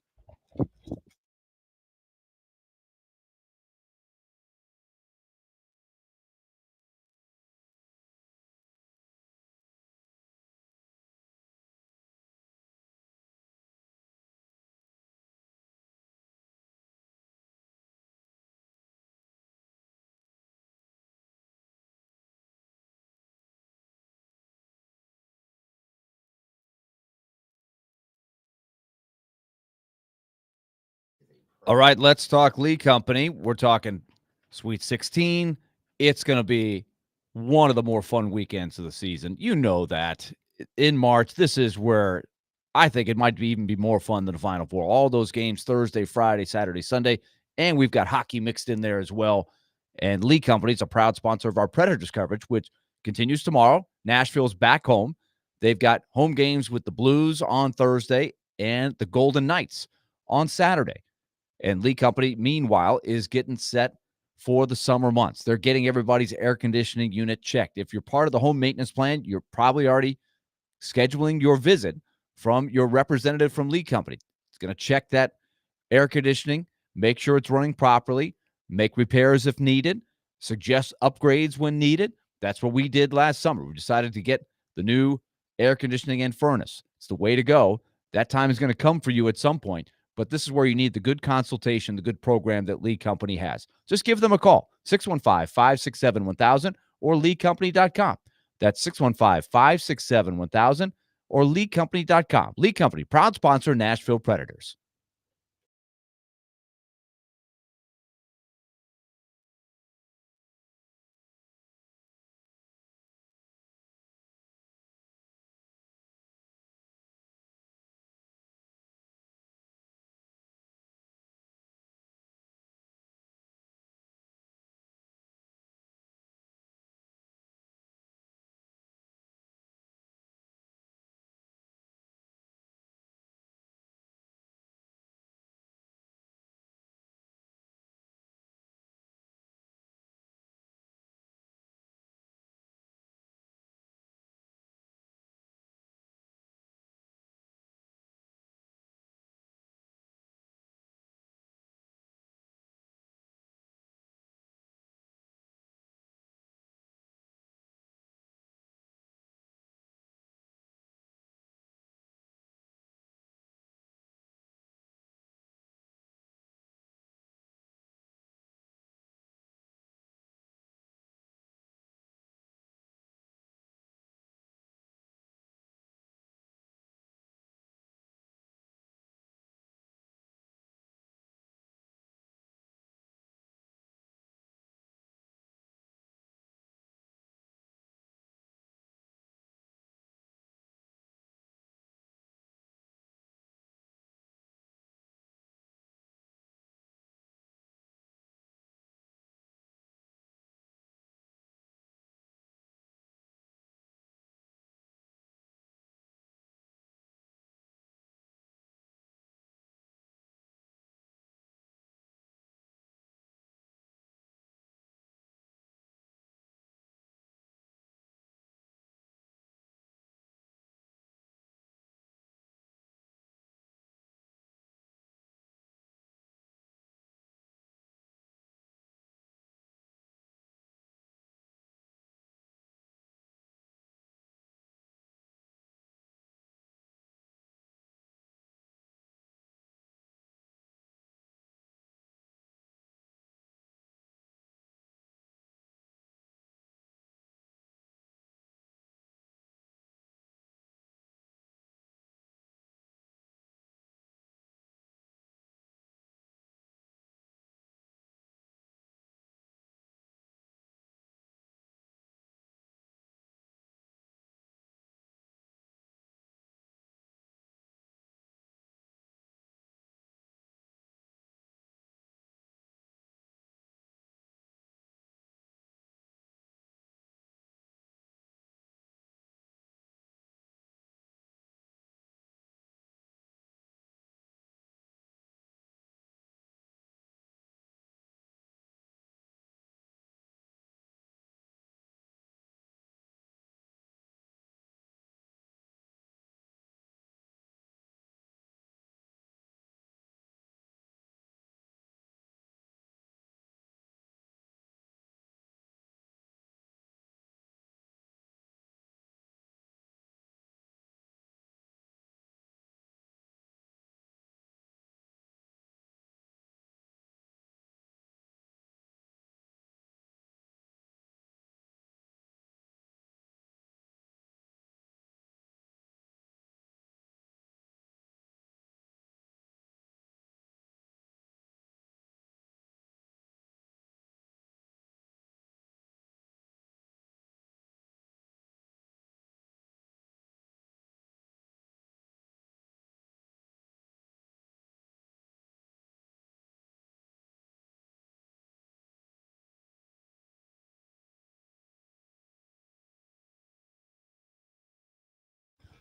All right, let's talk Lee Company. We're talking Sweet 16. It's going to be one of the more fun weekends of the season. You know that. In March, this is where I think it might even be more fun than the Final Four. All those games Thursday, Friday, Saturday, Sunday, and we've got hockey mixed in there as well. And Lee Company is a proud sponsor of our Predators coverage, which continues tomorrow. Nashville's back home. They've got home games with the Blues on Thursday and the Golden Knights on Saturday. And Lee Company, meanwhile, is getting set for the summer months. They're getting everybody's air conditioning unit checked. If you're part of the home maintenance plan, you're probably already scheduling your visit from your representative from Lee Company. It's going to check that air conditioning, make sure it's running properly, make repairs if needed, suggest upgrades when needed. That's what we did last summer. We decided to get the new air conditioning and furnace. It's the way to go. That time is going to come for you at some point, but this is where you need the good consultation, the good program that Lee Company has. Just give them a call, 615-567-1000 or leecompany.com. That's 615-567-1000 or leecompany.com. Lee Company, proud sponsor, Nashville Predators.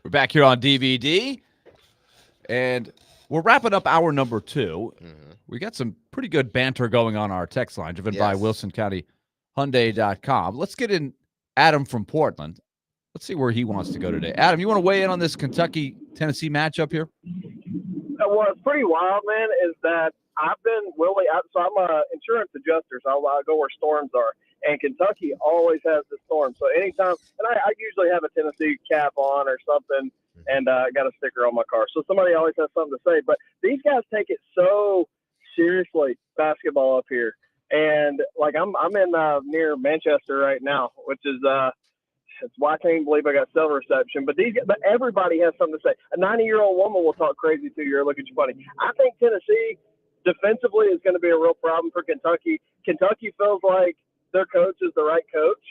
We're back here on DVD, and we're wrapping up hour number 2. We got some pretty good banter going on our text line, driven by Yes. WilsonCountyHyundai.com. Let's get in Adam from Portland. Let's see where he wants to go today. Adam, you want to weigh in on this Kentucky-Tennessee matchup here? What's pretty wild, man, is that I've been willing. So I'm an insurance adjuster, so I go where storms are. And Kentucky always has the storm. So anytime, and I usually have a Tennessee cap on or something, and I got a sticker on my car. So somebody always has something to say. But these guys take it so seriously, basketball up here. And like I'm in near Manchester right now, which is it's why I can't believe I got cell reception. But everybody has something to say. A 90-year-old woman will talk crazy to you or look at you funny. I think Tennessee defensively is going to be a real problem for Kentucky. Kentucky feels like their coach is the right coach,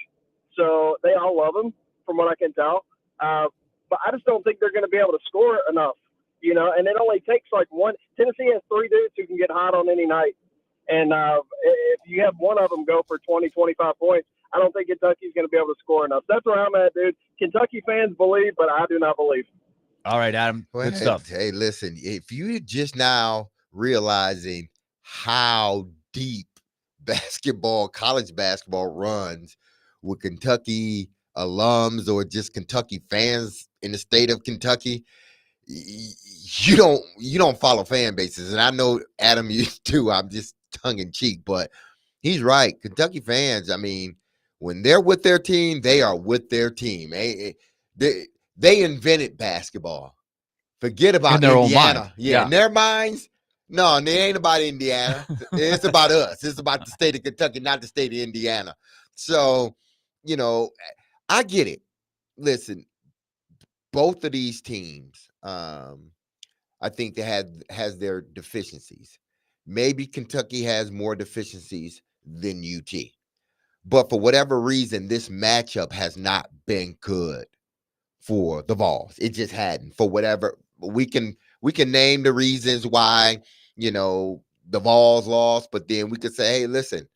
so they all love him, from what I can tell. But I just don't think they're going to be able to score enough, and it only takes like one. Tennessee has 3 dudes who can get hot on any night. And if you have one of them go for 20, 25 points, I don't think Kentucky's going to be able to score enough. That's where I'm at, dude. Kentucky fans believe, but I do not believe. All right, Adam. Well, Good stuff. Hey, listen, if you just now realizing how deep college basketball runs with Kentucky alums or just Kentucky fans in the state of Kentucky, you don't follow fan bases. And I know, Adam, you too. I'm just tongue in cheek, but he's right. Kentucky fans, I mean, when they're with their team, they are with their team. They invented basketball. Forget about In their own Indiana. mind. Yeah, in their minds, no, it ain't about Indiana. It's about us. It's about the state of Kentucky, not the state of Indiana. So, I get it. Listen, both of these teams, I think they has their deficiencies. Maybe Kentucky has more deficiencies than UT. But for whatever reason, this matchup has not been good for the Vols. It just hadn't. For whatever we can name the reasons why, the Vols lost, but then we could say, hey, listen,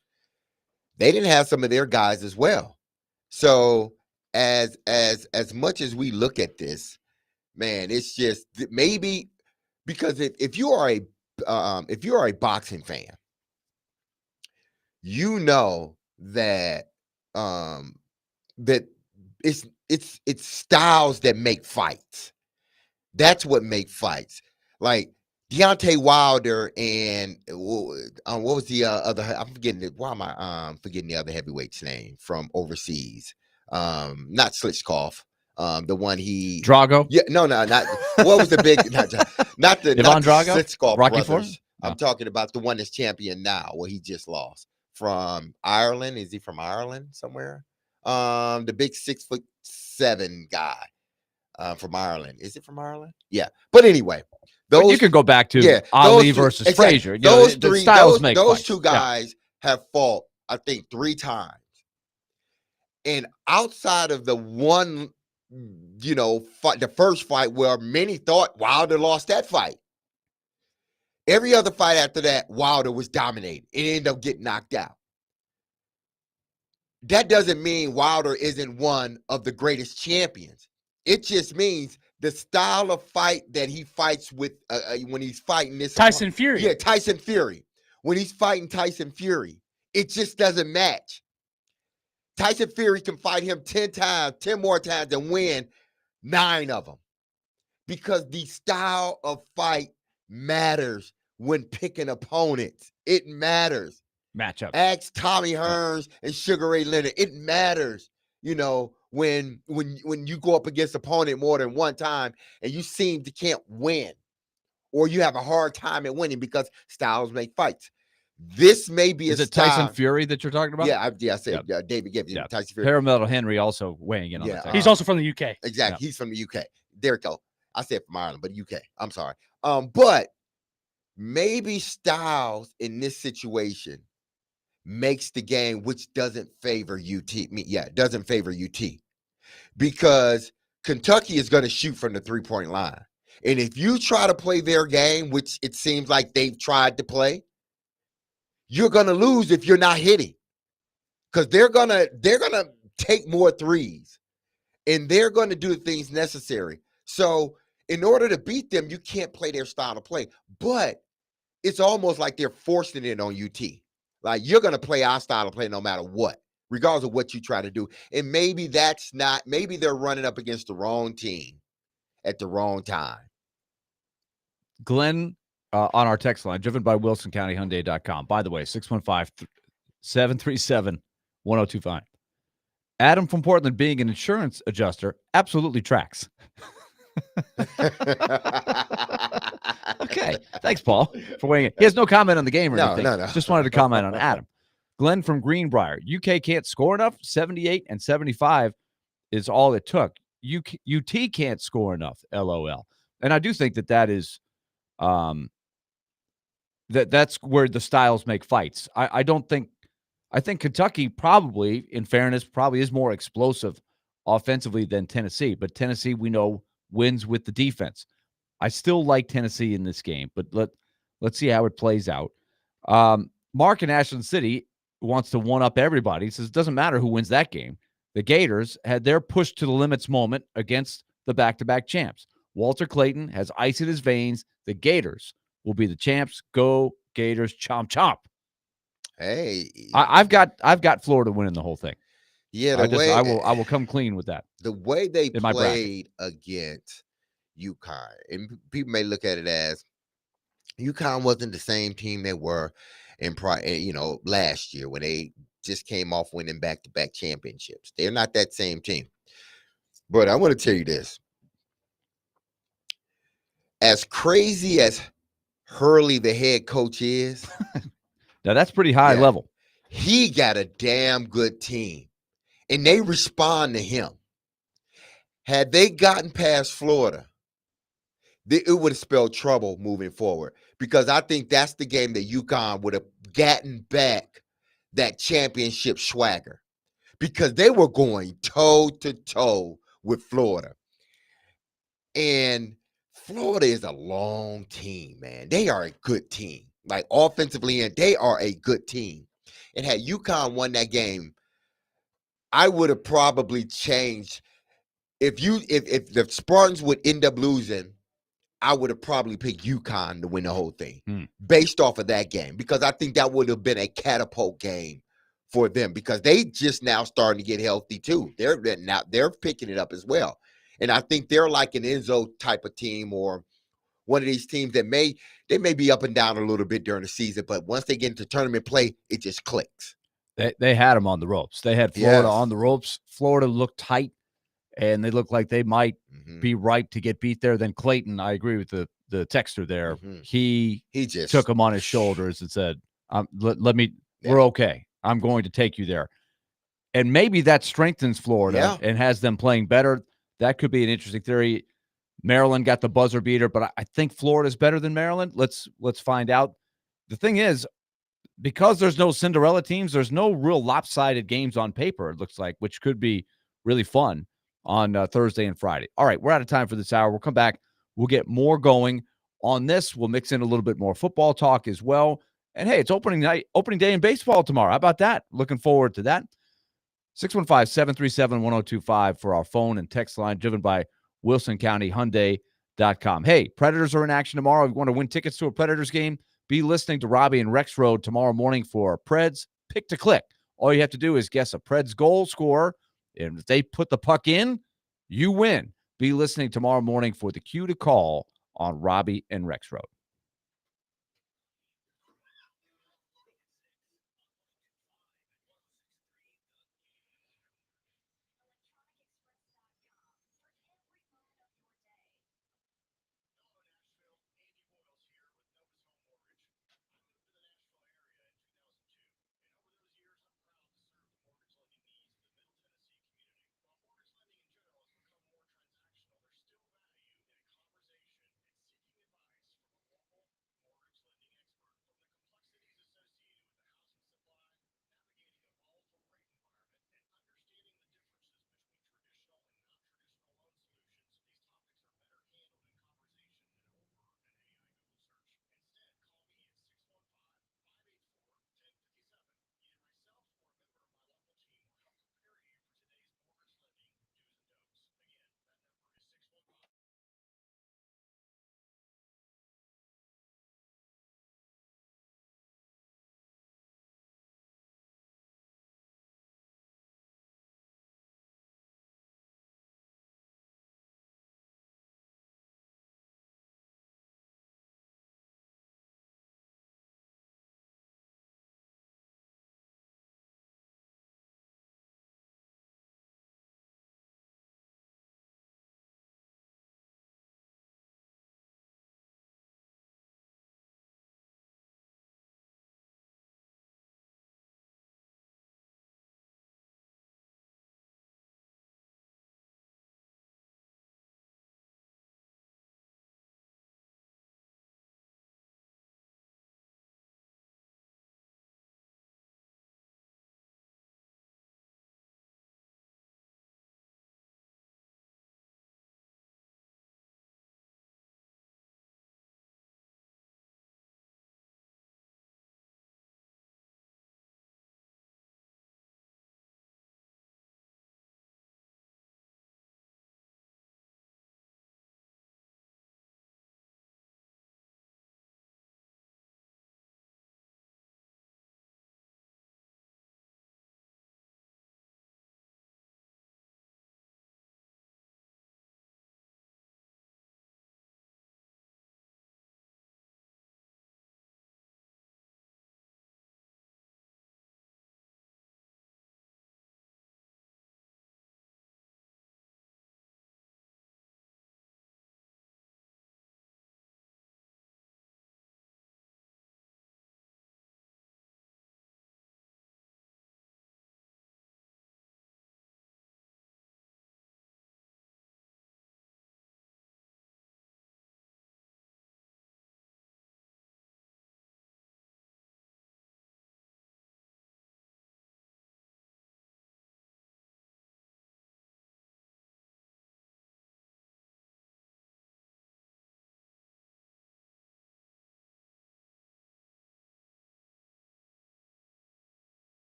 they didn't have some of their guys as well. So as much as we look at this, man, it's just maybe because if you are a boxing fan, that that it's styles that make fights. That's what make fights. Like Deontay Wilder and what was the other? I'm forgetting it. Why am I forgetting the other heavyweight's name from overseas? Not Slitchkov. The one he Drago? Yeah, no, not what was the big not the Ivan Drago? Slitchkov Rocky brothers. IV? I'm talking about the one that's champion now, where he just lost from Ireland. Is he from Ireland somewhere? The big 6'7" guy from Ireland. Is it from Ireland? Yeah. But anyway, You could go back to Ali versus exactly. Frazier. Those the three, styles make those fights. two guys have fought, I think, 3 times. And outside of the one, fight, the first fight where many thought Wilder lost that fight, every other fight after that, Wilder was dominated. It ended up getting knocked out. That doesn't mean Wilder isn't one of the greatest champions. It just means the style of fight that he fights with when he's fighting this Tyson Fury. Yeah, Tyson Fury. When he's fighting Tyson Fury, it just doesn't match. Tyson Fury can fight him 10 more times and win 9 of them. Because the style of fight matters when picking opponents. It matters. Matchup. Ask Tommy Hearns and Sugar Ray Leonard. It matters, when you go up against opponent more than one time and you seem to can't win, or you have a hard time at winning because styles make fights. This may be Is a it style. Tyson Fury that you're talking about? Yeah, I said David Gibbs. Yeah. Tyson Fury. Paramedical Henry also weighing in on that. He's also from the UK. Exactly. He's from the UK. There it go. I said from Ireland, but UK. I'm sorry. But maybe styles in this situation makes the game, which doesn't favor UT. Doesn't favor UT, because Kentucky is going to shoot from the 3-point line. And if you try to play their game, which it seems like they've tried to play, you're going to lose if you're not hitting, because they're going to take more threes and they're going to do the things necessary. So in order to beat them, you can't play their style of play. But it's almost like they're forcing it on UT. Like, you're going to play our style of play no matter what, regardless of what you try to do. And maybe maybe they're running up against the wrong team at the wrong time. Glenn on our text line, driven by WilsonCountyHyundai.com. By the way, 615-737-1025. Adam from Portland being an insurance adjuster absolutely tracks. Okay. Thanks, Paul, for weighing in. He has no comment on the game or anything. No. Just wanted to comment on Adam. Glenn from Greenbrier. UK can't score enough. 78 and 75 is all it took. UT can't score enough. LOL. And I do think that is that's where the styles make fights. I think Kentucky probably, in fairness, probably is more explosive offensively than Tennessee. But Tennessee, we know, wins with the defense. I still like Tennessee in this game, but let's see how it plays out. Mark in Ashland City wants to one-up everybody. He says it doesn't matter who wins that game. The Gators had their push to the limits moment against the back-to-back champs. Walter Clayton has ice in his veins. The Gators will be the champs. Go Gators, chomp chomp. Hey, I've got Florida winning the whole thing. yeah, I will come clean with that. The way they in my bracket. played against UConn, and people may look at it as UConn wasn't the same team they were in last year when they just came off winning back-to-back championships. They're not that same team. But I want to tell you this. As crazy as Hurley, the head coach, is, now that's pretty high level. He got a damn good team, and they respond to him. Had they gotten past Florida, it would have spelled trouble moving forward, because I think that's the game that UConn would have gotten back that championship swagger, because they were going toe-to-toe with Florida. And Florida is a long team, man. They are a good team. Like, offensively, and they are a good team. And had UConn won that game, I would have probably changed. If the Spartans would end up losing, I would have probably picked UConn to win the whole thing based off of that game, because I think that would have been a catapult game for them, because they just now starting to get healthy too. They're picking it up as well. And I think they're like an Enzo type of team, or one of these teams that may be up and down a little bit during the season, but once they get into tournament play, it just clicks. They had them on the ropes. They had Florida on the ropes. Florida looked tight, and they looked like they might be ripe to get beat there. Then Clayton, I agree with the texter there. He just took him on his shoulders and said, we're okay. I'm going to take you there. And maybe that strengthens Florida and has them playing better. That could be an interesting theory. Maryland got the buzzer beater, but I think Florida's better than Maryland. Let's find out. The thing is, because there's no Cinderella teams, there's no real lopsided games on paper, it looks like, which could be really fun on Thursday and Friday. All right, we're out of time for this hour. We'll come back. We'll get more going on this. We'll mix in a little bit more football talk as well. And, hey, it's opening day in baseball tomorrow. How about that? Looking forward to that. 615-737-1025 for our phone and text line, driven by WilsonCountyHyundai.com. Hey, Predators are in action tomorrow. If you want to win tickets to a Predators game, be listening to Robbie and Rex Road tomorrow morning for Preds Pick to Click. All you have to do is guess a Preds goal scorer, and if they put the puck in, you win. Be listening tomorrow morning for the cue to call on Robbie and Rex Road.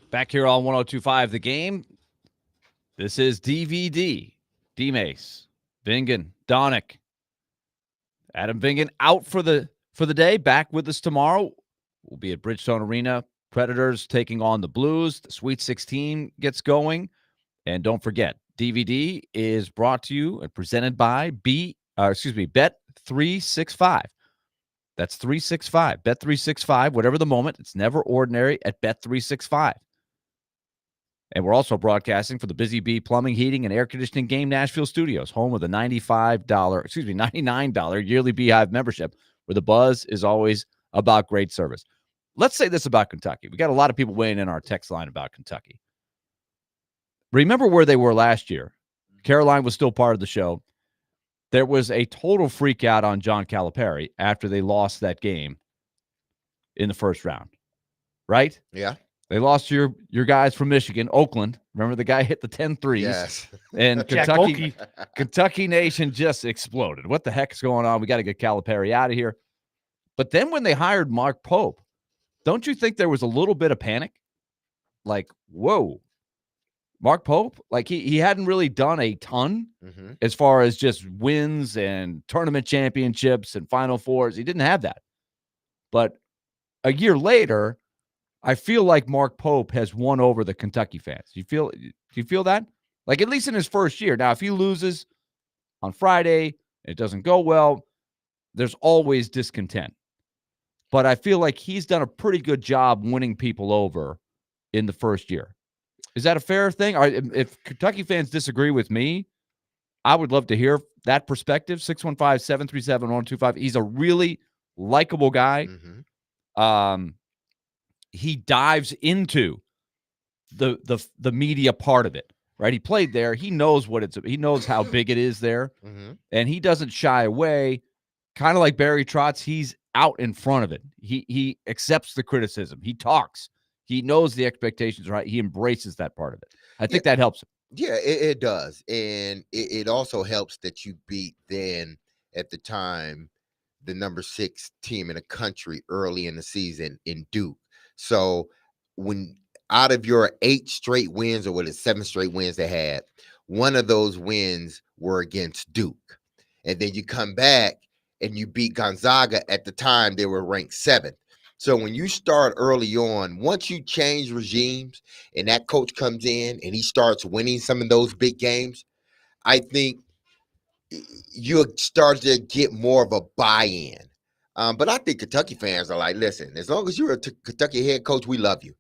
Back here on 102.5 The Game. This is DVD. D-Mace, Vingan, Donick. Adam Vingan out for the day. Back with us tomorrow. We'll be at Bridgestone Arena. Predators taking on the Blues. The Sweet 16 gets going. And don't forget, DVD is brought to you and presented by Bet365. That's 365. Bet365, whatever the moment. It's never ordinary at Bet365. And we're also broadcasting for the Busy Bee Plumbing, Heating, and Air Conditioning Game Nashville Studios, home of the $99 yearly Beehive membership, where the buzz is always about great service. Let's say this about Kentucky. We got a lot of people weighing in our text line about Kentucky. Remember where they were last year. Caroline was still part of the show. There was a total freak out on John Calipari after they lost that game in the first round, right? Yeah. They lost your guys from Michigan, Oakland. Remember the guy hit the 10 threes? Yes. And Jack Volke. Kentucky Nation just exploded. What the heck is going on? We got to get Calipari out of here. But then when they hired Mark Pope, don't you think there was a little bit of panic? Like, whoa, Mark Pope? Like he hadn't really done a ton as far as just wins and tournament championships and Final Fours. He didn't have that. But a year later, I feel like Mark Pope has won over the Kentucky fans. Do you feel that? Like at least in his first year. Now, if he loses on Friday, it doesn't go well, there's always discontent. But I feel like he's done a pretty good job winning people over in the first year. Is that a fair thing? If Kentucky fans disagree with me, I would love to hear that perspective. 615-737-125. He's a really likable guy. He dives into the media part of it, right? He played there. He knows he knows how big it is there. And he doesn't shy away. Kind of like Barry Trotz, he's out in front of it. He accepts the criticism. He talks. He knows the expectations, right? He embraces that part of it. I think that helps him. Yeah, it does. And it also helps that you beat then at the time the number 6 team in the country early in the season in Duke. So when out of your 8 straight wins, or what is 7 straight wins they had, one of those wins were against Duke. And then you come back and you beat Gonzaga. At the time, they were ranked 7th. So when you start early on, once you change regimes and that coach comes in and he starts winning some of those big games, I think you start to get more of a buy-in. But I think Kentucky fans are like, listen, as long as you're a Kentucky head coach, we love you.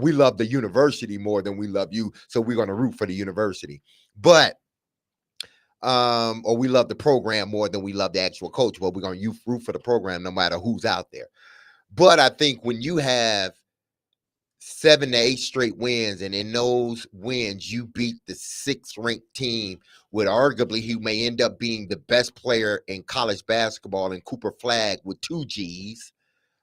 We love the university more than we love you, so we're going to root for the university. But or we love the program more than we love the actual coach. Well, we're going to root for the program no matter who's out there. But I think when you have 7 to 8 straight wins, and in those wins you beat the 6th ranked team with arguably who may end up being the best player in college basketball in Cooper Flagg with 2 G's,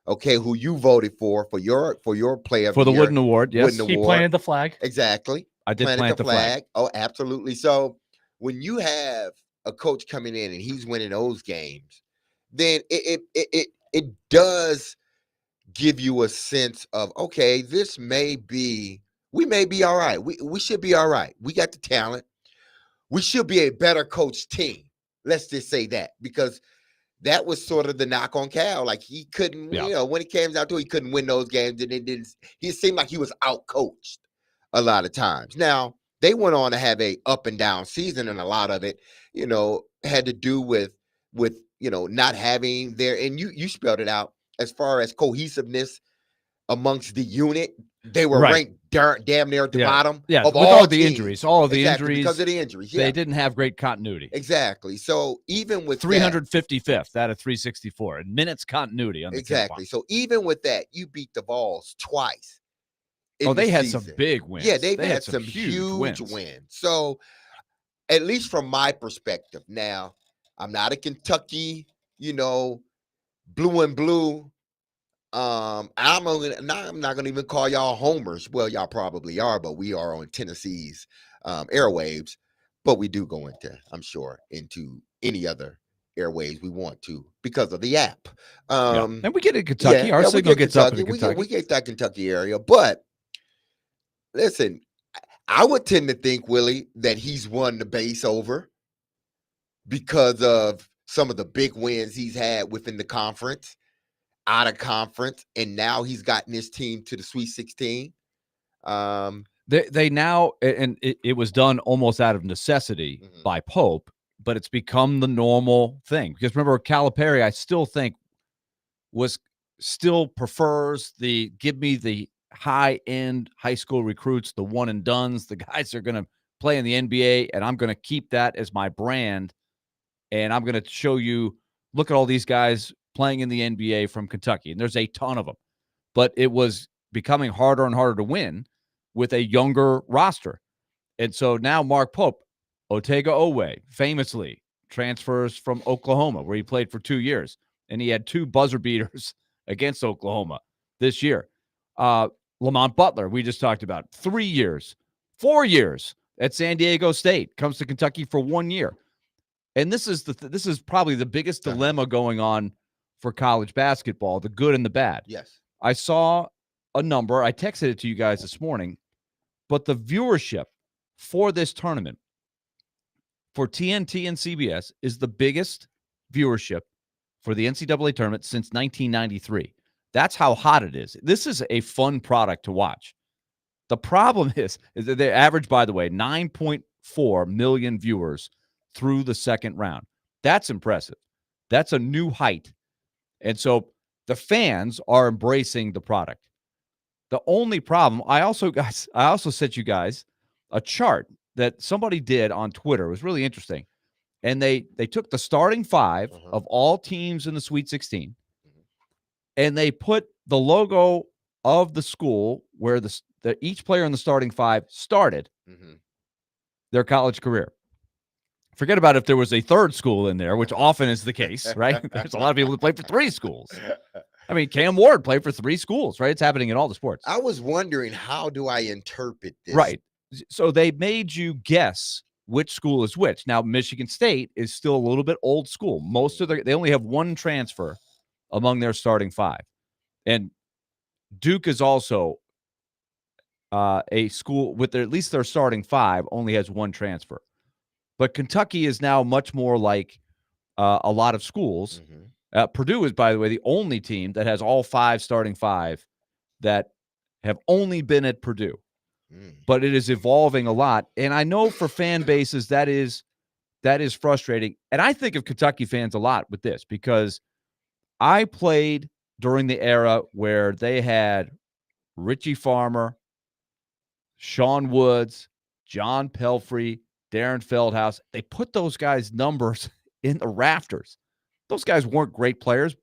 okay, who you voted for your player for the Wooden Award. Yes, he planted the flag. Exactly. I did plant the flag. Oh, absolutely. So when you have a coach coming in and he's winning those games, then it does give you a sense of, okay, we may be all right. We should be all right. We got the talent. We should be a better coach team. Let's just say that, because that was sort of the knock on Cal. Like he couldn't, when it came down to it, he couldn't win those games. And it seemed like he was out coached a lot of times. Now they went on to have a up and down season, and a lot of it, had to do with not having and you spelled it out. As far as cohesiveness amongst the unit, they were ranked damn near at the bottom. Yeah, of with all the injuries, injuries, because of the injuries. Yeah. They didn't have great continuity. Exactly. So even with 355th out of 364 and minutes continuity on the exactly. So even with that, you beat the Vols twice. They had some big wins. Yeah, they had some huge wins. So at least from my perspective, now I'm not a Kentucky, blue and blue. I'm not gonna even call y'all homers. Well, y'all probably are, but we are on Tennessee's airwaves. But we do go into any other airwaves we want to because of the app. And we get in Kentucky. Our signal gets up in Kentucky. We get that Kentucky area. But listen, I would tend to think, Willie, that he's won the base over because of some of the big wins he's had within the conference, out of conference, and now he's gotten his team to the Sweet 16. They now, and it was done almost out of necessity by Pope, but it's become the normal thing. Because remember, Calipari, I still think, still prefers the give me the high-end high school recruits, the one and dones, the guys that are going to play in the NBA, and I'm going to keep that as my brand. And I'm going to show you, look at all these guys playing in the NBA from Kentucky. And there's a ton of them. But it was becoming harder and harder to win with a younger roster. And so now Mark Pope, Otega Oweh, famously transfers from Oklahoma, where he played for 2 years. And he had 2 buzzer beaters against Oklahoma this year. Lamont Butler, we just talked about, 3 years, 4 years at San Diego State, comes to Kentucky for 1 year. And this is this is probably the biggest dilemma going on for college basketball, the good and the bad. Yes. I saw a number. I texted it to you guys this morning, but the viewership for this tournament for TNT and CBS is the biggest viewership for the NCAA tournament since 1993. That's how hot it is. This is a fun product to watch. The problem is that they average, by the way, 9.4 million viewers through the second round. That's impressive. That's a new height. And so the fans are embracing the product. The only problem, I also sent you guys a chart that somebody did on Twitter. It was really interesting. And they took the starting 5 of all teams in the Sweet 16, and they put the logo of the school where each player in the starting 5 started their college career. Forget about if there was a third school in there, which often is the case, right? There's a lot of people that play for 3 schools. I mean, Cam Ward played for 3 schools, right? It's happening in all the sports. I was wondering, how do I interpret this? Right. So they made you guess which school is which. Now, Michigan State is still a little bit old school. They only have 1 transfer among their starting 5. And Duke is also a school with at least their starting 5 only has 1 transfer. But Kentucky is now much more like a lot of schools. Purdue is, by the way, the only team that has all 5 starting 5 that have only been at Purdue. But it is evolving a lot. And I know for fan bases that is frustrating. And I think of Kentucky fans a lot with this because I played during the era where they had Richie Farmer, Sean Woods, John Pelfrey, Darren Feldhouse. They put those guys' numbers in the rafters. Those guys weren't great players,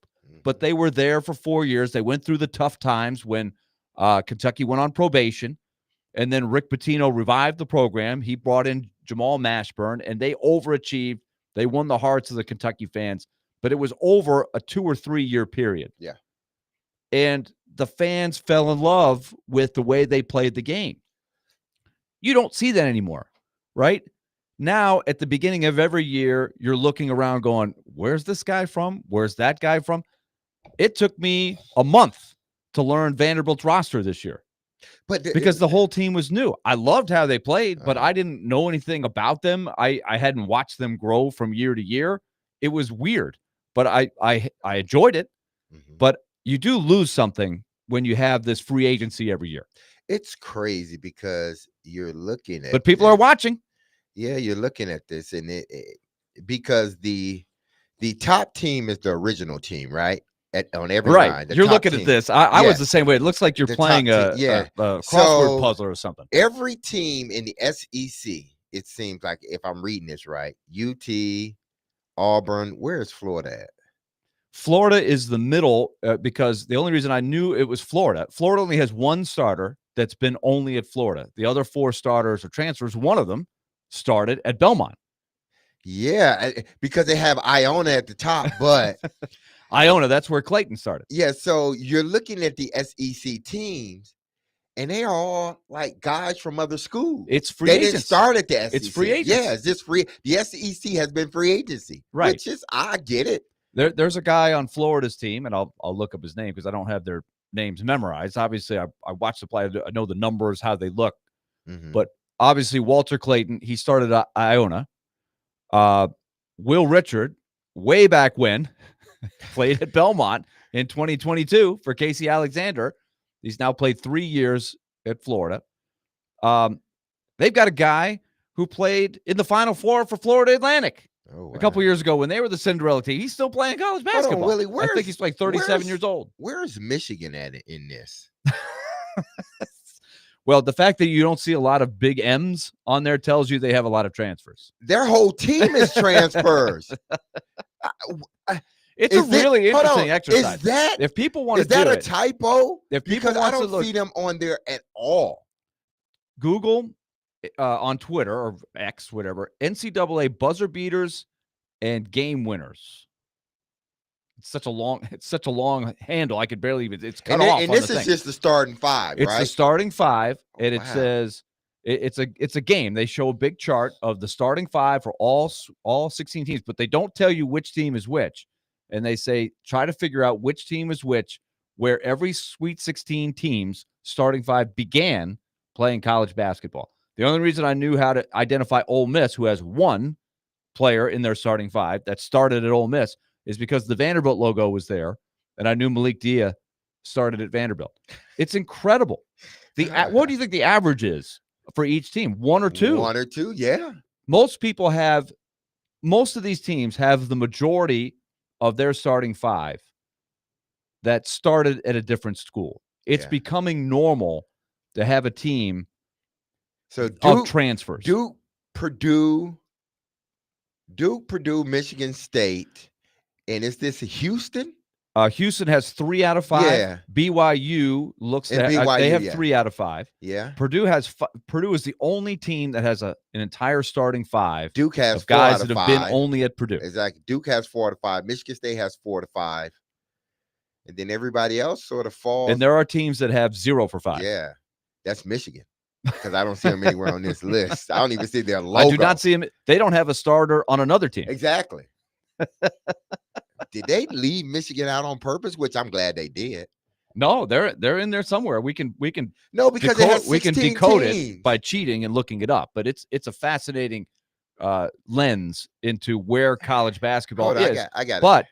but they were there for 4 years. They went through the tough times when Kentucky went on probation, and then Rick Pitino revived the program. He brought in Jamal Mashburn, and they overachieved. They won the hearts of the Kentucky fans, but it was over a 2 or 3 year period. Yeah. And the fans fell in love with the way they played the game. You don't see that anymore, right? Now, at the beginning of every year, you're looking around going, where's this guy from? Where's that guy from? It took me a month to learn Vanderbilt's roster this year. Because the whole team was new. I loved how they played, but I didn't know anything about them. I hadn't watched them grow from year to year. It was weird, but I enjoyed it. But you do lose something when you have this free agency every year. It's crazy because you're looking at, but people are watching. Yeah, you're looking at this, and because the top team is the original team, right? On every line. You're looking at this. I was the same way. It looks like you're playing a crossword puzzle or something. Every team in the SEC, it seems like, if I'm reading this right, UT, Auburn, where is Florida at? Florida is the middle because the only reason I knew it was Florida. Florida only has 1 starter that's been only at Florida. The other 4 starters are transfers. One of them started at Belmont. Yeah, because they have Iona at the top, but Iona, that's where Clayton started. Yeah, so you're looking at the SEC teams, and they are all like guys from other schools. It's free They agents. didn't start at the SEC. It's free agents. Yeah, it's just free. The SEC has been free agency, right? Which is, I get it. There's a guy on Florida's team, and I'll look up his name because I don't have their names memorized. Obviously, I watched the play. I know the numbers, how they look. Mhm. But obviously, Walter Clayton, he started at Iona. Will Richard, way back when, played at Belmont in 2022 for Casey Alexander. He's now played 3 years at Florida. They've got a guy who played in the Final Four for Florida Atlantic Oh, a couple wow. years ago when they were the Cinderella team. He's still playing college Hold on, basketball. Willie, I think he's like 37 years old. Where's Michigan at in this? Well, the fact that you don't see a lot of big M's on there tells you they have a lot of transfers. Their whole team is transfers. It's a really interesting exercise. Is that If people want is to do that a it, typo? if people Because I want to don't look, see them on there at all. Google on Twitter or X, whatever, NCAA buzzer beaters and game winners. It's such a long handle. I could barely even. It's cut off. And on this the is thing. just the starting five, It's right? the starting five, and it wow. says it's a game. They show a big chart of the starting five for all 16 teams, but they don't tell you which team is which. And they say try to figure out which team is which, where every Sweet 16 team's starting five began playing college basketball. The only reason I knew how to identify Ole Miss, who has one player in their starting five that started at Ole Miss, is because the Vanderbilt logo was there, and I knew Malik Dia started at Vanderbilt. It's incredible. What do you think the average is for each team? One or two? One or two, yeah. Most of these teams have the majority of their starting five that started at a different school. It's Yeah. becoming normal to have a team So of transfers. Duke, Purdue, Michigan State, and is this Houston? Houston has 3 out of 5. Yeah. BYU looks And at BYU, they have yeah. 3 out of 5. Yeah. Purdue is the only team that has an entire starting five Duke has of 4 guys out of that have 5. been only at Purdue. Exactly. Duke has 4 out of 5. Michigan State has 4 to 5. And then everybody else sort of falls. And there are teams that have 0 for 5. Yeah. That's Michigan. Because I don't see them anywhere on this list. I don't even see their logo. I do not see them. They don't have a starter on another team. Exactly. Did they leave Michigan out on purpose? Which I'm glad they did. No, they're in there somewhere. We can No, because it has we can 16 decode teams. it by cheating and looking it up. But it's a fascinating lens into where college basketball Hold on, is. I got it. But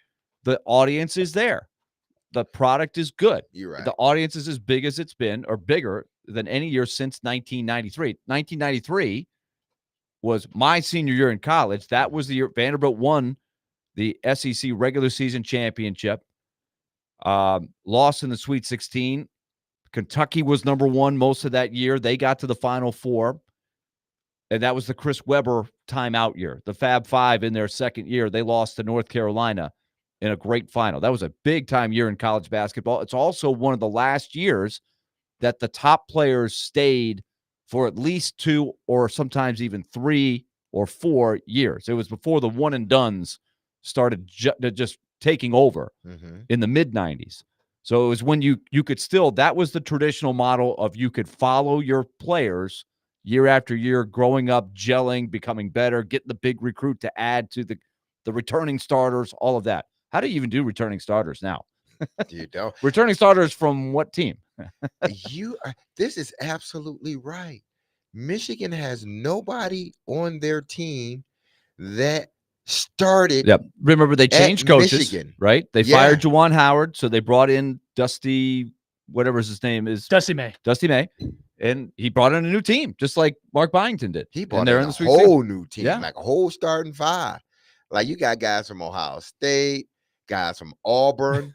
the audience is there. The product is good. You're right. The audience is as big as it's been, or bigger than any year since 1993. 1993 was my senior year in college. That was the year Vanderbilt won the SEC regular season championship. Lost in the Sweet 16. Kentucky was number 1 most of that year. They got to the Final Four. And that was the Chris Webber timeout year. The Fab Five in their second year, they lost to North Carolina in a great final. That was a big-time year in college basketball. It's also one of the last years that the top players stayed for at least 2 or sometimes even 3 or 4 years. It was before the one-and-dones started just taking over in the mid-90s. So it was when you could still – that was the traditional model of you could follow your players year after year, growing up, gelling, becoming better, getting the big recruit to add to the returning starters, all of that. How do you even do returning starters now? You don't. Returning starters from what team? This is absolutely right. Michigan has nobody on their team that started. Yep. Remember, they changed coaches, Michigan. right? They Yeah. fired Juwan Howard, so they brought in Dusty, whatever his name is, Dusty May. and he brought in a new team, just like Mark Byington did. He And brought they're in in a the Sweet 16. whole new team, Yeah. like a whole starting 5. Like you got guys from Ohio State, guys from Auburn,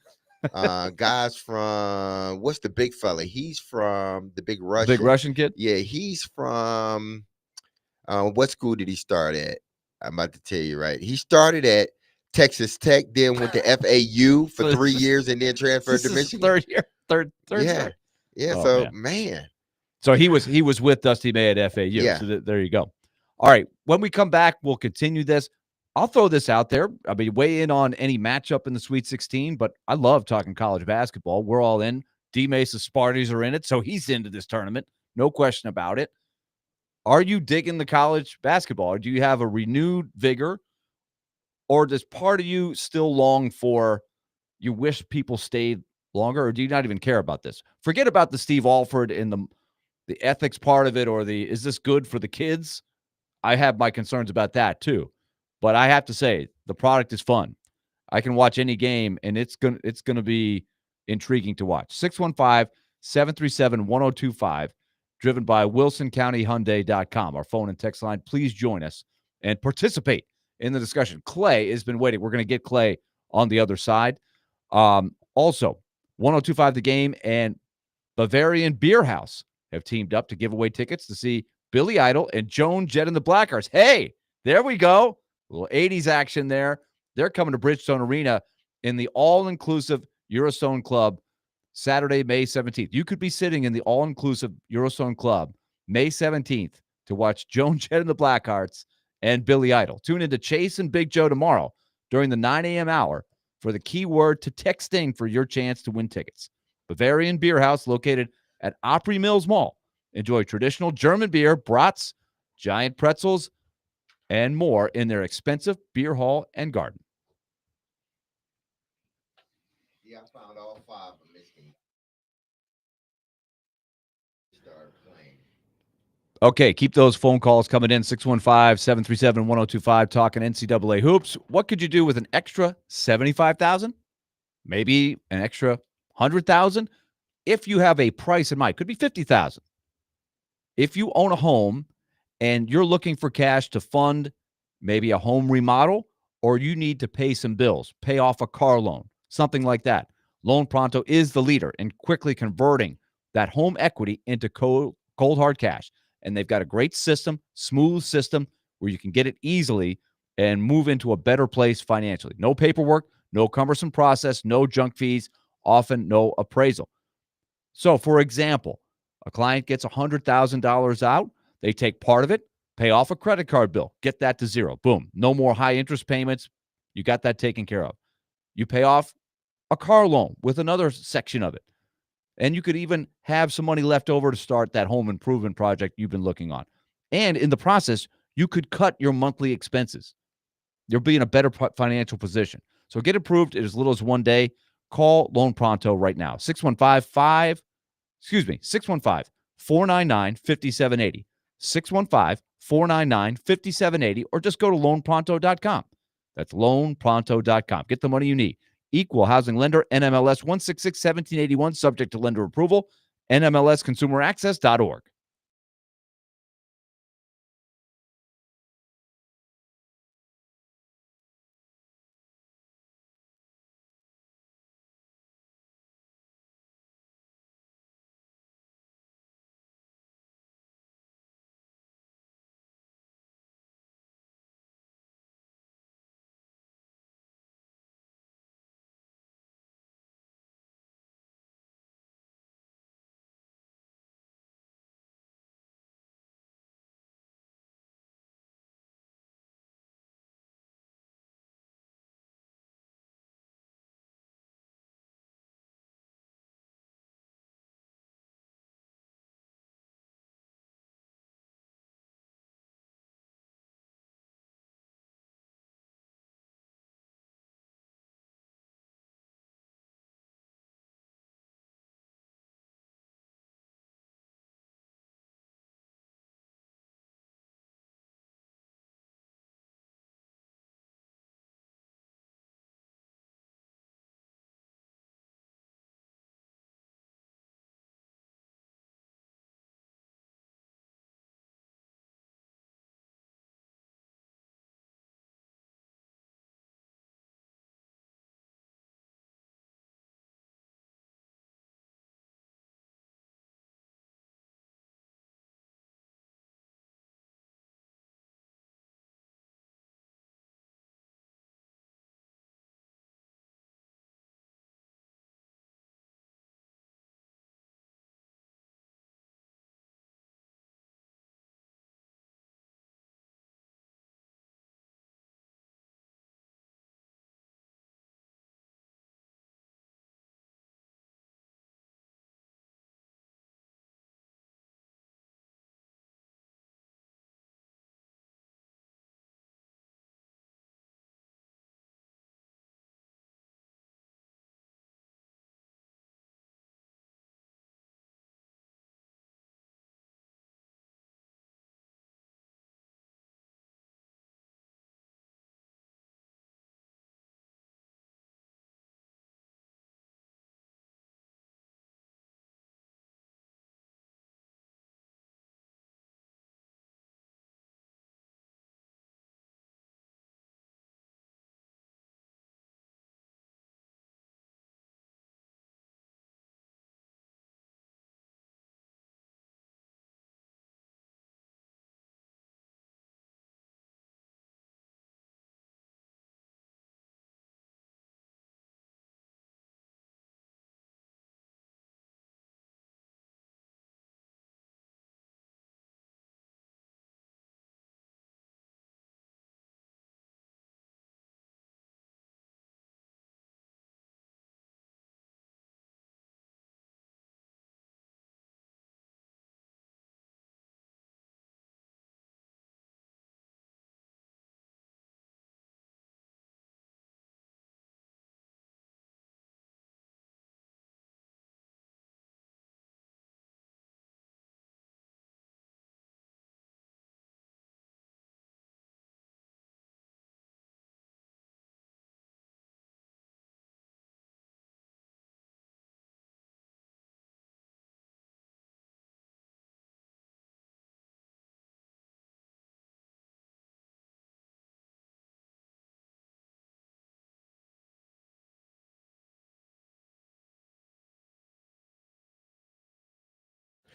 guys from what's the big fella? He's from the big Russian. Big Russian kid. Yeah, he's from what school did he start at? I'm about to tell you right. He started at Texas Tech, then went to FAU for 3 years, and then transferred This to is Michigan. third year, third. Yeah, year. yeah. Oh, So man. man, So he was with Dusty May at FAU. Yeah. So there you go. All right. When we come back, we'll continue this. I'll throw this out there. I mean, weigh in on any matchup in the Sweet 16, but I love talking college basketball. We're all in. D Mesa Sparties are in it, so he's into this tournament. No question about it. Are you digging the college basketball? Or do you have a renewed vigor? Or does part of you still long for, you wish people stayed longer, or do you not even care about this? Forget about the Steve Alford and the ethics part of it, or is this good for the kids? I have my concerns about that too. But I have to say, the product is fun. I can watch any game, and it's gonna be intriguing to watch. 615-737-1025, driven by WilsonCountyHyundai.com. Our phone and text line. Please join us and participate in the discussion. Clay has been waiting. We're going to get Clay on the other side. Also, 1025 The Game and Bavarian Beer House have teamed up to give away tickets to see Billy Idol and Joan Jett and the Blackhearts. Hey, there we go. A little 80s action there. They're coming to Bridgestone Arena in the all-inclusive Eurostone Club Saturday, May 17th. You could be sitting in the all-inclusive Eurostone Club May 17th to watch Joan Jett and the Blackhearts and Billy Idol. Tune into Chase and Big Joe tomorrow during the 9 a.m. hour for the keyword to texting for your chance to win tickets. Bavarian Beer House, located at Opry Mills Mall. Enjoy traditional German beer, brats, giant pretzels, and more in their expensive beer hall and garden. Yeah, I found all 5 of them missing. Start playing. Okay, keep those phone calls coming in. 615-737-1025, talking NCAA hoops. What could you do with an extra $75,000? Maybe an extra $100,000? If you have a price in mind, could be $50,000. If you own a home and you're looking for cash to fund maybe a home remodel, or you need to pay some bills, pay off a car loan, something like that, Loan Pronto is the leader in quickly converting that home equity into cold hard cash. And they've got a great system, smooth system, where you can get it easily and move into a better place financially. No paperwork, no cumbersome process, no junk fees, often no appraisal. So, for example, a client gets $100,000 out. They take part of it, pay off a credit card bill, get that to zero. Boom. No more high interest payments. You got that taken care of. You pay off a car loan with another section of it. And you could even have some money left over to start that home improvement project you've been looking on. And in the process, you could cut your monthly expenses. You'll be in a better financial position. So get approved in as little as 1 day. Call Loan Pronto right now. 615-499-5780. 615-499-5780, or just go to loanpronto.com. That's loanpronto.com. Get the money you need. Equal housing lender, NMLS 166-1781, subject to lender approval, NMLSconsumeraccess.org.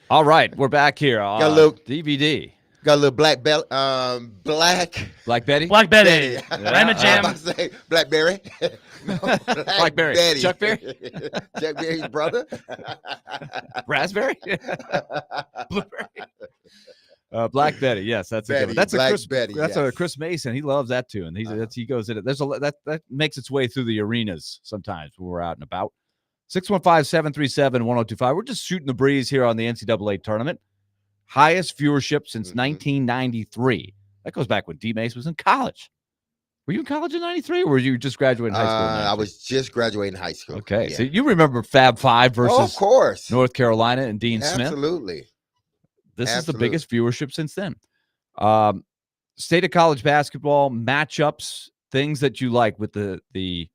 All right, we're back here. Got a little- DVD. Got a little Black Black Betty. Black Betty. Betty. Rama I Jam. was about to say Blackberry. No, Blackberry. Betty. Chuck Berry? Chuck Berry's brother. Raspberry. Blueberry. Black Betty. Yes, that's a good Betty, one. That's a Black Chris. Betty, That's a yes. Chris Mason. He loves that too, and he goes in it. There's that makes its way through the arenas sometimes when we're out and about. 615-737-1025. We're just shooting the breeze here on the NCAA tournament. Highest viewership since 1993. That goes back when D Mace was in college. Were you in college in 93 or were you just graduating high school? I was just graduating high school. Okay. Yeah. So you remember Fab Five versus of course. North Carolina and Dean Smith? Absolutely. This is the Absolutely. biggest viewership since then. State of college basketball matchups, things that you like with the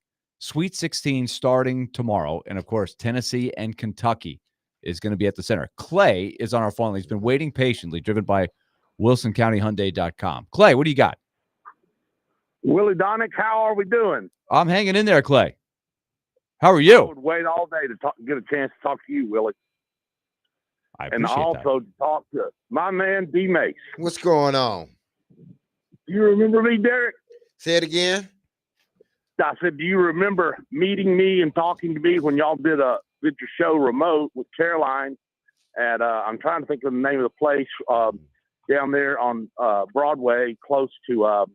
Sweet 16 starting tomorrow. And of course, Tennessee and Kentucky is going to be at the center. Clay is on our phone. He's been waiting patiently, driven by WilsonCountyHyundai.com. Clay, what do you got? Willie Donick, how are we doing? I'm hanging in there, Clay. How are I you? would wait all day to get a chance to talk to you, Willie, I and appreciate also to talk to my man D Mace. What's going on? Do you remember me, Derek? Say it again. I said, do you remember meeting me and talking to me when y'all did your show remote with Caroline at I'm trying to think of the name of the place down there on Broadway, close to what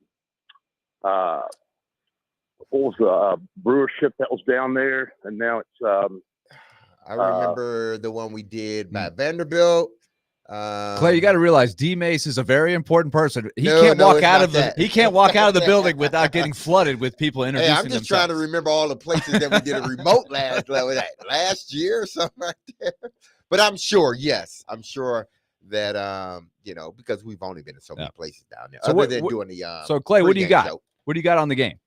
was the brewership that was down there, and now it's I remember the one we did by Vanderbilt. Clay, you got to realize D Mace is a very important person. He No, can't no, walk it's out not of the that. he can't walk out of the building without getting flooded with people Hey, introducing I'm just trying to themselves. remember all the places that we did a remote last year or something right there. But I'm sure, yes, I'm sure that because we've only been in so many places down there. So other what- than what- doing the So Clay, what do you pregame got? show. What do you got on the game?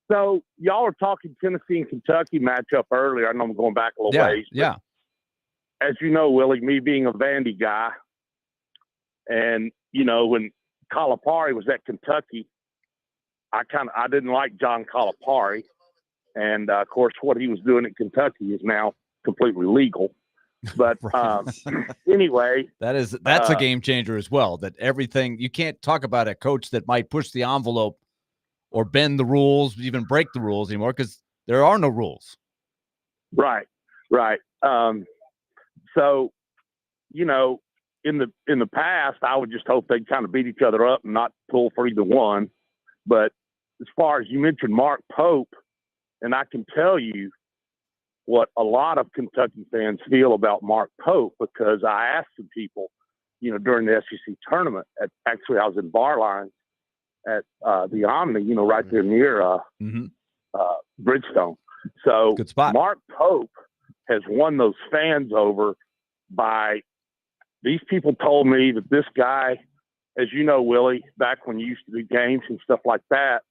So y'all are talking Tennessee and Kentucky matchup earlier. I know I'm going back a little Yeah, ways. but yeah. As you know, Willie, me being a Vandy guy, and when Calipari was at Kentucky, I didn't like John Calipari, and of course, what he was doing at Kentucky is now completely legal. But anyway, That's a game changer as well. That everything you can't talk about a coach that might push the envelope or bend the rules, even break the rules anymore because there are no rules. right. So, in the past, I would just hope they'd kind of beat each other up and not pull for either one. But as far as you mentioned, Mark Pope, and I can tell you what a lot of Kentucky fans feel about Mark Pope, because I asked some people, during the SEC tournament. Actually, I was in bar lines at the Omni, right there near Bridgestone. So Good spot. Mark Pope has won those fans over by these people told me that this guy, as you know, Willie, back when you used to do games and stuff like that,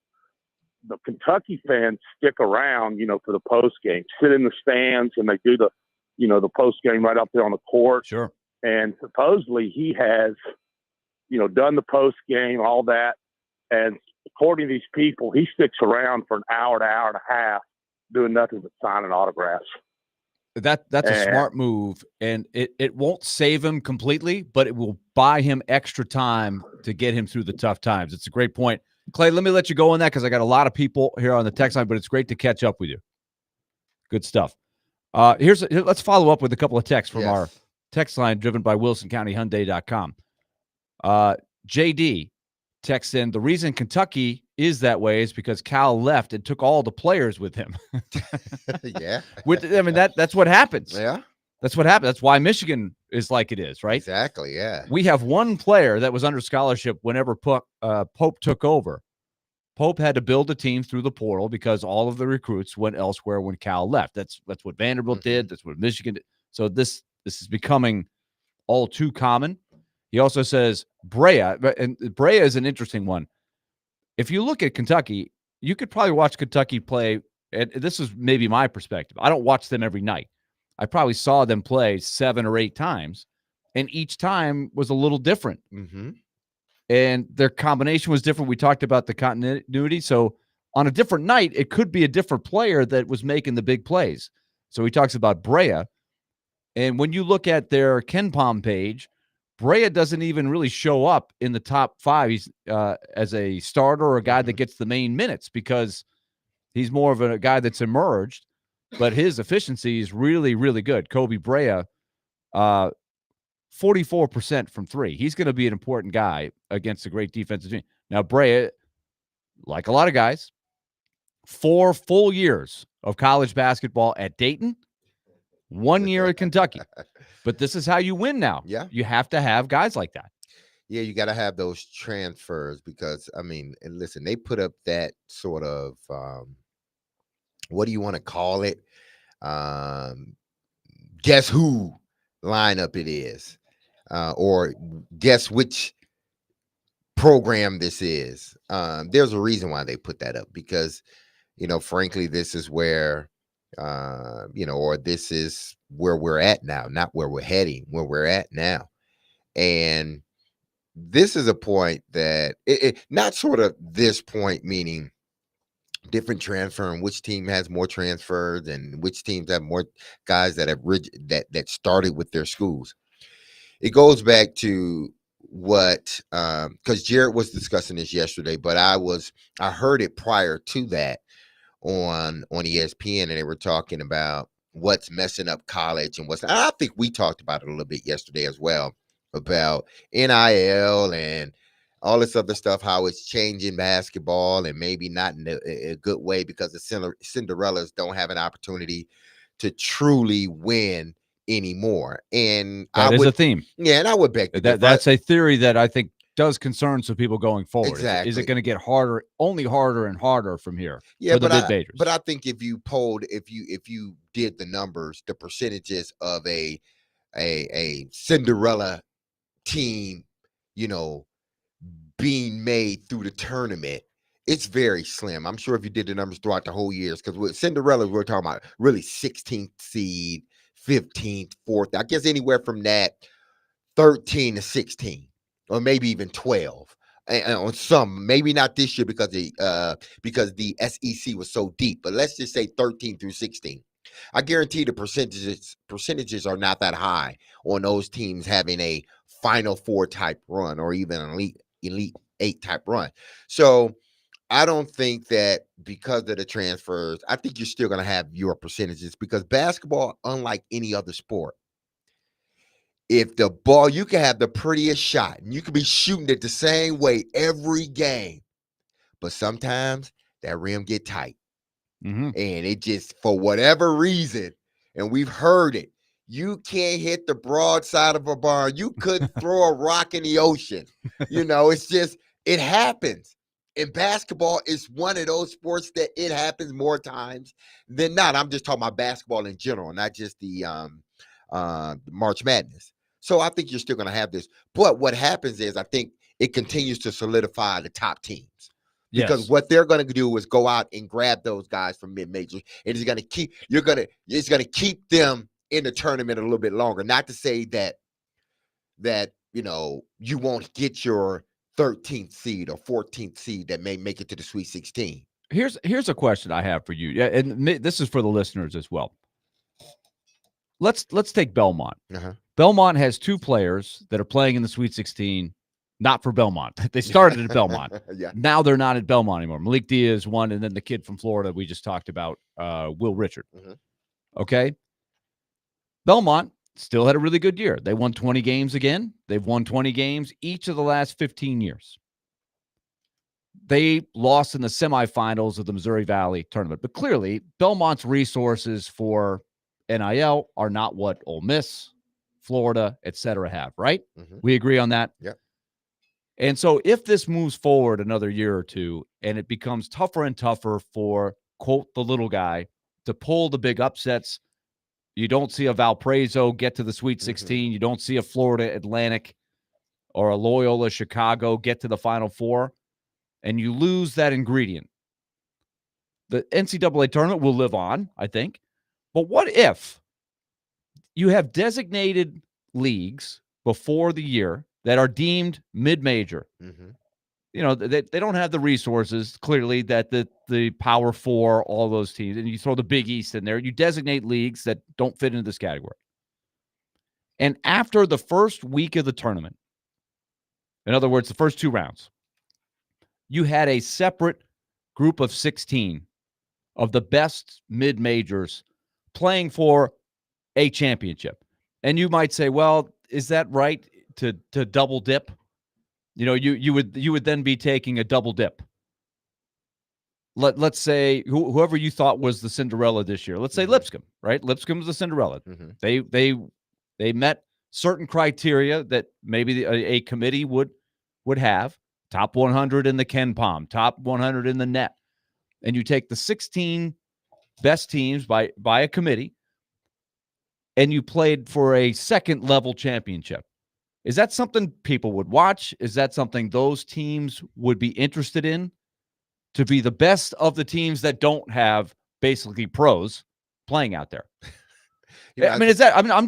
the Kentucky fans stick around, for the post game, sit in the stands, and they do the post game right up there on the court. Sure. And supposedly he has, done the post game, all that. And according to these people, he sticks around for an hour to hour and a half doing nothing but signing autographs. That's a smart move, and it won't save him completely, but it will buy him extra time to get him through the tough times. It's a great point. Clay, let me let you go on that because I got a lot of people here on the text line, but it's great to catch up with you. Good stuff. Let's follow up with a couple of texts from our text line driven by WilsonCountyHyundai.com. JD texts in, the reason Kentucky is that way is because Cal left and took all the players with him. Yeah. That's what happens. Yeah. That's what happened. That's why Michigan is like it is, right? Exactly. Yeah. We have one player that was under scholarship whenever Pope took over. Pope had to build a team through the portal because all of the recruits went elsewhere when Cal left. That's what Vanderbilt did. That's what Michigan did. So this is becoming all too common. He also says Brea, and Brea is an interesting one. If you look at Kentucky, you could probably watch Kentucky play, and this is maybe my perspective. I don't watch them every night. I probably saw them play 7 or 8 times, and each time was a little different. Mm-hmm. And their combination was different. We talked about the continuity. So on a different night, it could be a different player that was making the big plays. So he talks about Brea. And when you look at their KenPom page, Brea doesn't even really show up in the top 5. He's as a starter or a guy that gets the main minutes because he's more of a guy that's emerged, but his efficiency is really, really good. Kobe Brea, 44% from 3. He's going to be an important guy against a great defensive team. Now, Brea, like a lot of guys, 4 full years of college basketball at Dayton, 1 year at Kentucky. But this is how you win now. Yeah. You have to have guys like that. Yeah, you got to have those transfers because, I mean, and listen, they put up that sort of, what do you want to call it? Guess who lineup it is, or guess which program this is. There's a reason why they put that up because, frankly, this is where, or this is where we're at now, not where we're heading, where we're at now. And this is a point that not sort of this point, meaning different transfer and which team has more transfers and which teams have more guys that have that started with their schools. It goes back to what, because Jared was discussing this yesterday, but I heard it prior to that on ESPN, and they were talking about what's messing up college and what's. I think we talked about it a little bit yesterday as well about NIL and all this other stuff, how it's changing basketball and maybe not in a good way because the Cinderellas don't have an opportunity to truly win anymore. And That is a theme. Yeah, and I would beg that's a theory that I think does concern some people going forward. Exactly. Is it going to get harder, only harder and harder from here? Yeah, for the but mid-majors? But I think if you polled, if you did the numbers, the percentages of a Cinderella team, being made through the tournament, it's very slim. I'm sure if you did the numbers throughout the whole years, because with Cinderella, we're talking about really 16th seed, 15th, 4th, I guess anywhere from that 13 to 16, or maybe even 12. And on some, maybe not this year because the SEC was so deep, but let's just say 13 through 16. I guarantee the percentages are not that high on those teams having a Final Four type run or even an Elite 8 type run. So I don't think that because of the transfers, I think you're still going to have your percentages because basketball, unlike any other sport, if the ball, you can have the prettiest shot and you can be shooting it the same way every game, but sometimes that rim get tight. And it just, for whatever reason, and we've heard it, you can't hit the broadside of a barn. You couldn't throw a rock in the ocean. It's just, it happens. And basketball is one of those sports that it happens more times than not. I'm just talking about basketball in general, not just the March Madness. So I think you're still going to have this. But what happens is I think it continues to solidify the top teams. Because what they're going to do is go out and grab those guys from mid-majors, and it's going to keep them in the tournament a little bit longer. Not to say that you won't get your 13th seed or 14th seed that may make it to the Sweet 16. Here's a question I have for you. Yeah, and this is for the listeners as well. Let's take Belmont. Belmont has 2 players that are playing in the Sweet 16. Not for Belmont. They started at Belmont. Now they're not at Belmont anymore. Malik Diaz one, and then the kid from Florida we just talked about, Will Richard. Okay. Belmont still had a really good year. They won 20 games again. They've won 20 games each of the last 15 years. They lost in the semifinals of the Missouri Valley tournament. But clearly, Belmont's resources for NIL are not what Ole Miss, Florida, et cetera have, right? We agree on that? Yep. And so if this moves forward another year or two and it becomes tougher and tougher for, quote, the little guy to pull the big upsets, you don't see a Valparaiso get to the Sweet 16. You don't see a Florida Atlantic or a Loyola Chicago get to the Final Four, and you lose that ingredient. The NCAA tournament will live on, I think. But what if you have designated leagues before the year that are deemed mid-major? They don't have the resources, clearly, that the Power Four, all those teams, and you throw the Big East in there. You designate leagues that don't fit into this category. And after the first week of the tournament, in other words, the first 2 rounds, you had a separate group of 16 of the best mid-majors playing for a championship. And you might say, well, is that right to double dip? You know, you would then be taking a double dip. Let's say whoever you thought was the Cinderella this year. Let's say Lipscomb, right? Lipscomb was the Cinderella. They met certain criteria that maybe a committee would have. Top 100 in the Ken Palm, top 100 in the net. And you take the 16 best teams by a committee, and you played for a second level championship. Is that something people would watch? Is that something those teams would be interested in? To be the best of the teams that don't have basically pros playing out there. I mean, is that? I mean, I'm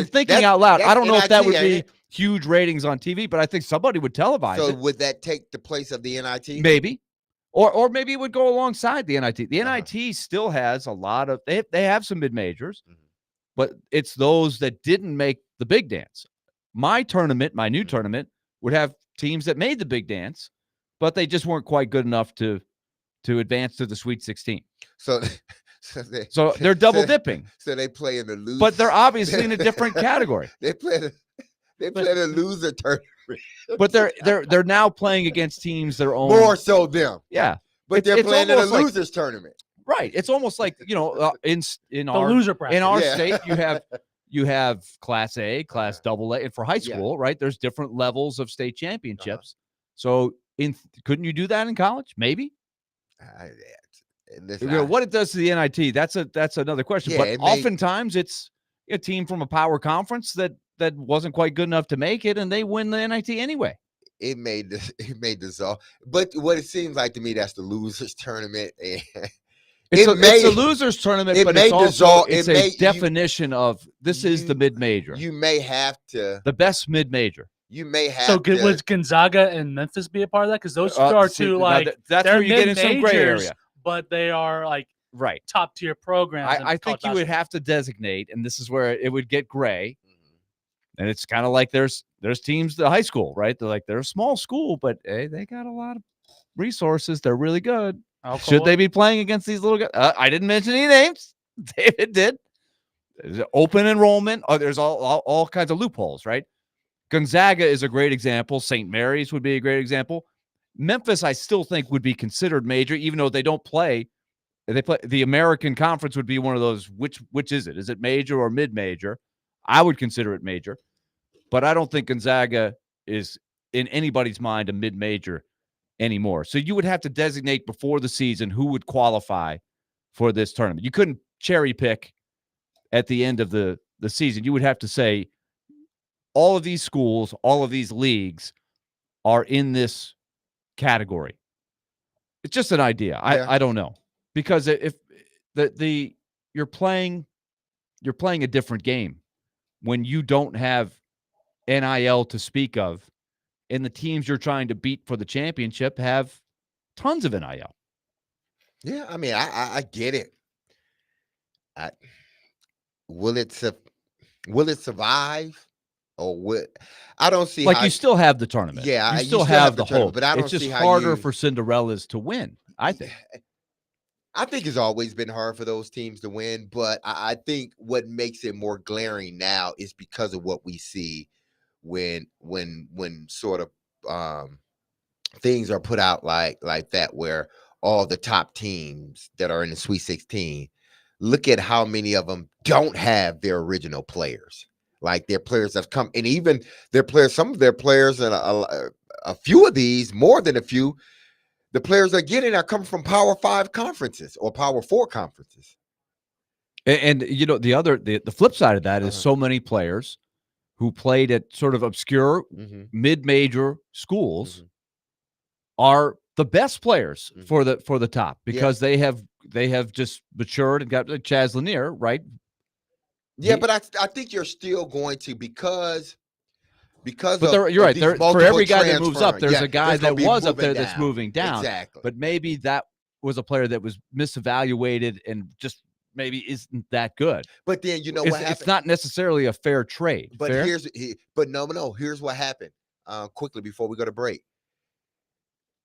thinking out loud. I don't know if that would be huge ratings on TV, but I think somebody would televise So it. would that take the place of the NIT? Maybe, or maybe it would go alongside the NIT. The NIT still has a lot of. They have some mid majors, but it's those that didn't make the big dance. My tournament, my new tournament, would have teams that made the big dance, but they just weren't quite good enough to advance to the Sweet 16. So they're double dipping. So they play in the loser. But they're obviously in a different category. They play the loser tournament. But they're now playing against teams their own. More so them. Yeah. But they're it's playing in a almost like- losers tournament. Right. It's almost like, in The our loser bracket. in our Yeah. state you have class A, class double A, and for high Yeah. school, right? There's different levels of state championships. So couldn't you do that in college? Maybe. What it does to the NIT, that's another question. Yeah, But it may- oftentimes it's a team from a power conference that wasn't quite good enough to make it, and they win the NIT anyway. It made dissolve. But what it seems like to me, that's the losers tournament. It's may- a losers tournament, it but may it's also dissolve- it's it a may- you- definition of this is the mid major, You may have to. the best mid major. You may have So to. would Gonzaga and Memphis be a part of that? Because those are See, two now like that's they're where you get in some gray mid-majors, area, but they are like right? top tier programs. in I think college you would basketball. have to designate, and this is where it would get gray. And it's kind of like there's teams, the high school, right? They're a small school, but hey, they got a lot of resources. They're really good. Should they be playing against these little guys? I didn't mention any names. David did. There's open enrollment. There's all kinds of loopholes, right? Gonzaga is a great example. St. Mary's would be a great example. Memphis, I still think, would be considered major, even though they don't play. They play the American Conference would be one of those. Which is it? Is it major or mid-major? I would consider it major, but I don't think Gonzaga is in anybody's mind a mid-major anymore. So you would have to designate before the season who would qualify for this tournament. You couldn't cherry pick at the end of the season. You would have to say all of these schools, all of these leagues are in this category. It's just an idea. I don't know, because if you're playing a different game when you don't have NIL to speak of, and the teams you're trying to beat for the championship have tons of NIL. Yeah, I mean, I get it. Will it survive, or will I don't see Like how, you still have the tournament. Yeah, you you still still have have the the tournament, hope. but I don't it's just see how harder you- for Cinderellas to win, I think. I think it's always been hard for those teams to win, but I think what makes it more glaring now is because of what we see when sort of things are put out like that, where all the top teams that are in the Sweet 16, look at how many of them don't have their original players. Like their players have come, and even their players, some of their players, and a few of these, more than a few, the players they're getting are coming from Power 5 conferences or Power 4 conferences. And the flip side of that is so many players who played at sort of obscure mid-major schools are the best players for the top, because they have just matured and got like Chaz Lanier, right? Yeah, but I think you're still going to because But of, you're right. these For multiple every guy that moves up, transferring. there's Yeah, a guy there's gonna that be was up moving there that's down. moving down. Exactly. But maybe that was a player that was misevaluated and just maybe isn't that good. But then you know It's, what happened? it's not necessarily a fair trade. But fair? no. Here's what happened. Quickly before we go to break.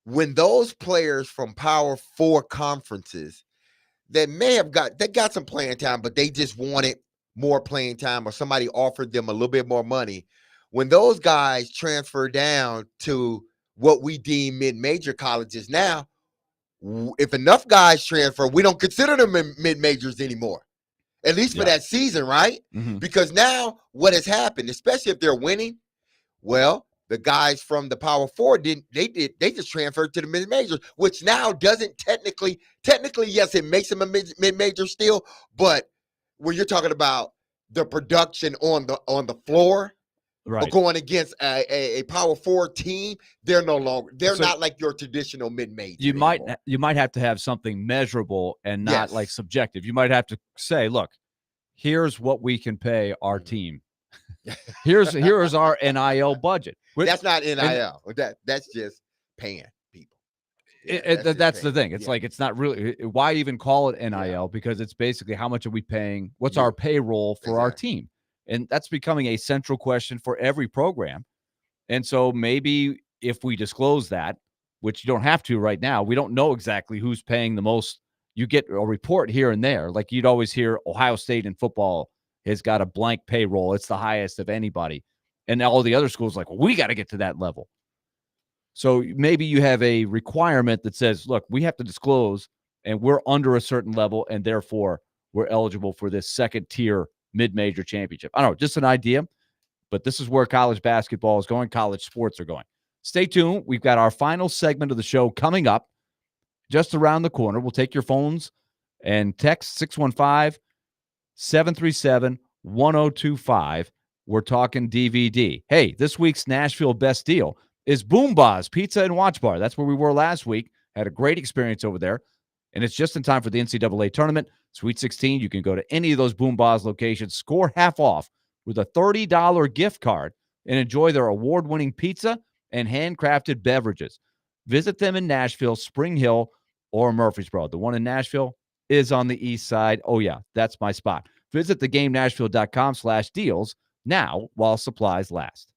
When those players from Power 4 conferences that they got some playing time, but they just wanted more playing time, or somebody offered them a little bit more money. When those guys transfer down to what we deem mid-major colleges now, if enough guys transfer, we don't consider them mid-majors anymore. At least for that season, right? Mhm. Because now what has happened, especially if they're winning, well, the guys from the Power 4 they just transferred to the mid-majors, which now doesn't technically, yes, it makes them a mid-major still, but when you're talking about the production on the floor, or Right. going against a Power 4 team, they're not like your traditional mid-major. You might have to have something measurable and not like subjective. You might have to say, look, here's what we can pay our team. Here's our NIL budget. That's not NIL. That's just paying people. That's the thing. It's like, it's not really, why even call it NIL? Because it's basically, how much are we paying? What's our payroll for our team? And that's becoming a central question for every program. And so maybe if we disclose that, which you don't have to right now, we don't know exactly who's paying the most. You get a report here and there. Like you'd always hear Ohio State in football has got a blank payroll. It's the highest of anybody. And all the other schools like, well, we got to get to that level. So maybe you have a requirement that says, look, we have to disclose and we're under a certain level, and therefore we're eligible for this second tier mid-major championship. I don't know, just an idea, but this is where college basketball is going. College sports are going. Stay tuned. We've got our final segment of the show coming up just around the corner. We'll take your phones and text 615-737-1025. We're talking DVD. Hey, this week's Nashville Best Deal is Boom Ba's Pizza and Watch Bar. That's where we were last week. Had a great experience over there. And it's just in time for the NCAA tournament. Sweet 16, you can go to any of those Boom Ba's locations, score half off with a $30 gift card, and enjoy their award-winning pizza and handcrafted beverages. Visit them in Nashville, Spring Hill, or Murfreesboro. The one in Nashville is on the east side. Oh, yeah, that's my spot. Visit thegamenashville.com/deals now while supplies last.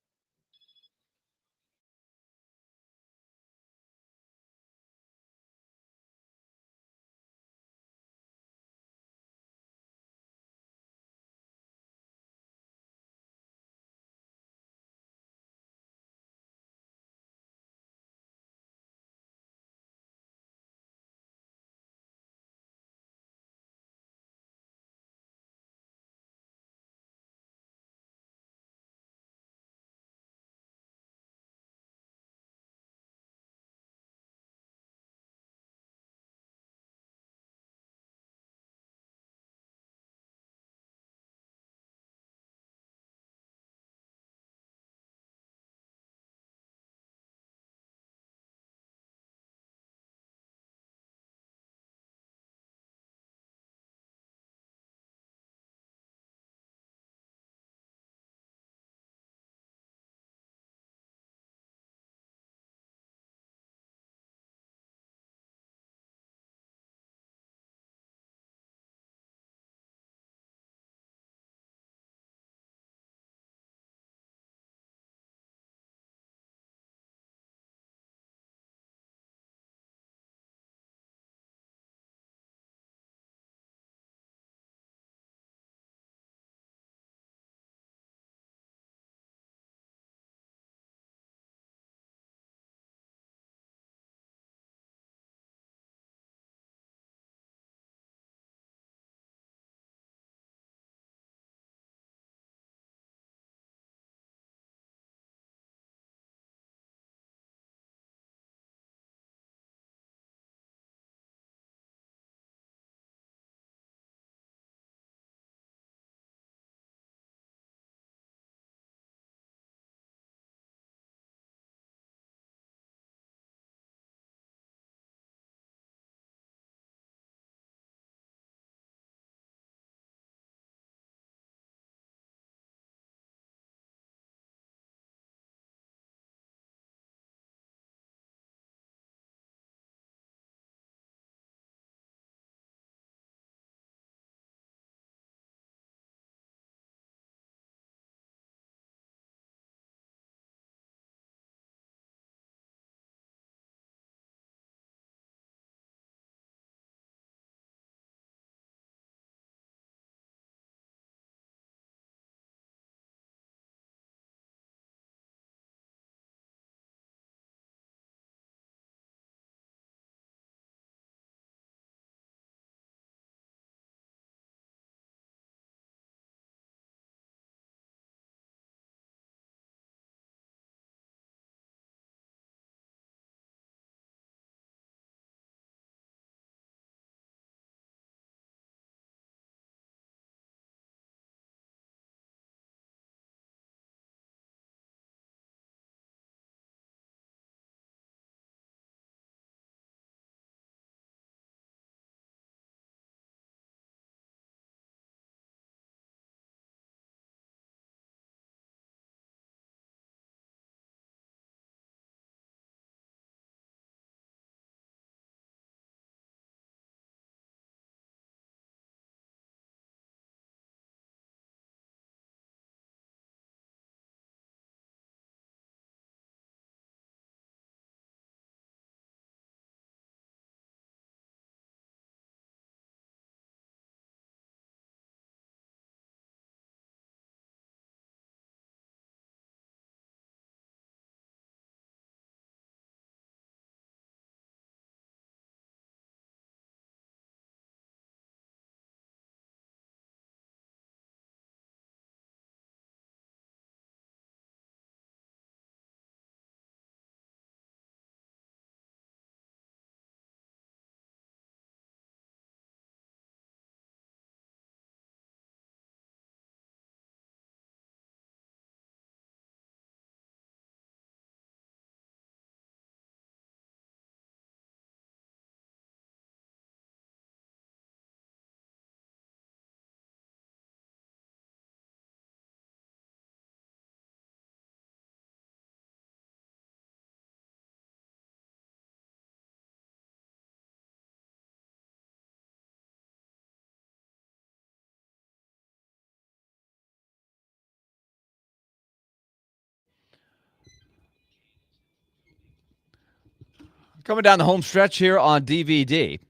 Coming down the home stretch here on DVD.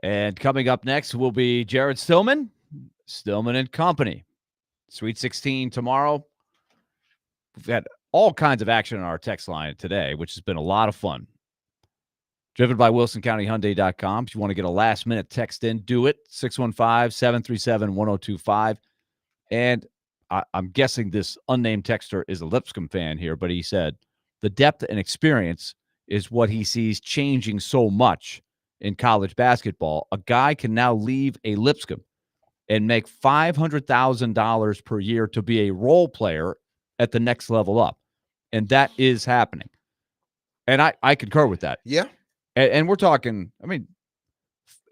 And coming up next will be Jared Stillman and Company. Sweet 16 tomorrow. We've had all kinds of action on our text line today, which has been a lot of fun. Driven by WilsonCountyHyundai.com. If you want to get a last-minute text in, do it. 615-737-1025. And I'm guessing this unnamed texter is a Lipscomb fan here, but he said the depth and experience is what he sees changing so much in college basketball. A guy can now leave a Lipscomb and make $500,000 per year to be a role player at the next level up. And that is happening. And I concur with that. Yeah. And we're talking, I mean,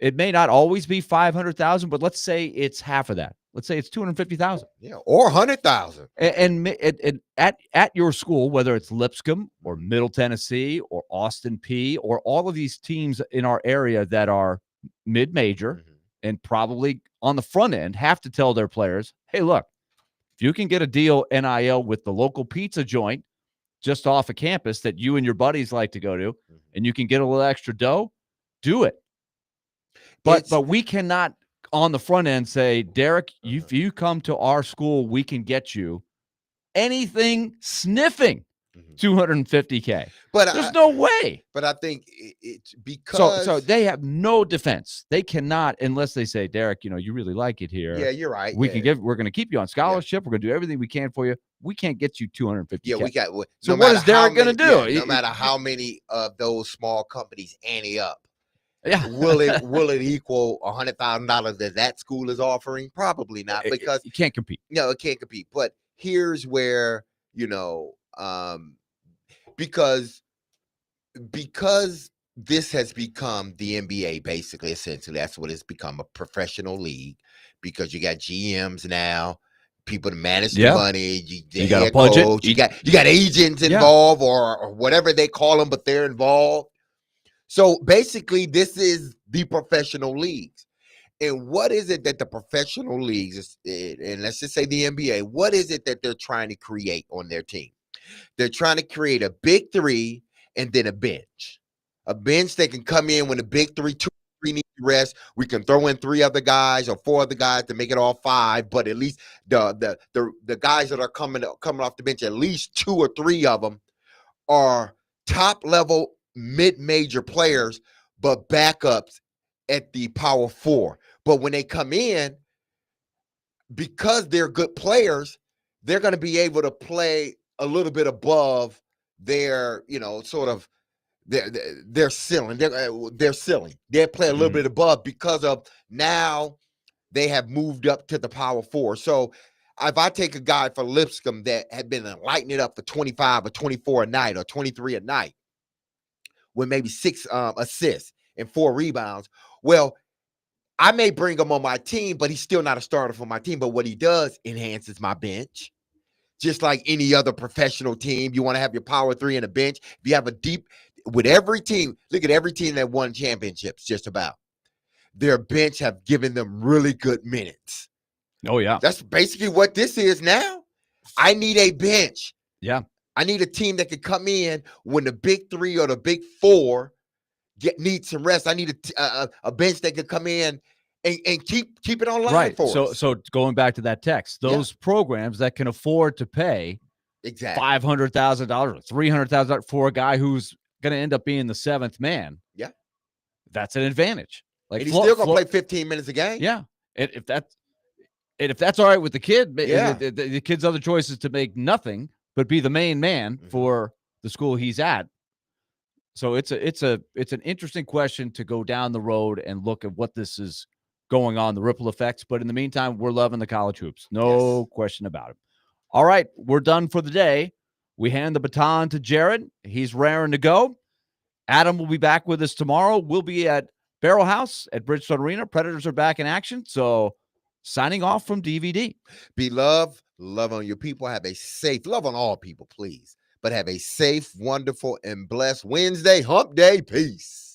it may not always be 500,000, but let's say it's half of that. Let's say it's 250,000. Yeah, or 100,000. And at your school, whether it's Lipscomb or Middle Tennessee or Austin P or all of these teams in our area that are mid-major and probably on the front end have to tell their players, hey, look, if you can get a deal NIL with the local pizza joint just off of campus that you and your buddies like to go to, and you can get a little extra dough, do it. But we cannot on the front end say, Derek, if you come to our school, we can get you anything sniffing $250K. But there's no way. But I think it's because so they have no defense. They cannot, unless they say, Derek, you really like it here. Yeah, you're right. We're going to keep you on scholarship. We're going to do everything we can for you. We can't get you $250K. Yeah, we got. So what is Derek going to do? No matter how many of those small companies ante up, yeah, will it equal $100,000 that school is offering? Probably not, because you can't compete. No, it can't compete. But here's where because this has become the NBA, basically, essentially, that's what it's become, a professional league, because you got GMs now, people to manage the money, you got a budget, coach, you got agents involved or whatever they call them, but they're involved. So basically, this is the professional leagues. And what is it that the professional leagues, and let's just say the NBA, what is it that they're trying to create on their team? They're trying to create a big three and then a bench. A bench that can come in when the big three, 2 or 3 need to rest. We can throw in 3 other guys or 4 other guys to make it all 5, but at least the guys that are coming off the bench, at least 2 or 3 of them are top level mid-major players, but backups at the power 4. But when they come in, because they're good players, they're going to be able to play a little bit above their, sort of their ceiling. Their ceiling. They'll play a little bit above because of now they have moved up to the power 4. So if I take a guy for Lipscomb that had been lighting it up for 25 or 24 a night or 23 a night, with maybe 6 assists and 4 rebounds. Well, I may bring him on my team, but he's still not a starter for my team. But what he does enhances my bench. Just like any other professional team, you want to have your power 3 in a bench. If you have with every team, look at every team that won championships, just about. Their bench have given them really good minutes. Oh, yeah. That's basically what this is now. I need a bench. Yeah. I need a team that can come in when the big 3 or the big 4 need some rest. I need a bench that can come in and keep it online for us. So going back to that text, those programs that can afford to pay $500,000 or $300,000 for a guy who's going to end up being the 7th man. Yeah, that's an advantage. Like, and he's still going to play 15 minutes a game. Yeah, and if that's all right with the kid, the kid's other choice is to make nothing but be the main man for the school he's at. So it's an interesting question to go down the road and look at what this is going on, the ripple effects. But in the meantime, we're loving the college hoops. No question about it. All right, we're done for the day. We hand the baton to Jared. He's raring to go. Adam will be back with us tomorrow. We'll be at Barrel House at Bridgestone Arena. Predators are back in action. So signing off from DVD. Be love on your people. Have a safe, love on all people, please. But have a safe, wonderful, and blessed Wednesday, hump day. Peace.